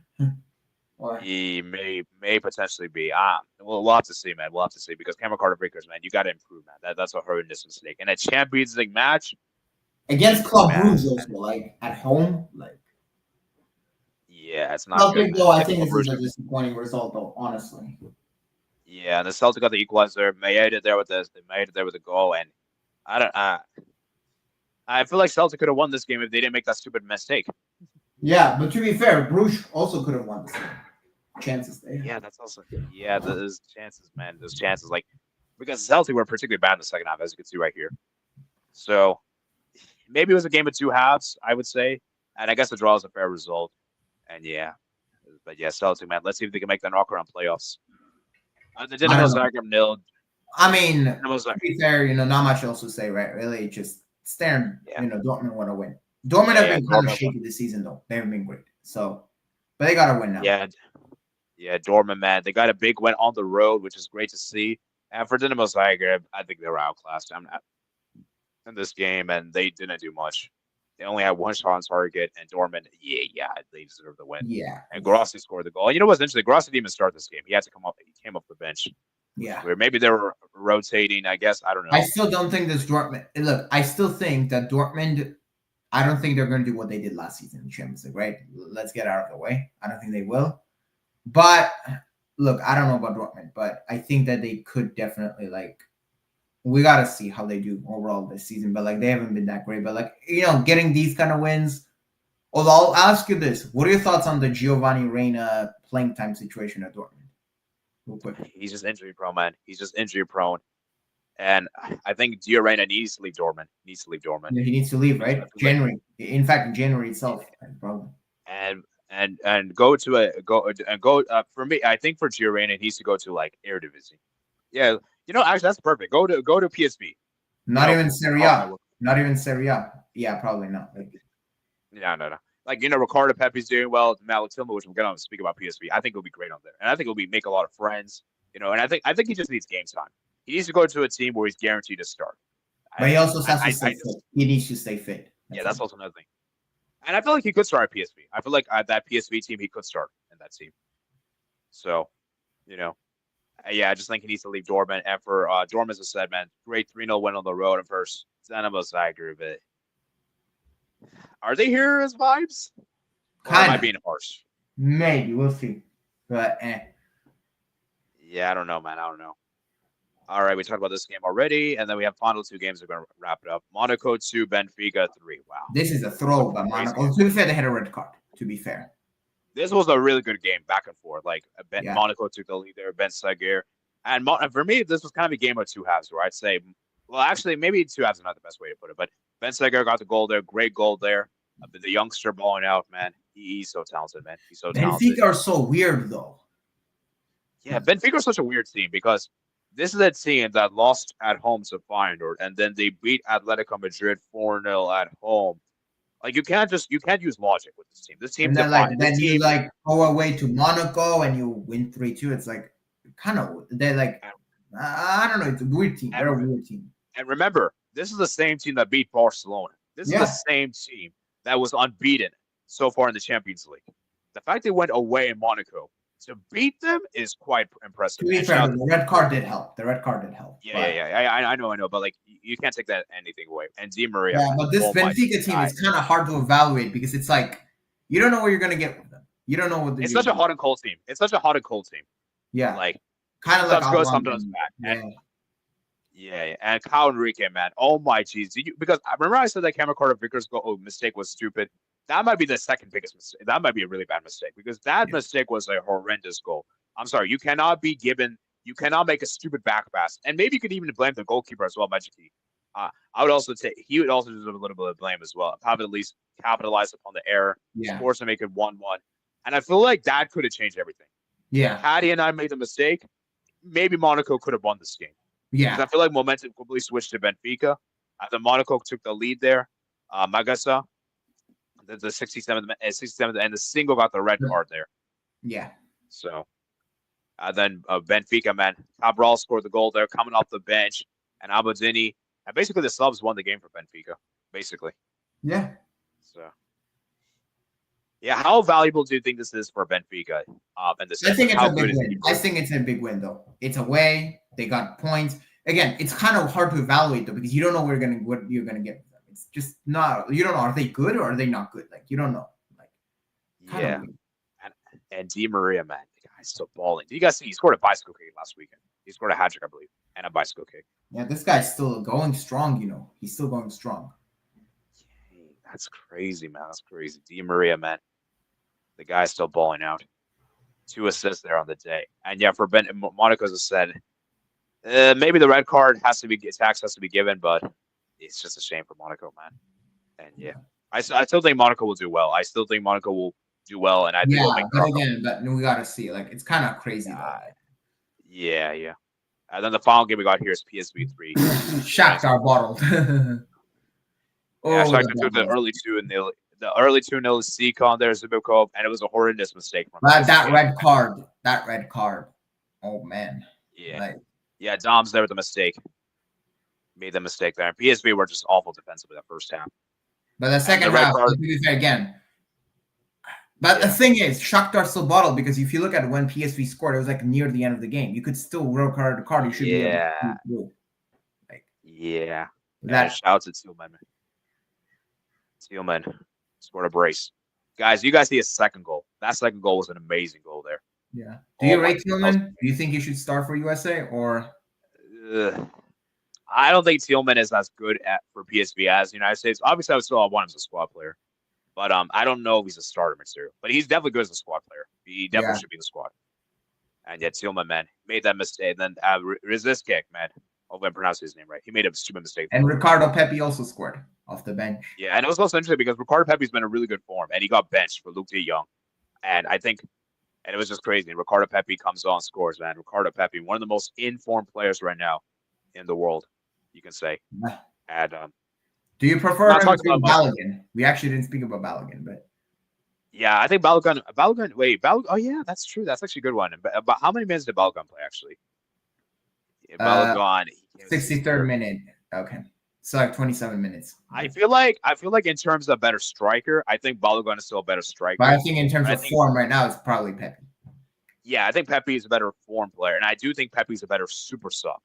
Or he may potentially be. We'll have to see, man. We'll have to see, because Cameron Carter Breakers, man, you got to improve, man. That's a horrendous mistake. And a Champions League match against Club Brugge, also, like at home, like. Yeah, it's not Celtic, good. Though, I think this is a disappointing result, though. Honestly. Yeah, the Celtic got the equalizer. Made there with the goal, and I feel like Celtic could have won this game if they didn't make that stupid mistake. Yeah, but to be fair, Bruges also could have won this game. Chances there. Yeah, that's also those chances, man. Those chances, like, because Celtic were particularly bad in the second half, as you can see right here. So maybe it was a game of two halves, I would say, and I guess the draw is a fair result. And Celtic, man. Let's see if they can make the knockaround playoffs. The Dinamo Zagreb nil. I mean, to be fair, not much else to say, right? Really, just staring. Dortmund want to win. Dortmund have been kind of shaky this season, though. They haven't been great. So, but they got to win now. Yeah, Dortmund, man. They got a big win on the road, which is great to see. And for Dinamo Zagreb, I think they were outclassed in this game, and they didn't do much. They only had one shot on target, and Dortmund, they deserve the win. Yeah. And Grossi scored the goal. And you know what's interesting? Grossi didn't even start this game. He had to come up. He came off the bench. Yeah. Where maybe they were rotating, I guess. I don't know. I still don't think this Dortmund. Look, I still think that Dortmund, I don't think they're going to do what they did last season in the Champions League, right? Let's get out of the way. I don't think they will. But, look, I don't know about Dortmund, but I think that they could definitely, we got to see how they do overall this season. But, they haven't been that great. But, getting these kind of wins. Although I'll ask you this. What are your thoughts on the Giovanni Reina playing time situation at Dortmund? Real quick. He's just injury prone, man. He's just injury prone. And I think Gio Reyna needs to leave Dortmund. Yeah, he needs to leave, right? January. In fact, in January itself, probably. And go for me. I think for Gio Reyna, he needs to go to Eredivisie. Yeah, actually that's perfect. Go to PSV. Not even Serie A. Not even Serie A. Yeah, probably not. Like, No. Like, Ricardo Pepe's doing well. Matt Tillman, which we're going to speak about PSV. I think he'll be great on there. And I think he'll make a lot of friends, and I think he just needs game time. He needs to go to a team where he's guaranteed to start. but he also has to stay fit. He needs to stay fit. That's also another thing. And I feel like he could start at PSV. I feel like that PSV team, he could start in that team. So, I just think he needs to leave Dortmund. And for Dortmund, as I said, man, great 3-0 win on the road and versus Dynamo Zagreb. But are they here as vibes? Or am I being harsh? Maybe. We'll see. But, yeah, I don't know, man. I don't know. All right, we talked about this game already, and then we have final 2 games. We're going to wrap it up. Monaco 2, Benfica 3. Wow. This is a throw by Monaco. To be fair, they had a red card, to be fair. This was a really good game, back and forth. Like, Monaco took the lead there, Ben Saguer. And for me, this was kind of a game of 2 halves, where I'd say, well, actually, maybe 2 halves is not the best way to put it, but Ben Saguer got the goal there. Great goal there. The youngster balling out, man. He's so talented, man. He's so talented. Benfica are so weird, though. Yeah, Benfica is such a weird team because this is a team that lost at home to Feyenoord, and then they beat Atletico Madrid 4-0 at home. Like, you can't use logic with this team. This team, and then you go away to Monaco and you win 3-2. It's like they're like, I don't know. It's a weird team. They're a weird team. And remember, this is the same team that beat Barcelona. This is the same team that was unbeaten so far in the Champions League. The fact they went away in Monaco to beat them is quite impressive. To be fair, the red card did help. Yeah. I know. But, like, you can't take anything away. And Di Maria. Yeah, but this Benfica team is kind of hard to evaluate because it's like you don't know what you're going to get with them. You don't know what it's such a hot and cold team. Yeah. Like, kind of like good, sometimes bad. Yeah. And Kyle Enrique, man. Oh, my jeez. Because I remember I said that Cameron Carter-Vickers' mistake was stupid. That might be the second biggest mistake. That might be a really bad mistake because that mistake was a horrendous goal. I'm sorry. You cannot make a stupid back pass. And maybe you could even blame the goalkeeper as well, Majiki. I would also say he would also deserve a little bit of blame as well. Probably at least capitalize upon the error, force to make it 1-1. And I feel like that could have changed everything. Yeah. Had he and I made the mistake, maybe Monaco could have won this game. Yeah. I feel like momentum completely switched to Benfica. After Monaco took the lead there, Magasa, the 67th and the single got the red card there. Yeah. So then Benfica, man, Cabral scored the goal there coming off the bench, and Abadini, and basically the subs won the game for Benfica, basically. Yeah. So, yeah, how valuable do you think this is for Benfica? And I think it's a big win. I think it's a big win, though. It's away. They got points. Again, it's kind of hard to evaluate, though, because you don't know what you're gonna get with them. It's just not. You don't know. Are they good or are they not good? Like, you don't know. Like, yeah. And Di Maria, man, the guy's still balling. Did you guys see he scored a bicycle kick last weekend? He scored a hat trick, I believe, and a bicycle kick. Yeah, this guy's still going strong. He's still going strong. That's crazy, man. That's crazy. Di Maria, man, the guy's still balling out. 2 assists there on the day, and yeah, for Monaco, as I said, maybe the red card has to be given, but it's just a shame for Monaco, man. And yeah, I still think Monaco will do well. I still think Monaco will do well, and I think but we gotta see. Like, it's kind of crazy. Yeah. And then the final game we got here is PSV 3. Shakhtar bottled. Shakhtar took the early 2-0. The early 2-0 Seacon there, Zubikov, and it was a horrendous mistake from that red card. Oh man. Yeah. Dom's there with the mistake. Made the mistake there. And PSV were just awful defensively that first half. But the second half, again. But the thing is, Shakhtar still bottled because if you look at when PSV scored, it was like near the end of the game. You could still roll card the card. You should be able to That shout to Tillman. Tillman scored a brace. Guys, you guys see his second goal. That second goal was an amazing goal there. Yeah. Do you rate Tillman? Do you think he should start for USA or? I don't think Tillman is as good for PSV as the United States. Obviously, I would still want him as a squad player. But I don't know if he's a starter material. But he's definitely good as a squad player. He definitely should be in the squad. And yet Tillman, man, made that mistake. And then Riziskic, man. Hopefully I'm pronouncing his name right. He made a stupid mistake. And Ricardo Pepi also scored off the bench. Yeah, and it was also interesting because Ricardo Pepi's been in really good form. And he got benched for Luke de Jong. And it was just crazy. And Ricardo Pepi comes on, scores, man. Ricardo Pepi, one of the most informed players right now in the world, you can say. And Do you prefer Not him talking to about Balogun? We actually didn't speak about Balogun, but Yeah, I think Balogun. Wait, Oh yeah, that's true. That's actually a good one. But how many minutes did Balogun play actually? Yeah, uh, Balogun. He came in 63rd 63rd. minute. Okay, so like 27 minutes. I feel like in terms of better striker, I think Balogun is still a better But I striker. think in terms But I of think form right now, it's probably Pepe. yeah, I think Pepe is a better form player, and I do think Pepe's a better super sub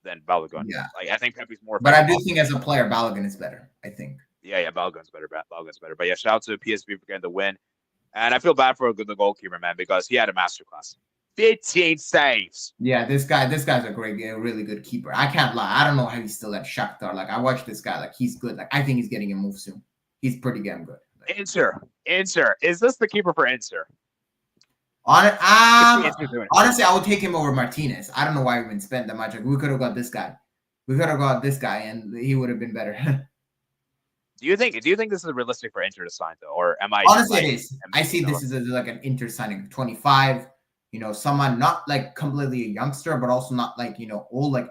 than Balogun. Yeah, Like I think Pepe's more but I effective do off the think as a bench. player, Balogun is better. I think. Yeah, Balogun's better. Balogun's better. But yeah, shout out to PSV for getting the win. And I feel bad for the goalkeeper, man, because he had a masterclass. 15 saves. Yeah, this guy's a really good keeper. I can't lie. I don't know how he's still at Shakhtar. Like I watched this guy. Like he's good. Like I think he's getting a move soon. He's pretty damn good. Like, Inter. Is this the keeper for Inter? Honestly, I would take him over Martinez. I don't know why we even spent that much. Like, we could have got this guy. We could have got this guy, and he would have been better. Do you think this is realistic for Inter to sign though, or am I? Honestly, like, it is. I see this as like an Inter signing, 25. You know, someone not like completely a youngster, but also not like old. Like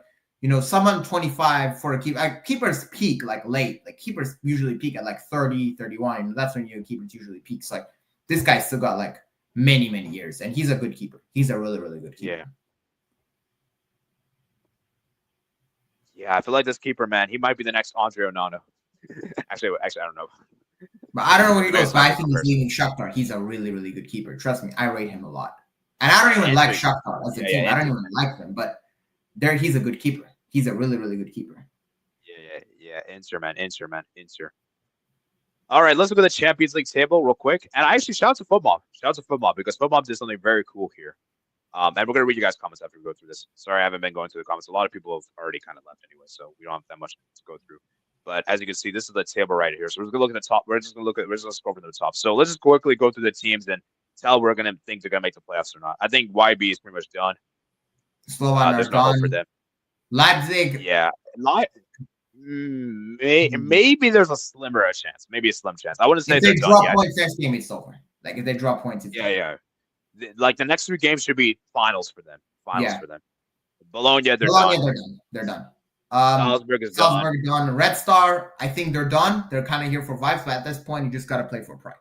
someone 25 for a keeper. Like, keepers peak like late. Like keepers usually peak at like 30, 31. That's when your keepers usually peaks. Like this guy's still got like many years, and he's a good keeper. He's a really good keeper. Yeah, I feel like this keeper, man, he might be the next Andre Onana. actually, I don't know. But I don't know where he goes. But I think he's leaving Shakhtar. He's a really good keeper. Trust me, I rate him a lot. And I don't even like Shakhtar as a team. I don't even like them, but he's a good keeper. He's a really good keeper. Yeah. Inter. All right, let's look at the Champions League table real quick. And I actually shout out to football. Because football did something very cool here. And we're gonna read you guys' comments after we go through this. Sorry, I haven't been going through the comments. A lot of people have already kind of left anyway, so we don't have that much to go through. But as you can see, this is the table right here. So we're gonna look at the top. We're just gonna scroll from the top. So let's just quickly go through the teams and tell we're gonna think they're gonna make the playoffs or not. I think YB is pretty much done. Slovan there's are no hope done. for them. Leipzig. Yeah. Maybe there's a slimmer chance. Maybe a slim chance. I wouldn't say if they they're drop done points next game, it's over. Like if they drop points, it's over. Yeah. Like the next 3 games should be finals for them. For them. Bologna, they're done. They're done. Salzburg is done. Red Star, I think they're done. They're kind of here for vibes, but at this point, you just got to play for pride.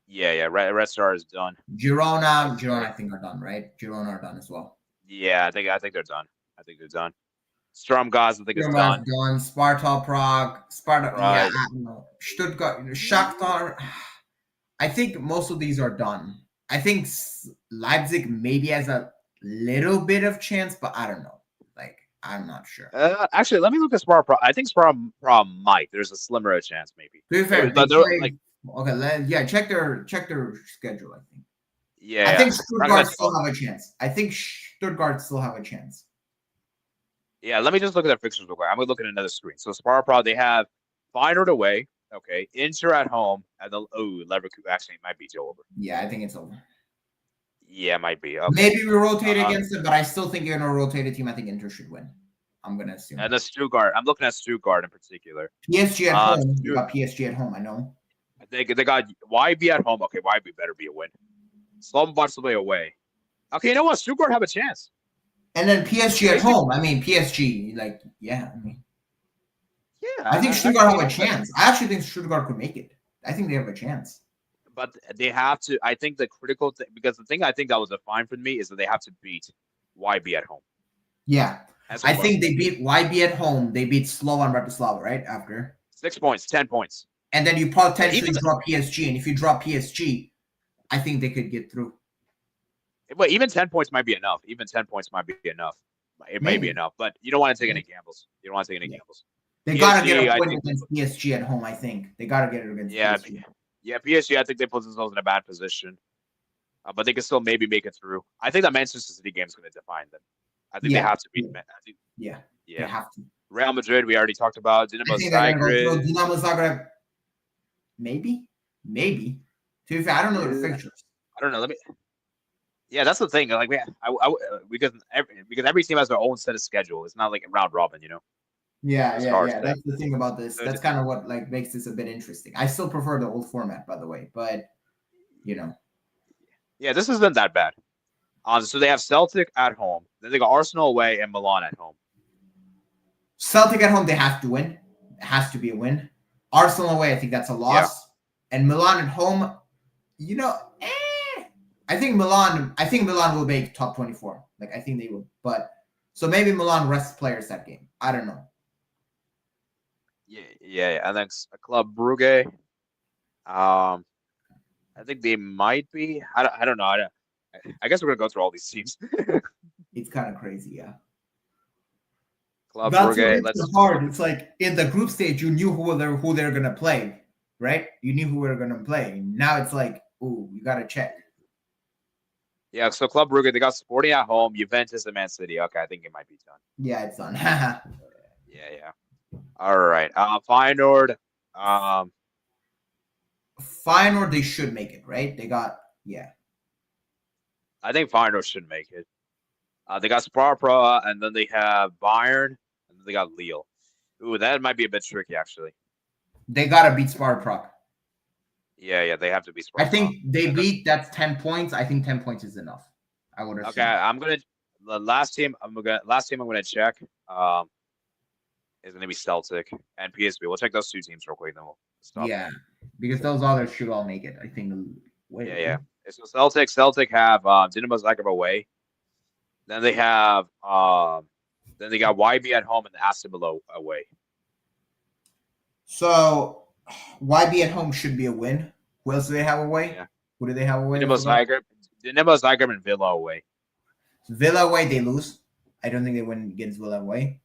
Yeah. Red Star is done. Girona, I think are done, right? Girona are done as well. Yeah, I think they're done. Storm Gaz, I think is done. Sparta Prague, Sparta. Right. Yeah, I don't know. Stuttgart, Shakhtar. I think most of these are done. I think Leipzig maybe has a little bit of chance, but I don't know. Like, I'm not sure. Actually, let me look at Sparta Prague. I think Sparta Prague might. There's a slimmer chance, maybe. To be fair, check their schedule. I think. Yeah, I think Stuttgart still have a chance. Yeah, let me just look at their fixtures real quick. I'm gonna look at another screen. So Sparta Prague, they have Feyenoord away. Okay, Inter at home. And Leverkusen actually might be over. Yeah, I think it's over. Yeah, it might be. Okay. Maybe we rotate against it, but I still think you're gonna rotate a team. I think Inter should win. I'm gonna assume. And the Stuttgart. I'm looking at Stuttgart in particular. PSG at home. You got PSG at home. I know. They got YB at home. Okay, YB better be a win. Slovan Barcelona away. Okay, you know what? Stuttgart have a chance. And then PSG at home. I mean, PSG, like, yeah. I think Stuttgart have a chance. I actually think Stuttgart could make it. I think they have a chance. But they have to. I think the critical thing, because the thing I think that was a fine for me is that they have to beat YB at home. Yeah. I think they beat YB at home. They beat Slovan Bratislava, right? After 6 points, 10 points. And then you potentially drop PSG. And if you drop PSG, I think they could get through. But even 10 points might be enough. It may be enough, but you don't want to take any gambles. They got to get a point against PSG at home, I think. They got to get it against PSG. Yeah, PSG, I think they put themselves in a bad position. But they can still maybe make it through. I think that Manchester City game is going to define them. I think they have to beat them. They have to. Real Madrid, we already talked about. Dinamo Zagreb. Dinamo Zagreb, maybe. To be fair, I don't know the fixtures. I don't know. Yeah, that's the thing. Like, because every team has their own set of schedule. It's not like a round robin, Yeah. That's the thing about this. That's kind of what makes this a bit interesting. I still prefer the old format, by the way, but Yeah, this isn't that bad. So they have Celtic at home. Then they got Arsenal away and Milan at home. Celtic at home, they have to win. has to be a win. Arsenal away, I think that's a loss. And Milan at home, I think Milan will make top 24. Like, I think they will. But so maybe Milan rests players that game. I don't know. Yeah. And then Club Brugge. I think they might be. I don't know. I guess we're gonna go through all these teams. It's kind of crazy, yeah. Club That's Brugge. what it's hard. It's like in the group stage, you knew who they're gonna play, right? You knew who they're gonna play. Now it's like, ooh, you gotta check. Yeah, so Club Brugge, they got Sporting at home, Juventus and Man City. Okay, I think it might be done. Yeah, it's done. Yeah. All right. Feyenoord. Feyenoord, they should make it, right? They got, I think Feyenoord should make it. They got Sparta, and then they have Bayern, and then they got Lille. Ooh, that might be a bit tricky, actually. They gotta beat Sparta Prague. Yeah, they have to be Sparta. I think they beat, that's 10 points. I think 10 points is enough. I would assume. Okay, the last team I'm gonna check is gonna be Celtic and PSV. We'll check those two teams real quick, then we'll stop. Yeah, because those others should all make it. I think. Yeah. So Celtic have Dinamo Zagreb away. Then they have then they got YB at home and Aston Villa away. So YB at home should be a win. Who else do they have away? Yeah. Who do they have away? Dinamo Zagreb and Villa away. Villa away, they lose. I don't think they win against Villa away.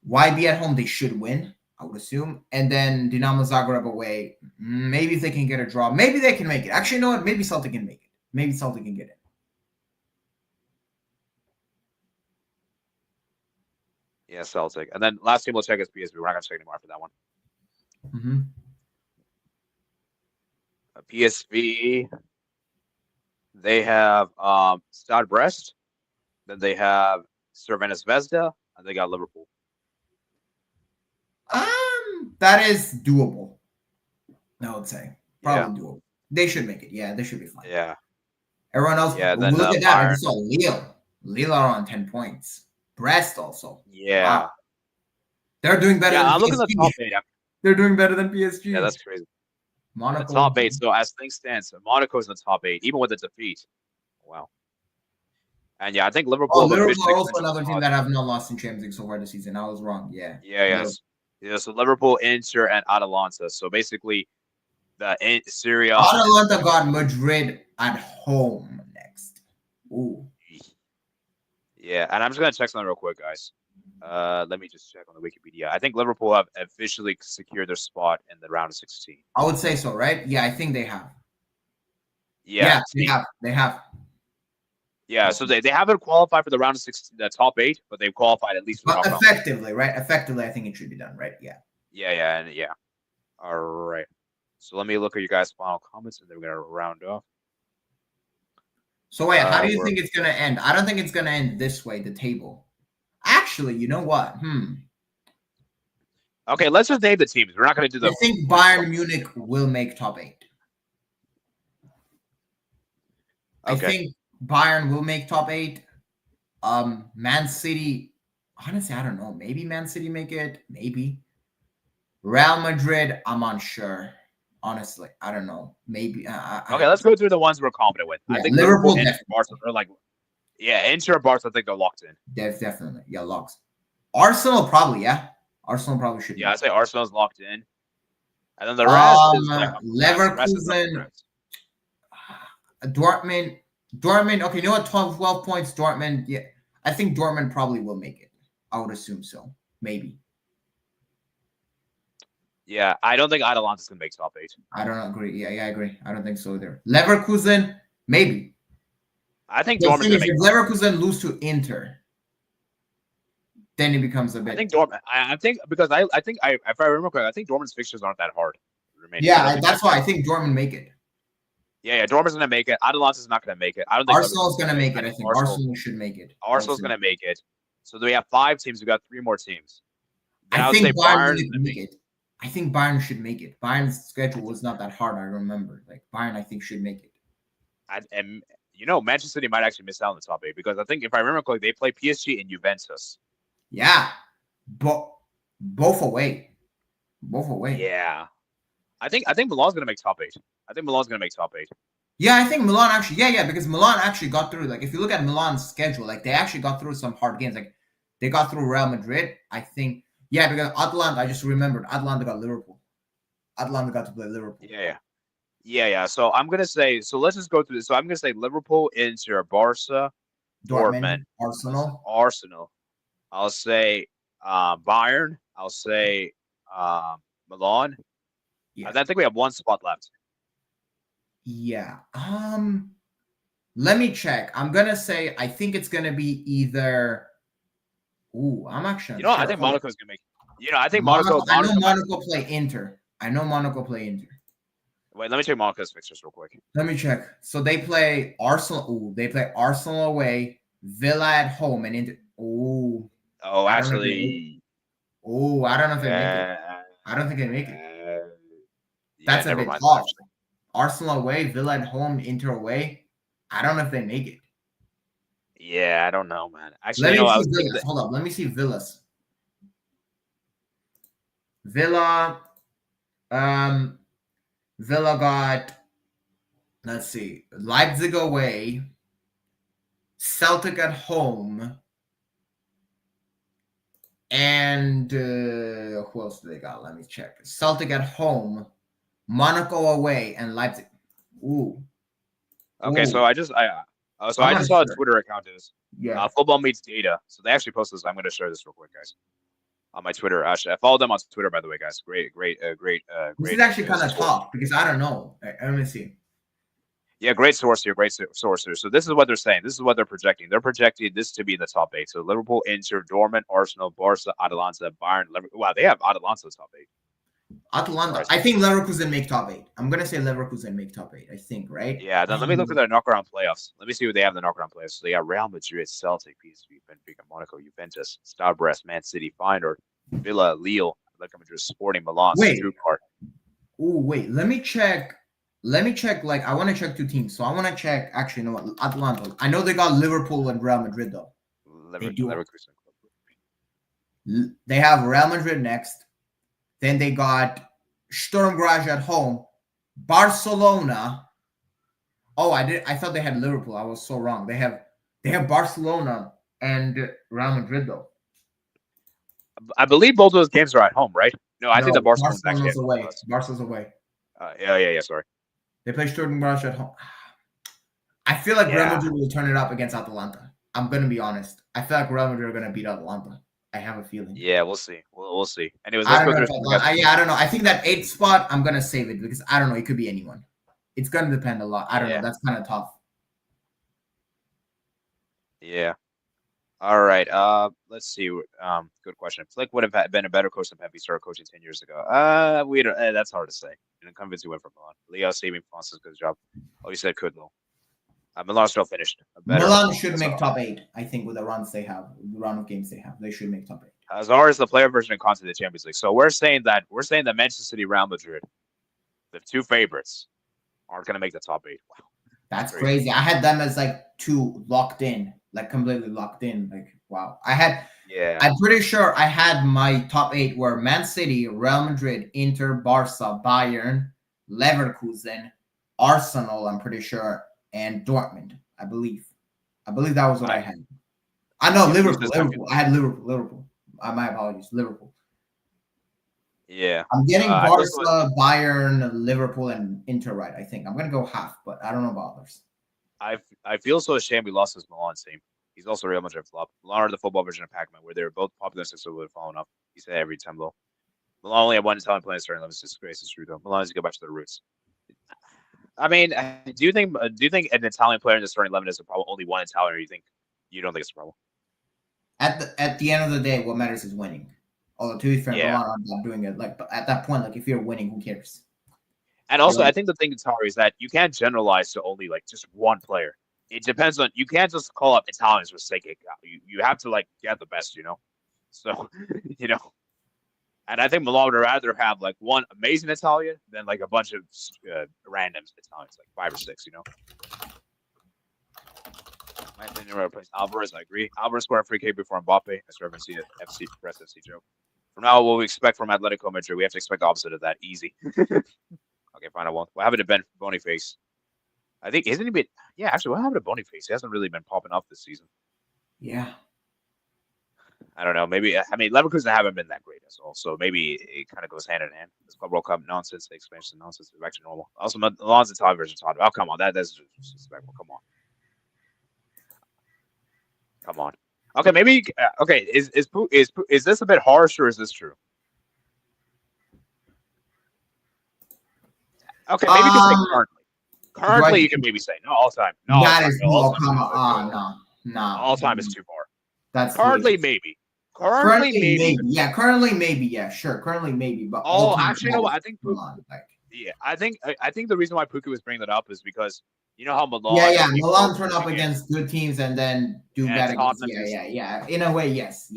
YB at home, they should win, I would assume. And then Dinamo Zagreb away. Maybe if they can get a draw. Maybe they can make it. Actually, you know what? Maybe Celtic can make it. Maybe Celtic can get it. Yeah, Celtic. And then last team we'll check is PSV. We're not going to check anymore after that one. Mm-hmm. PSV, they have Stade Brest. Then they have Cervena Zvezda. And they got Liverpool. That is doable. I would say probably doable. They should make it. Yeah, they should be fine. Yeah. Everyone else. Yeah. Then look at that. Bayern. I just saw Lille. Lille are on 10 points. Brest also. Yeah. Wow. They're doing better. Yeah, than I'm looking at PSG. the top 8. They're doing better than PSG. Yeah, that's crazy. Monaco. The top 8. So as things stand, Monaco's in the top 8, even with a defeat. Wow. And yeah, I think Liverpool. Liverpool are also another team that have not lost in Champions League so far this season. I was wrong. Yeah. Yeah. So Liverpool, Inter, and Atalanta. So basically, the Syria. Atalanta got Madrid at home next. Ooh. Yeah, and I'm just gonna check something real quick, guys. Let me just check on the Wikipedia. I think Liverpool have officially secured their spot in the round of 16. I would say so, right? Yeah, I think they have. Yeah, they have. Yeah, so they haven't qualified for the round of 16, the top 8, but they've qualified at least for but effectively, right? Effectively, I think it should be done, right? Yeah. Yeah. All right. So let me look at your guys' final comments, and then we're gonna round off. So wait, how do you think it's gonna end? I don't think it's gonna end this way. The table. Actually, you know what? Okay, let's just name the teams. We're not gonna do the. I think Bayern Munich will make top 8. Okay. I think Bayern will make top 8. Man City, honestly, I don't know. Maybe Man City make it. Maybe. Real Madrid, I'm unsure. Honestly, I don't know. Maybe. Okay, let's go through the ones we're confident with. Yeah, I think Liverpool, Inter, Barca, are like, Inter, Barca, I think they're locked in. Definitely, locks. Arsenal probably, Arsenal probably should. Yeah, I'd say Arsenal's locked in, and then the rest is like Leverkusen, Dortmund. Okay, you know what? 12 points. Dortmund. Yeah, I think Dortmund probably will make it. I would assume so. Maybe. Yeah, I don't think Atalanta's gonna make top 8. I don't agree. Yeah, I agree. I don't think so either. Leverkusen, maybe. I think Dortmund's gonna make. If Leverkusen lose to Inter, then it becomes a bit. I think Dortmund. I think because I think if I remember correctly, I think Dortmund's fixtures aren't that hard. Yeah, that's why I think Dortmund make it. Yeah, Dortmund's gonna make it. Atalanta's not gonna make it. I don't think Arsenal's gonna make it. I think Arsenal should make it. Arsenal's gonna make it. So we have 5 teams. We got 3 more teams. I think Bayern should make it. I think Bayern should make it. Bayern's schedule was not that hard. I remember. Like Bayern, I think should make it. And Manchester City might actually miss out on the top 8 because I think if I remember correctly, they play PSG and Juventus. Yeah, but both away. Both away. Yeah. I think Milan's gonna make top 8. I think Milan's gonna make top 8. Yeah, I think Milan actually. Yeah, because Milan actually got through. Like, if you look at Milan's schedule, like they actually got through some hard games. Like they got through Real Madrid. I think. Yeah, because Atalanta. I just remembered Atalanta got Liverpool. Atalanta got to play Liverpool. Yeah. So I'm gonna say. So let's just go through this. So I'm gonna say Liverpool, Inter, Barca, Dortmund, Arsenal. Arsenal. I'll say Bayern. I'll say Milan. Yeah. I think we have one spot left. Yeah. Let me check. I'm gonna say I think it's gonna be either. Ooh, I'm actually. I think Monaco's gonna make. I think Monaco. I know Monaco play Inter. Wait, let me check Monaco's fixtures real quick. Let me check. So they play Arsenal. Ooh, they play Arsenal away, Villa at home, and Inter. Ooh. Oh, actually. Oh, I don't know if they make it. I don't think they make it. That's a bit tough. Actually. Arsenal away, Villa at home, Inter away. I don't know if they make it. Yeah, I don't know, man. Actually, Hold up. Let me see Villas. Villa got, let's see, Leipzig away, Celtic at home, and who else do they got? Let me check. Celtic at home, Monaco away, and Leipzig. Ooh. Okay, so I just saw a Twitter account is Football Meets Data. So they actually posted this. I'm going to share this real quick, guys, on my Twitter. Actually, I follow them on Twitter, by the way, guys. Great. This is actually kind of tough because I don't know. Let me see. Yeah, great source here. So this is what they're saying. This is what they're projecting. They're projecting this to be in the top 8. So Liverpool, Inter, Dortmund, Arsenal, Barca, Atalanta, Bayern. Wow, they have Atalanta top 8. Atalanta. I think Leverkusen make top 8. I'm gonna say Leverkusen make top 8. I think, right? Yeah. Then let me look at their knockaround playoffs. Let me see what they have in the knockaround playoffs. So they got Real Madrid, Celtic, PSV, Benfica, Monaco, Juventus, Stade Brest, Man City, Feyenoord, Villa, Lille, Atletico Madrid, Sporting, Milan, Stuttgart. Oh wait, let me check. Like, I want to check 2 teams. So I want to check. Actually, no, Atalanta. I know they got Liverpool and Real Madrid though. Leverkusen. They have Real Madrid next. Then they got Sturm Graz at home, Barcelona. Oh, I thought they had Liverpool. I was so wrong. They have Barcelona and Real Madrid though. I believe both of those games are at home, right? No, I think the Barcelona's away. Barcelona's away. Yeah. Sorry. They play Sturm Graz at home. I feel like Real Madrid will turn it up against Atalanta. I'm gonna be honest. I feel like Real Madrid are gonna beat Atalanta. I have a feeling. Yeah, we'll see. We'll see. Anyways, I don't know. I think that 8th spot, I'm gonna save it because I don't know. It could be anyone. It's gonna depend a lot. I don't know. That's kind of tough. Yeah. All right. Let's see. Good question. Flick would have been a better coach than Pep. He started coaching 10 years ago. We don't. That's hard to say. And convinced he went from Milan. Leo saving Fonseca's good job. Oh, you said could though. Milan still finished. Milan should make top 8. I think with the runs they have, the run of games they have, they should make top 8. As far as the player version and content of the Champions League, so we're saying that Manchester City, Real Madrid, the 2 favorites, aren't going to make the top 8. Wow, that's crazy. I had them as like 2 locked in, like completely locked in. Like wow, I'm pretty sure I had my top 8 were Man City, Real Madrid, Inter, Barca, Bayern, Leverkusen, Arsenal. I'm pretty sure. And Dortmund, I believe that was what I had. I know Liverpool. I had Liverpool. My apologies, Liverpool. Yeah. I'm getting Barca, Bayern, Liverpool, and Inter right. I think I'm gonna go half, but I don't know about others. I feel so ashamed we lost this Milan team. He's also Real Madrid flop. Milan are the football version of Pac-Man, where they were both popular since they would have fallen off. He said every time though. Milan only had one Italian player in starting 11. It's disgrace. It's true though. Milan needs to go back to their roots. I mean, do you think an Italian player in the starting 11 is a problem? Only one Italian, or you don't think it's a problem? At the end of the day, what matters is winning. Although to be fair, Milan are not doing it. Like, but at that point, like if you're winning, who cares? And also, I think the thing, Atari, is that you can't generalize to only like just one player. It depends on. You can't just call up Italians for sake of you have to like get the best, So, And I think Milan would rather have like one amazing Italian than like a bunch of random Italians, like 5 or 6, My opinion, replace Alvarez. I agree. Alvarez scored a free kick before Mbappe. I swear I've seen it. FC Press FC joke. From now, what we expect from Atletico Madrid, we have to expect the opposite of that. Easy. Okay, fine. I won't. What happened to Ben Boniface? I think isn't he been? Yeah, actually, what happened to Boniface? He hasn't really been popping up this season. Yeah. I don't know. Maybe I mean Leverkusen haven't been that great as well, so maybe it kind of goes hand in hand. This Club World Cup nonsense, the expansion nonsense is back to normal. Also, Milan's and Todd versus Todd. Oh, come on, that's disrespectful. Come on. Okay, maybe. Okay, is this a bit harsh or is this true? Okay, maybe you can say currently. Currently, you can maybe say no all time. No, that is all time. No. All time is too far. That's currently maybe. Currently maybe. Yeah, currently maybe. Yeah, sure. Currently maybe. But actually, you know what? I think I think the reason why Puka was bringing that up is because you know how Milan. Yeah. Milan turn up against good teams and then do bad against. Yeah. In a way, yes.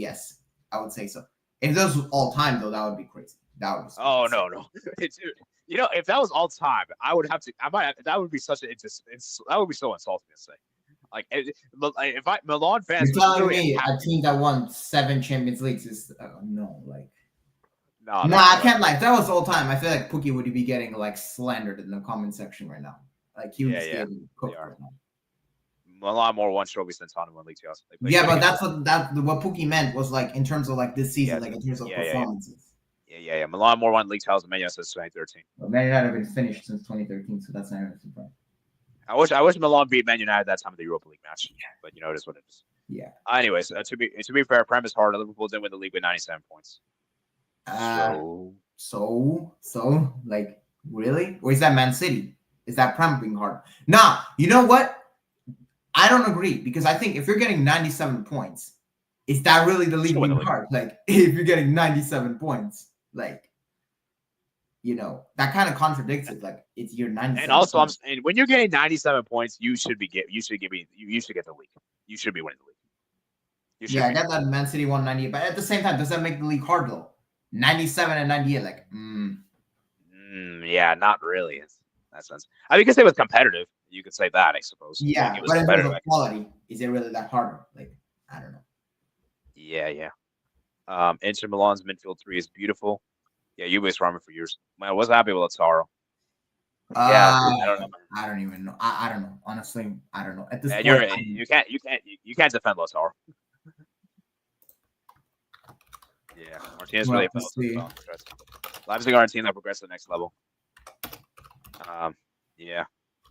I would say so. If those was all time though, that would be crazy. That would. Oh no. You know, if that was all time, I would have to. That would be such a. That would be so insulting to say. Like if Milan fans. You're telling me a team that won 7 Champions Leagues is no like. No, I can't lie. If that was all time, I feel like Pookie would be getting like slandered in the comment section right now. Like he would getting cooked right now. Milan more won trophies than Tottenham won league titles. Yeah, but that's what Pookie meant was like in terms of like this season, like in terms of performances. Yeah. Milan more won league titles than Man United since 2013. Well, Man United have been finished since 2013, so that's not even a surprise. I wish Milan beat Man United that time of the Europa League match, but you know it is what it is. Yeah. Anyways, to be fair, premise hard. Liverpool didn't win the league with 97 points. So like really, or is that Man City? Is that Prem being hard? Nah, you know what? I don't agree because I think if you're getting 97 points, is that really the league being hard? Like if you're getting 97 points, like. You know, that kind of contradicts it. Like it's your 97. And also, and when you're getting 97 points, you should get the league. You should be winning the league. I get that Man City won 98, but at the same time, does that make the league hard though? 97 and 98, like, yeah, not really. In that sense, I mean, you could say it was competitive. You could say that, I suppose. Yeah, like, but in terms of quality, is it really that harder? Like, I don't know. Yeah. Inter Milan's midfield 3 is beautiful. Yeah, you based ramen for years. Man, I wasn't happy with Lautaro. I don't know. I don't even know. I don't know. Honestly, I don't know. At this point, you can't defend Lautaro. Yeah, Martinez really fell. Leipzig are a team that progressed to the next level. Yeah,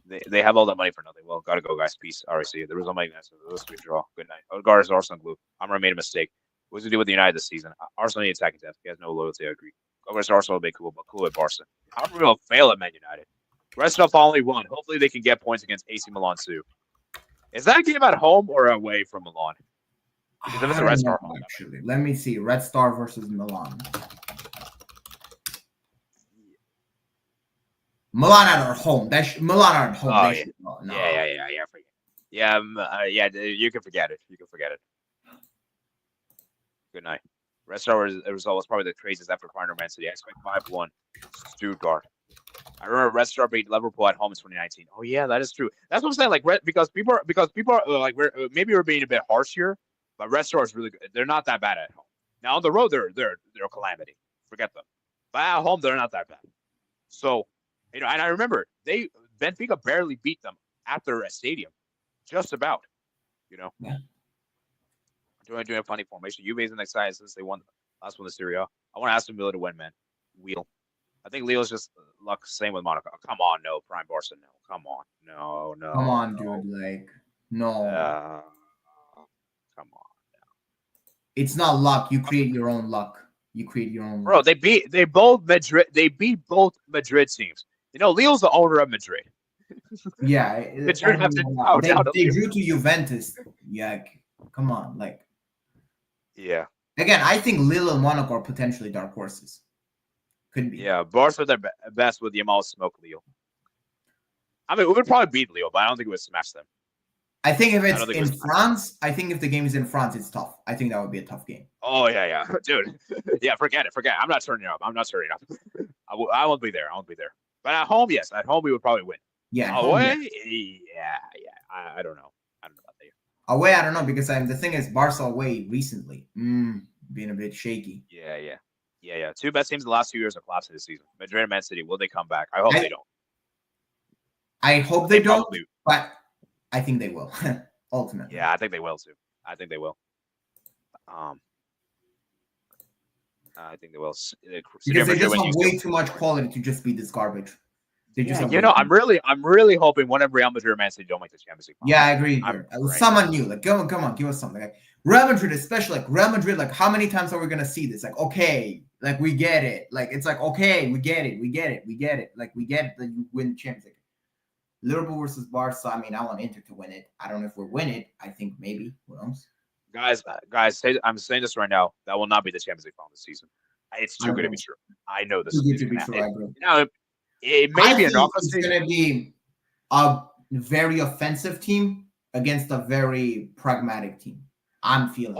they have all that money for nothing. Well, gotta go, guys. Peace. RC. There was no money. Let's draw. Good night. Odegaard is Arsenal glue. Amra made a mistake. What's he do with the United this season? Arsenal need attacking depth. He has no loyalty. I agree. Over to Arsenal will be cool, but cool at Barca. Amra will fail at Man United. Rest of only one. Hopefully they can get points against AC Milan too. Is that a game at home or away from Milan? Because if it's a Red Star home, actually, let me see. Red Star versus Milan. Milan at home. Milan at home. Oh, yeah. No. Yeah. You can forget it. Good night. Red Star result was probably the craziest after Feyenoord Man City. I expect 5-1 Stuttgart. I remember Red Star beat Liverpool at home in 2019. Oh yeah, that is true. That's what I'm saying. Like because people are like we're being a bit harsh here, but Red Star is really good. They're not that bad at home. Now on the road they're a calamity. Forget them. But at home they're not that bad. So and I remember Benfica barely beat them at their stadium, just about. Yeah. Doing a funny formation. Juve's the next side since they won last one of Serie A. I want to ask Villa to win, man. Wheel. I think Leo's just luck. Same with Monaco. Oh, come on, no. Prime Barca, no. Come on, no. Come on, dude. Like, no. Come on. No. It's not luck. You create your own luck. Bro, they beat both Madrid teams. Leo's the owner of Madrid. Yeah. Madrid have they drew to Juventus. Yeah. Come on, like. Yeah. Again, I think Lille and Monaco are potentially dark horses. Could be. Yeah, Barca are their best with the amount of smoke Lille. I mean, we would probably beat Lille, but I don't think we would smash them. I think if it's in France, I think if the game is in France, it's tough. I think that would be a tough game. Oh, yeah. Dude. Yeah, forget it. I'm not turning up. I won't be there. But at home, yes. At home, we would probably win. Yeah. Away? Yeah. I don't know. About that. Away, I don't know, because the thing is, Barca away recently, being a bit shaky. Yeah. Yeah. Two best teams in the last 2 years are collapsing this season. Madrid and Man City. Will they come back? I hope they don't. I hope they don't, but I think they will. Ultimately. Yeah, I think they will too. I think they will. Because they just have way too much quality to just be this garbage. I'm really hoping one of Real Madrid or Man City don't make the Champions League. Yeah, I agree. Someone new, like, come on, give us something. Like Real Madrid, especially like Real Madrid, like how many times are we gonna see this? Like, okay, like we get it. Like it's like okay, we get it. Like we get it that you win the Champions League. Liverpool versus Barca. I mean, I want Inter to win it. I don't know if we'll win it. I think maybe. Who knows? Guys, I'm saying this right now. That will not be the Champions League final this season. It's too good to be true. I know this. Too good to be true. It may be a knockout season. It's going to be a very offensive team against a very pragmatic team. I'm feeling.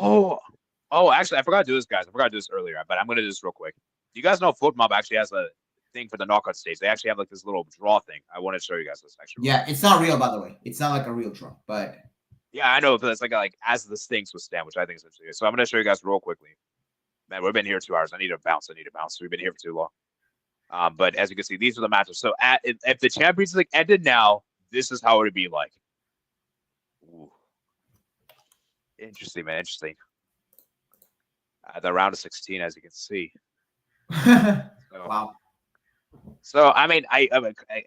Actually, I forgot to do this, guys. I forgot to do this earlier, but I'm going to do this real quick. Do you guys know FootMob actually has a thing for the knockout stage? They actually have like this little draw thing. I want to show you guys this actually. Yeah, it's not real, by the way. It's not like a real draw, but yeah, I know, but it's like as the stinks with Stan, which I think is interesting. So I'm going to show you guys real quickly. Man, we've been here 2 hours. I need to bounce. We've been here for too long. But as you can see, these are the matches. So if the Champions League ended now, this is how it would be like. Ooh. Interesting, man. Interesting. The round of 16, as you can see. Wow. So I mean, I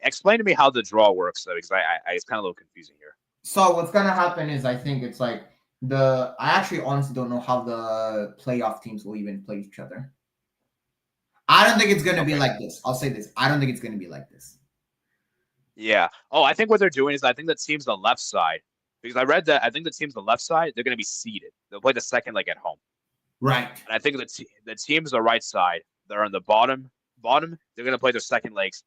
explain to me how the draw works, though, because I it's kind of a little confusing here. So what's gonna happen is I think it's like I actually honestly don't know how the playoff teams will even play each other. I don't think it's gonna be like this. I'll say this. I don't think it's gonna be like this. Yeah. Oh, I think what they're doing is I think the teams on the left side, because I read that I think the teams on the left side, they're gonna be seeded. They'll play the second leg at home. Right. And I think the teams on the right side, they're on the bottom, they're gonna play their second legs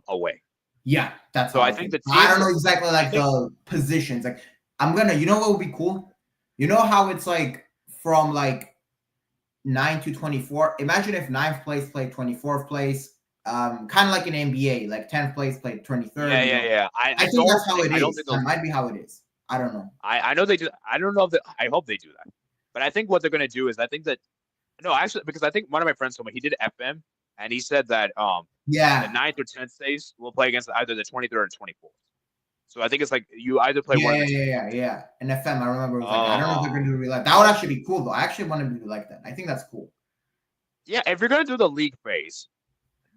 away. Yeah, that's so I think the teams, I don't know exactly like the positions. Like you know what would be cool? You know how it's like from like 9 to 24. Imagine if 9th place played 24th place. Kind of like an NBA, like 10th place played 23rd. Yeah. I think that's how it is. That might be how it is. I don't know. I know they do. I don't know if I hope they do that. But I think what they're going to do is I think that because I think one of my friends told me he did FM and he said that the 9th or 10th days will play against either the 23rd or 24th. So I think it's like you either play one. Yeah. And FM, I remember it was like, I don't know if they're going to do real life. That would actually be cool though. I actually want to do like that. I think that's cool. Yeah, if you're going to do the league phase,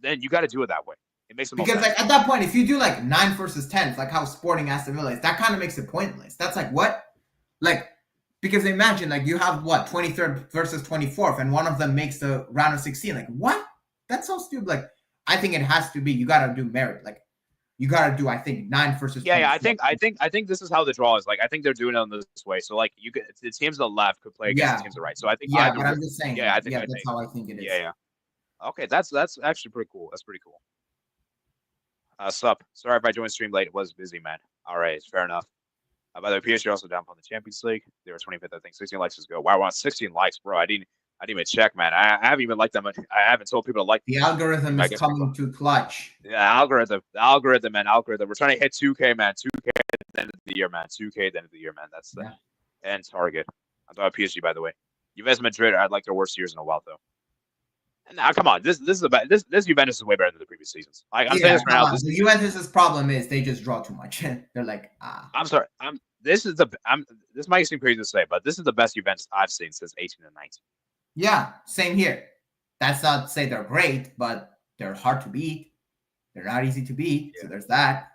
then you got to do it that way. It makes it more because like at that point, if you do like 9th versus 10th, like how Sporting Aston Villa is, that kind of makes it pointless. That's like what, like. Because imagine, like, you have, 23rd versus 24th, and one of them makes the round of 16. Like, what? That's so stupid. Like, I think it has to be, you got to do merit. Like, you got to do, I think, 9 versus 24. Yeah, I think this is how the draw is. Like, I think they're doing it on this way. So, like, the teams on the left could play against the teams on the right. So, I think but I'm just saying. Yeah, I think that's how I think it is. Yeah. Okay, that's actually pretty cool. That's pretty cool. Sup. Sorry if I joined stream late. It was busy, man. All right, fair enough. By the way, PSG also down from the Champions League. They were 25th, I think. 16 likes is go. Wow, we're on 16 likes, bro. I didn't even check, man. I haven't even liked them. I haven't told people to like the algorithm is coming to clutch. Yeah, the algorithm, man. We're trying to hit 2K, man. 2K at the end of the year, man. 2K at the end of the year, man. That's the end target. I'm talking about PSG, by the way. Juventus Madrid, I'd like their worst years in a while, though. Now, come on. This Juventus is way better than the previous seasons. I'm saying this right now. The Juventus's problem is they just draw too much. They're like, I'm sorry. This might seem crazy to say, but this is the best Juventus I've seen since 18 and 19. Yeah, same here. That's not to say they're great, but they're hard to beat. They're not easy to beat. Yeah. So there's that.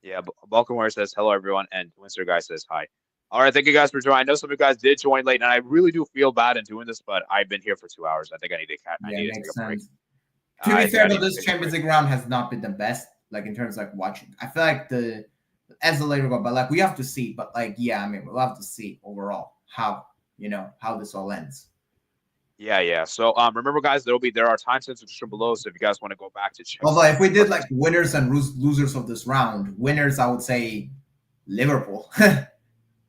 Yeah, Balkanware says hello, everyone, and Winster Guy says hi. All right, thank you guys for joining. I know some of you guys did join late, and I really do feel bad in doing this, but I've been here for 2 hours. I think I need to take a break. To be fair, though, this Champions League round has not been the best, like in terms of like watching. I feel like as the later go, but like we have to see. But like, yeah, I mean, we'll have to see overall how this all ends. Yeah. So remember, guys, there are time sensitive below. So if you guys want to go back to check. Although if we did like winners and losers of this round, winners, I would say Liverpool.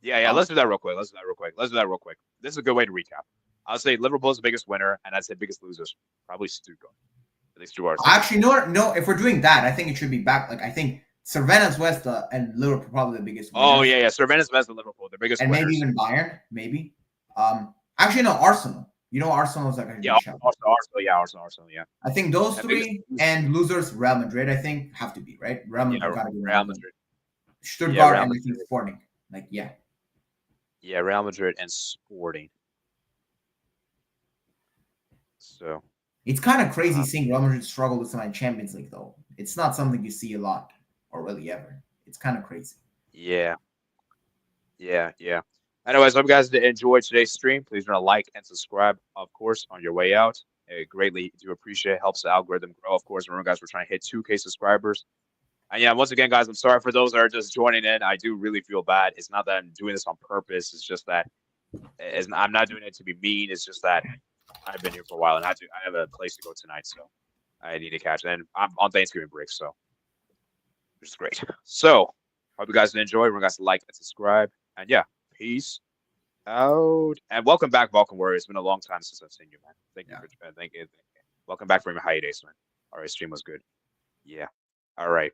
Yeah. Let's do that real quick. This is a good way to recap. I'll say Liverpool's the biggest winner, and I'd say biggest losers probably Stuttgart. At least 2 hours. Actually, no. If we're doing that, I think it should be back. Like I think Cervena Zvezda and Liverpool probably the biggest winners. Oh yeah. Cervena Zvezda, Liverpool, the biggest and winners. Maybe even Bayern, maybe. Actually, no, Arsenal. You know, Arsenal's like a Yeah, good shout. Arsenal, yeah. I think those And three biggest- and losers, Real Madrid, I think, have to be, right? Real Madrid Yeah, gotta be Real Madrid. Stuttgart Real and I Madrid. think Sporting. Like, yeah. Yeah, Real Madrid and Sporting. So It's kind of crazy seeing Real Madrid struggle with some Champions League, though. It's not something you see a lot or really ever. It's kind of crazy. yeah. Anyways, hope you guys enjoyed today's stream. Please remember to like and subscribe, of course, on your way out. I greatly do appreciate it. Helps the algorithm grow. Of course, remember, guys, we're trying to hit 2K subscribers. And yeah, once again, guys, I'm sorry for those that are just joining in. I do really feel bad. It's not that I'm doing this on purpose. It's just that I'm not doing it to be mean. It's just that I've been here for a while and I have a place to go tonight, so I need to catch it. And I'm on Thanksgiving break, so which is great. So hope you guys enjoy. Remember, guys, to like and subscribe. And yeah, peace out. And welcome back, Vulcan Warrior. It's been a long time since I've seen you, man. Thank you. Thank you. Welcome back from your hiatus, man. All right, stream was good. Yeah. All right.